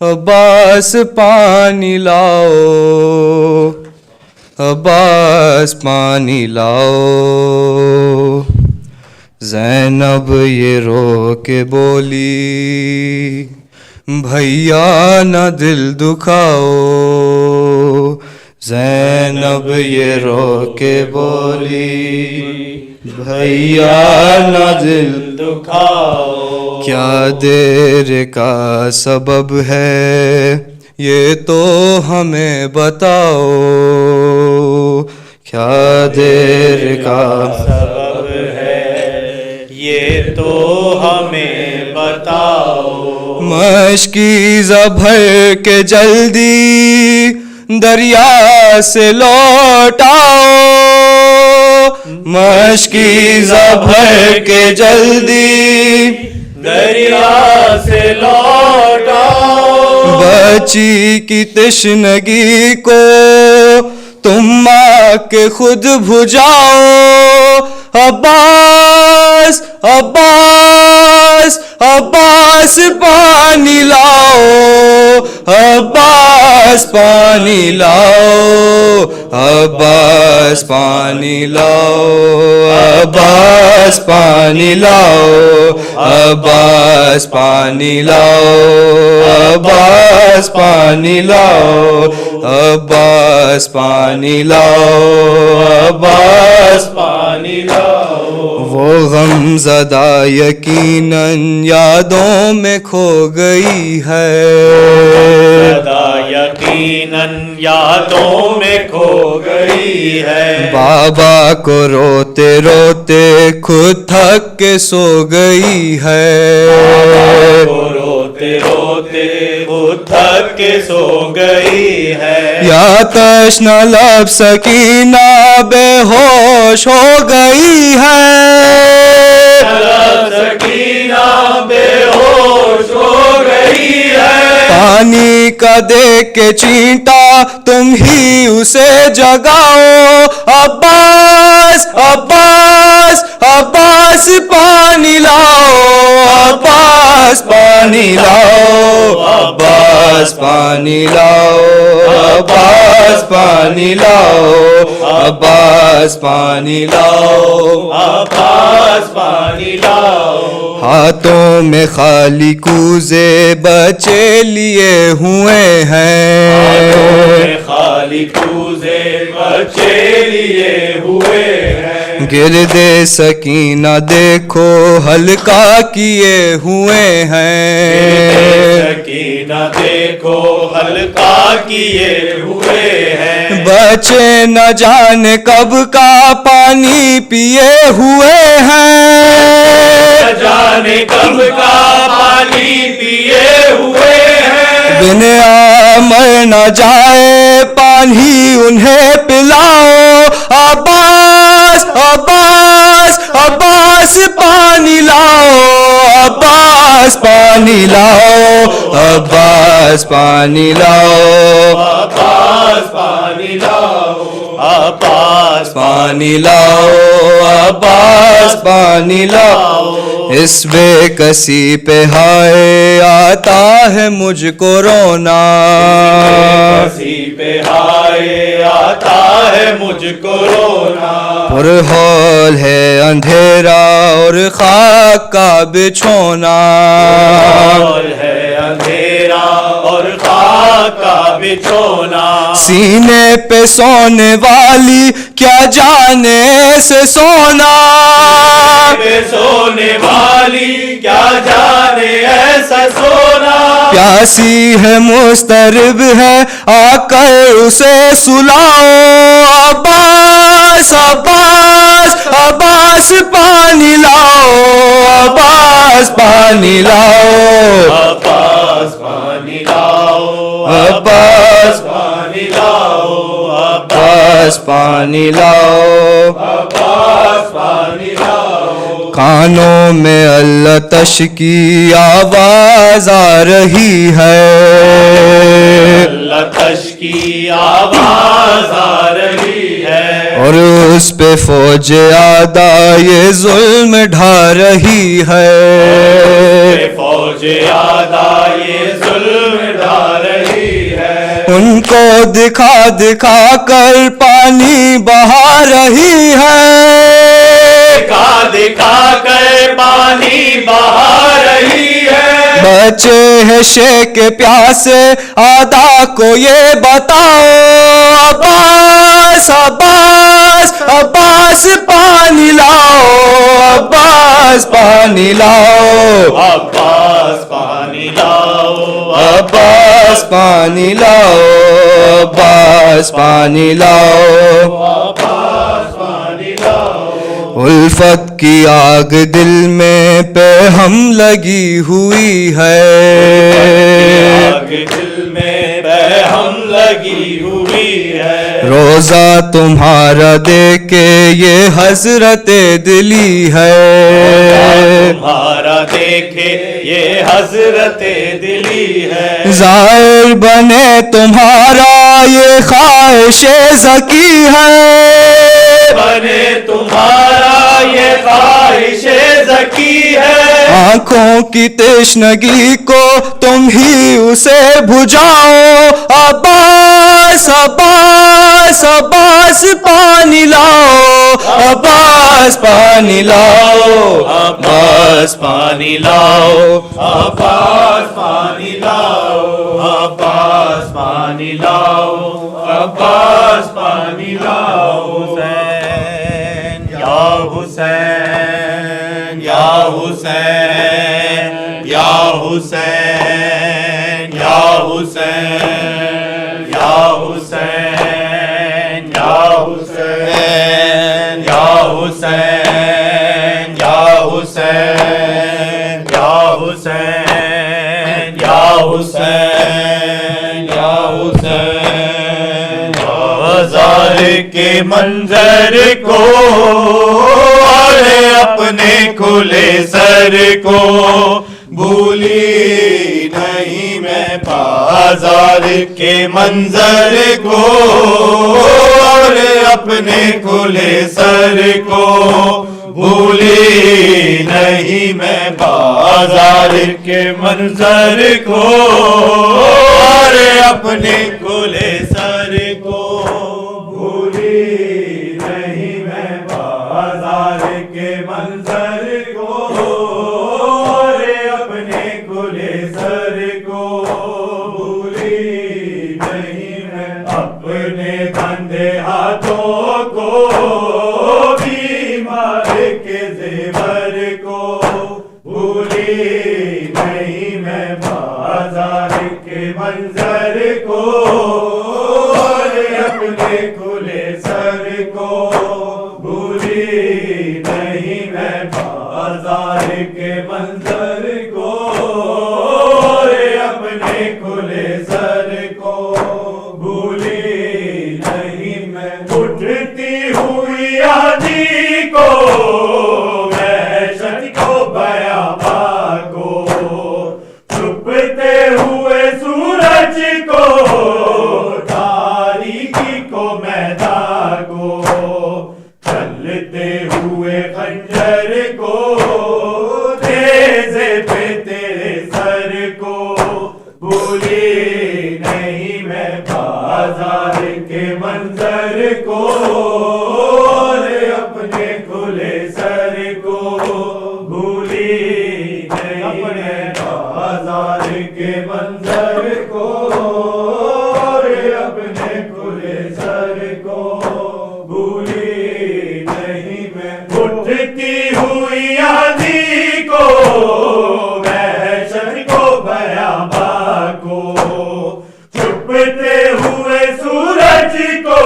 عباس پانی لاؤ، عباس پانی لاؤ. زینب یہ رو کے بولی بھیا نہ دل دکھاؤ. زینب یہ رو کے بولی بھیا نہ دل دکھاؤ. کیا دیر کا سبب ہے یہ تو ہمیں بتاؤ. کیا دیر کا سبب ہے یہ تو ہمیں بتاؤ. مشکیزہ بھر کے جلدی دریا سے لوٹ آؤ. مشکیزہ بھر کے جلدی دریا سے لوٹ آؤ. بچی کی تشنگی کو تم آ کے خود بجھاؤ. عباس عباس عباس پانی لاؤ. عباس پانی لاؤ. عباس پانی لاؤ. عباس پانی لاؤ. عباس پانی لاؤ. عباس پانی لاؤ. عباس پانی لاؤ. عباس پانی لاؤ. وہ غم زدہ یقیناً یادوں میں کھو گئی ہے. زدہ یقیناً یادوں میں کھو گئی ہے. بابا کو روتے روتے خود تھک کے سو گئی ہے. بابا کو روتے روتے خود تھک کے سو گئی ہے. یا تشنہ لب سکینہ بے ہوش ہو گئی ہے. سکینہ بے ہوش ہو گئی ہے. پانی کا دیکھ کے چینٹا تم ہی اسے جگاؤ. عباس عباس عباس پانی لاؤ. عباس پانی لاؤ. عباس پانی لاؤ. عباس پانی لاؤ. عباس پانی لاؤ. عباس پانی لاؤ. ہاتھوں میں خالی کوزے بچے لیے ہوئے ہیں. ہاتھوں میں خالی کوزے بچے لیے ہوئے ہیں. گردے سکینہ دیکھو ہلکا کیے ہوئے ہیں. سکینہ دیکھو ہلکا کیے ہوئے ہیں. بچے نہ جانے کب کا پانی پیے ہوئے ہیں. جانے کب کا پانی پیے ہوئے ہیں. بن مر نہ جائے پانی انہیں پلاؤ. عباس عباس عباس پانی لاؤ. عباس پانی لاؤ. عباس پانی لاؤ. عباس پانی لاؤ. عباس پانی لاؤ. عباس پانی لاؤ. اس بے کسی پہ ہائے آتا ہے مجھ کو رونا. کسی پہ ہائے آتا ہے مجھ کو رونا. پرہول ہے اندھیرا اور خاک کا بچھونا. پرہول ہے اندھیرا اور خاک کا بچھونا. سینے پہ سونے والی کیا جانے سے سونا. پہ سونے والی کیا جانے ایسا سونا. پیاسی ہے مسترب ہے آ کر اسے سلاؤ. عباس عباس عباس پانی لاؤ. عباس پانی لاؤ. عباس پانی لاؤ. عباس پانی لاؤ. عباس پانی لاؤ. عباس پانی لاؤ. کانوں میں اللہ تش کی آواز آ رہی ہے. اللہ تش کی آواز آ رہی ہے. اور اس پہ فوج آدھا یہ ظلم ڈھا رہی ہے. فوج آدھا یہ ظلم ڈھا رہی ہے. ان کو دکھا دکھا کر پانی بہا رہی ہے. دکھا دکھا کر پانی بہا رہی ہے. بچے ہیں شیک پیاسے آدھا کو یہ بتاؤ. عباس عباس عباس پانی لاؤ. عباس پانی لاؤ. عباس پانی لاؤ. عباس پانی لاؤ. عباس پانی لاؤ. عباس الفت کی آگ دل میں پہ ہم لگی ہوئی ہے، آگ دل میں پہ ہم لگی ہوئی ہے، روزہ تمہارا دیکھ کے یہ حضرت دلی ہے، تمہارا دیکھے یہ حضرت دلی ہے، ظاہر بنے تمہارا یہ خواہش ذکی ہے، بنے تمہارا یہ خواہش ذکی ہے، آنکھوں کی تشنگی کو تم ہی اسے بجھاؤ، عباس عباس عباس پانی لاؤ، عباس پانی لاؤ، عباس پانی لاؤ، عباس پانی لاؤ، عباس پانی لاؤ، عباس پانی لاؤ، حسین یا حسین یا حسین یا حسین یا حسین یا حسین یا حسین یا حسین یا حسین یا حسین یا حسین یا حسین، بازار کے منظر کو اور اپنے کھلے سر کو بھولی نہیں میں، بازار کے منظر کو اور اپنے کھلے سر کو بھولی نہیں میں، بازار کے منظر کو اور اپنے کھلے سر کو بھولی نہیں میں، بازار کے منظر کو اور اپنے کھلے سر کو بھولی نہیں میں، اپنے بندے ہاتھوں کو بیمار کے زیور کو بھولی نہیں میں، بازار کے منظر کو اور اپنے کھلے سر کو بھولی نہیں میں، بازار کے منظر کو اور اپنے کھلے سر کو بھولی نہیں میں، اٹھتی ہوئی آندھی کو وحشت کو بیاباں کو، چھپتے ہوئے سورج کو تاریکی کو میدان کو، چلتے ہوئے خنجر کو تیزے پہ تیرے سر کو بھولی نہیں میں، بازار کے منظر کو اور اپنے کھلے سر کو بھولی نہیں میں، بازار کے منظر کو اور اپنے کھلے سر کو بھولی نہیں میں، اٹھتی ہوئی آندھی کو وحشت کو بیاباں کو، چھپتے ہوئے سورج کو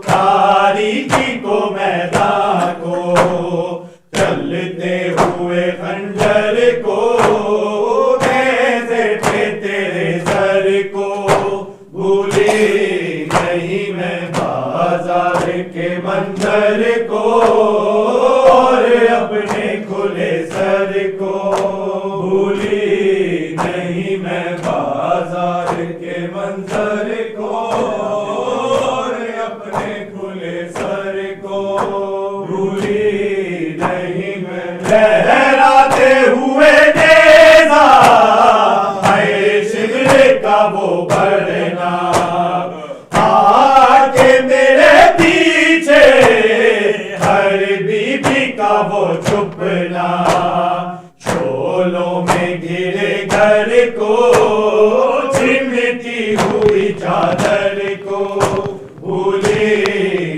تاریکی کو میدان کو، چلتے ہوئے خنجر کو نیزے پہ تیرے سر کو بھولی نہیں میں، بازار کے منظر کو اور اپنے کھلے سر کو بھولی نہیں میں، بازار کے منظر کو اور اپنے کھلے سر کو بھولی نہیں میں، لہراتے ہوئے نیزا ہے شگر کا وہ بڑھنا، آگے میرے پیچھے ہر بی بی کا وہ چھپنا، شولوں میں گرے گھر کو چمٹی ہوئی چادر کو بھولی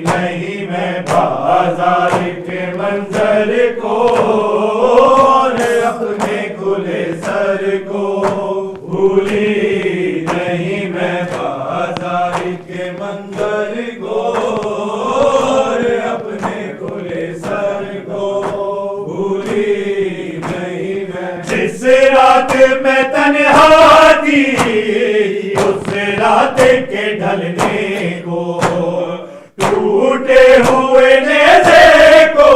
نہیں میں، بازار کے منظر کو اور اپنے کھلے سر کو بھولی نہیں میں، بازار کے منظر کو اور اپنے کھلے سر رات میں تنہا تھی اس رات کے ڈھلنے کو ٹوٹے ہوئے نیزے کو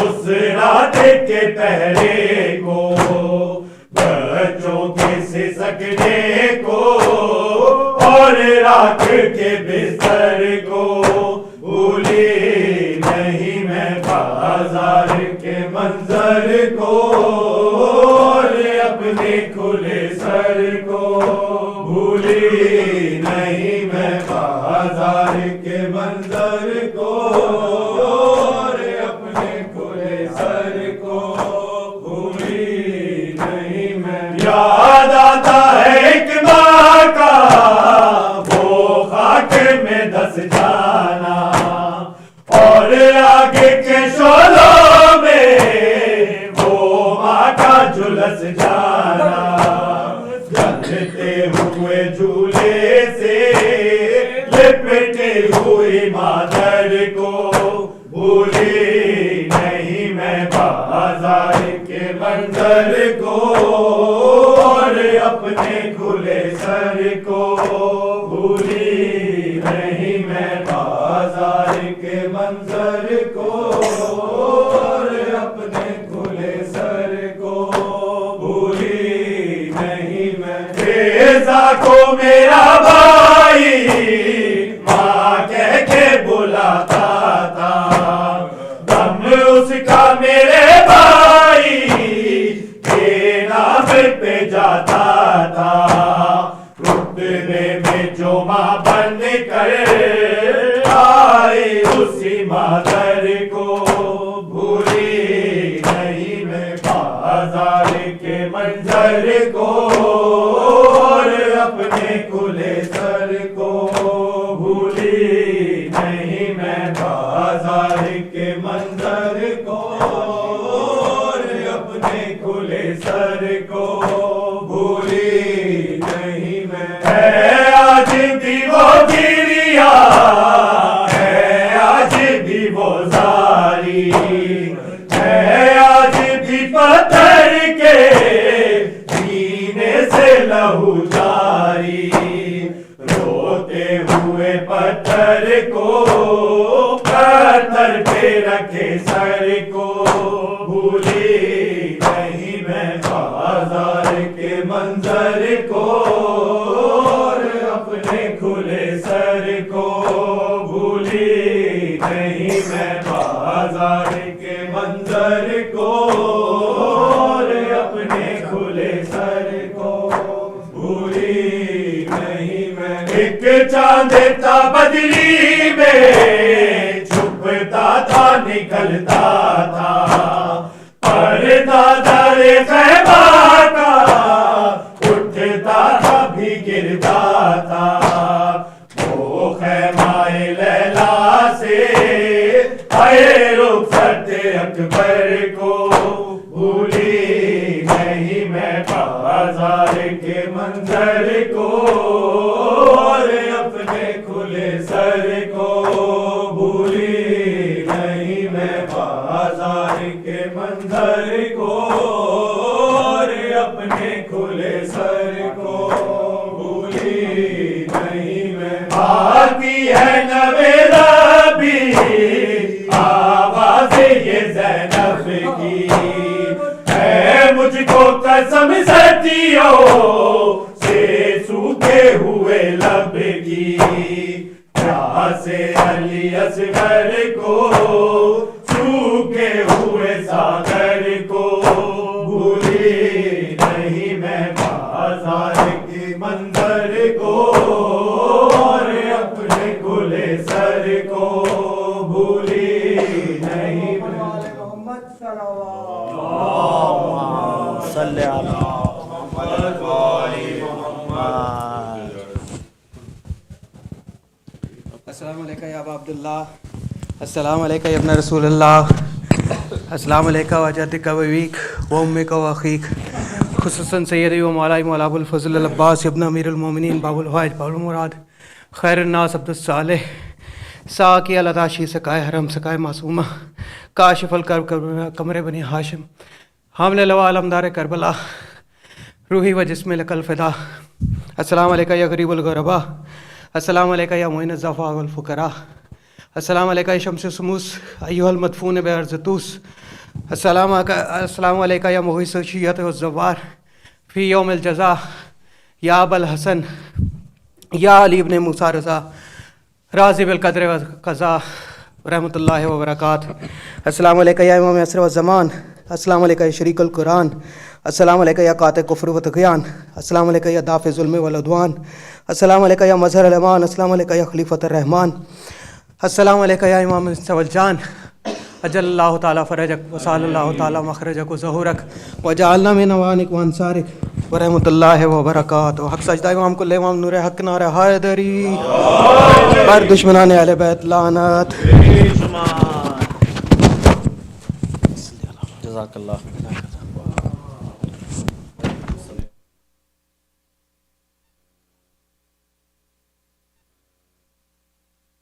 اس رات کے پہرے کو بچوں کے سسکنے کو اور راکھ کے بستر کو بھولی نہیں میں بازار کے منظر کو اور اپنے کھلے سر کو بھولی نہیں میں بازار کے منظر کو اور اپنے کھلے سر کو بھولی نہیں میں یاد آتا ہے ایک ماں کا وہ خاک میں دس جانا اور آگے کے شعلوں میں وہ ماں کا جھلس جانا جلتے ہوئے جھولے سے لپٹے ہوئی مادر کو بھولی نہیں میں بازار کے منظر کو اور اپنے کھلے سر کو بھولی نہیں میں بازار کے منظر کو اور اپنے کھلے سر کو بھولی نہیں میں ریزا کو میرا بھائی ماں کہہ کے بلاتا تھا دم اس کا میرے بھائی کے نام پہ جاتا تھا رتبے میں جو ماں بن کر آئے اسی مادر کو بھولی نہیں میں بازار کے منظر کو اور اپنے کھلے سر کو بھولی نہیں میں بازار کے منظر کو اور اپنے کھلے سر کو بھولی نہیں میں ہے آج بھی وہ گریا ہے آج بھی وہ زاری ہے آج بھی پتھر کے سینے سے لہو جاری روتے ہوئے پتھر کو پتھر پہ رکھے سر کو بھولی نہیں میں بازار کے منظر کو اور اپنے کھلے سر کو بھولی نہیں میں بازار کے منظر کو اور اپنے کھلے سر کو بھولی نہیں میں ایک چاند تھا بدلی میں چھپتا تھا نکلتا تھا پردہ در خیمہ کا اٹھتا تھا بھی گرتا تھا وہ خیمہ لیلا سے آئے رخصت اکبر کو بھولی نہیں میں بازار کے منظر کو اور اپنے کھلے سر کو بھولی نہیں میں بازار کے منظر کو اور اپنے کھلے سر کو بھولی نہیں میں آتی ہے نویرا بھی آواز یہ زینب کی ہے مجھ کو قسم سچیوں سے سوکھے ہوئے لب کی سے علی اصغر کو سوکھے ہوئے ساگر کو بھولی نہیں میں بازار کے منظر کو اور اپنے کھلے سر کو بھولی نہیں میں محمد صلی اللہ السلام علیکم یا ابا عبداللہ، السلام علیکم یا ابن رسول اللہ، السلام علیکم وجدک و ابیک و امک و اخیک، خصوصاً سیدی و مولائی مولا ابو الفضل العباس ابن امیر المومنین باب الحوائج باب المراد خیر الناس عبد الصالح ساقی العطاشی سقائے حرم سقائے معصومہ کاشف الکرب کمر بنی ہاشم حامل لواء علمدار کربلا रूही व जिस्म लकल फ़िदा। अस्सलाम अलैका या गरीबुल गुरबा। अस्सलाम अलैका या मुइन ज़फ़ा वल फ़ुक़रा। अस्सलाम अलैका या शम्स सुमूस अय्युहल मदफून बेअर्ज़तूस। अस्सलाम अलैका या मुहिस शियत व ज़वार फ़ी यौमिल जज़ा या अबल हसन या अली इब्न मूसा रज़ा राज़ी बिल क़द्र व क़ज़ा रहमतुल्लाहि व बरकातुहू। अस्सलाम अलैका या इमाम असर व ज़मान। अस्सलाम अलैका या शरीकुल कुरान। अस्सलाम अलैका या काते कुफ्र व तुग़यान। अस्सलाम अलैका या दाफ़े ज़ुल्म वल उद्वान। अस्सलाम अलैका या मज़हर अल अमान। अस्सलाम अलैका या खलीफ़तुर रहमान। अस्सलाम अलैका या इमाम सवल जान। अजल्लल्लाहु ताला फ़रजक व सल्लल्लाहु ताला मख़रजक व ज़हूरक व जअलना मिन अवानिक व अंसारिक व रहमतुल्लाहि व बरकातुहू। हक़ सजदा इमाम कुल इमाम नूर हक़ नारा हैदरी बर दुश्मनान अहले बैत लानत। जज़ाकल्लाह।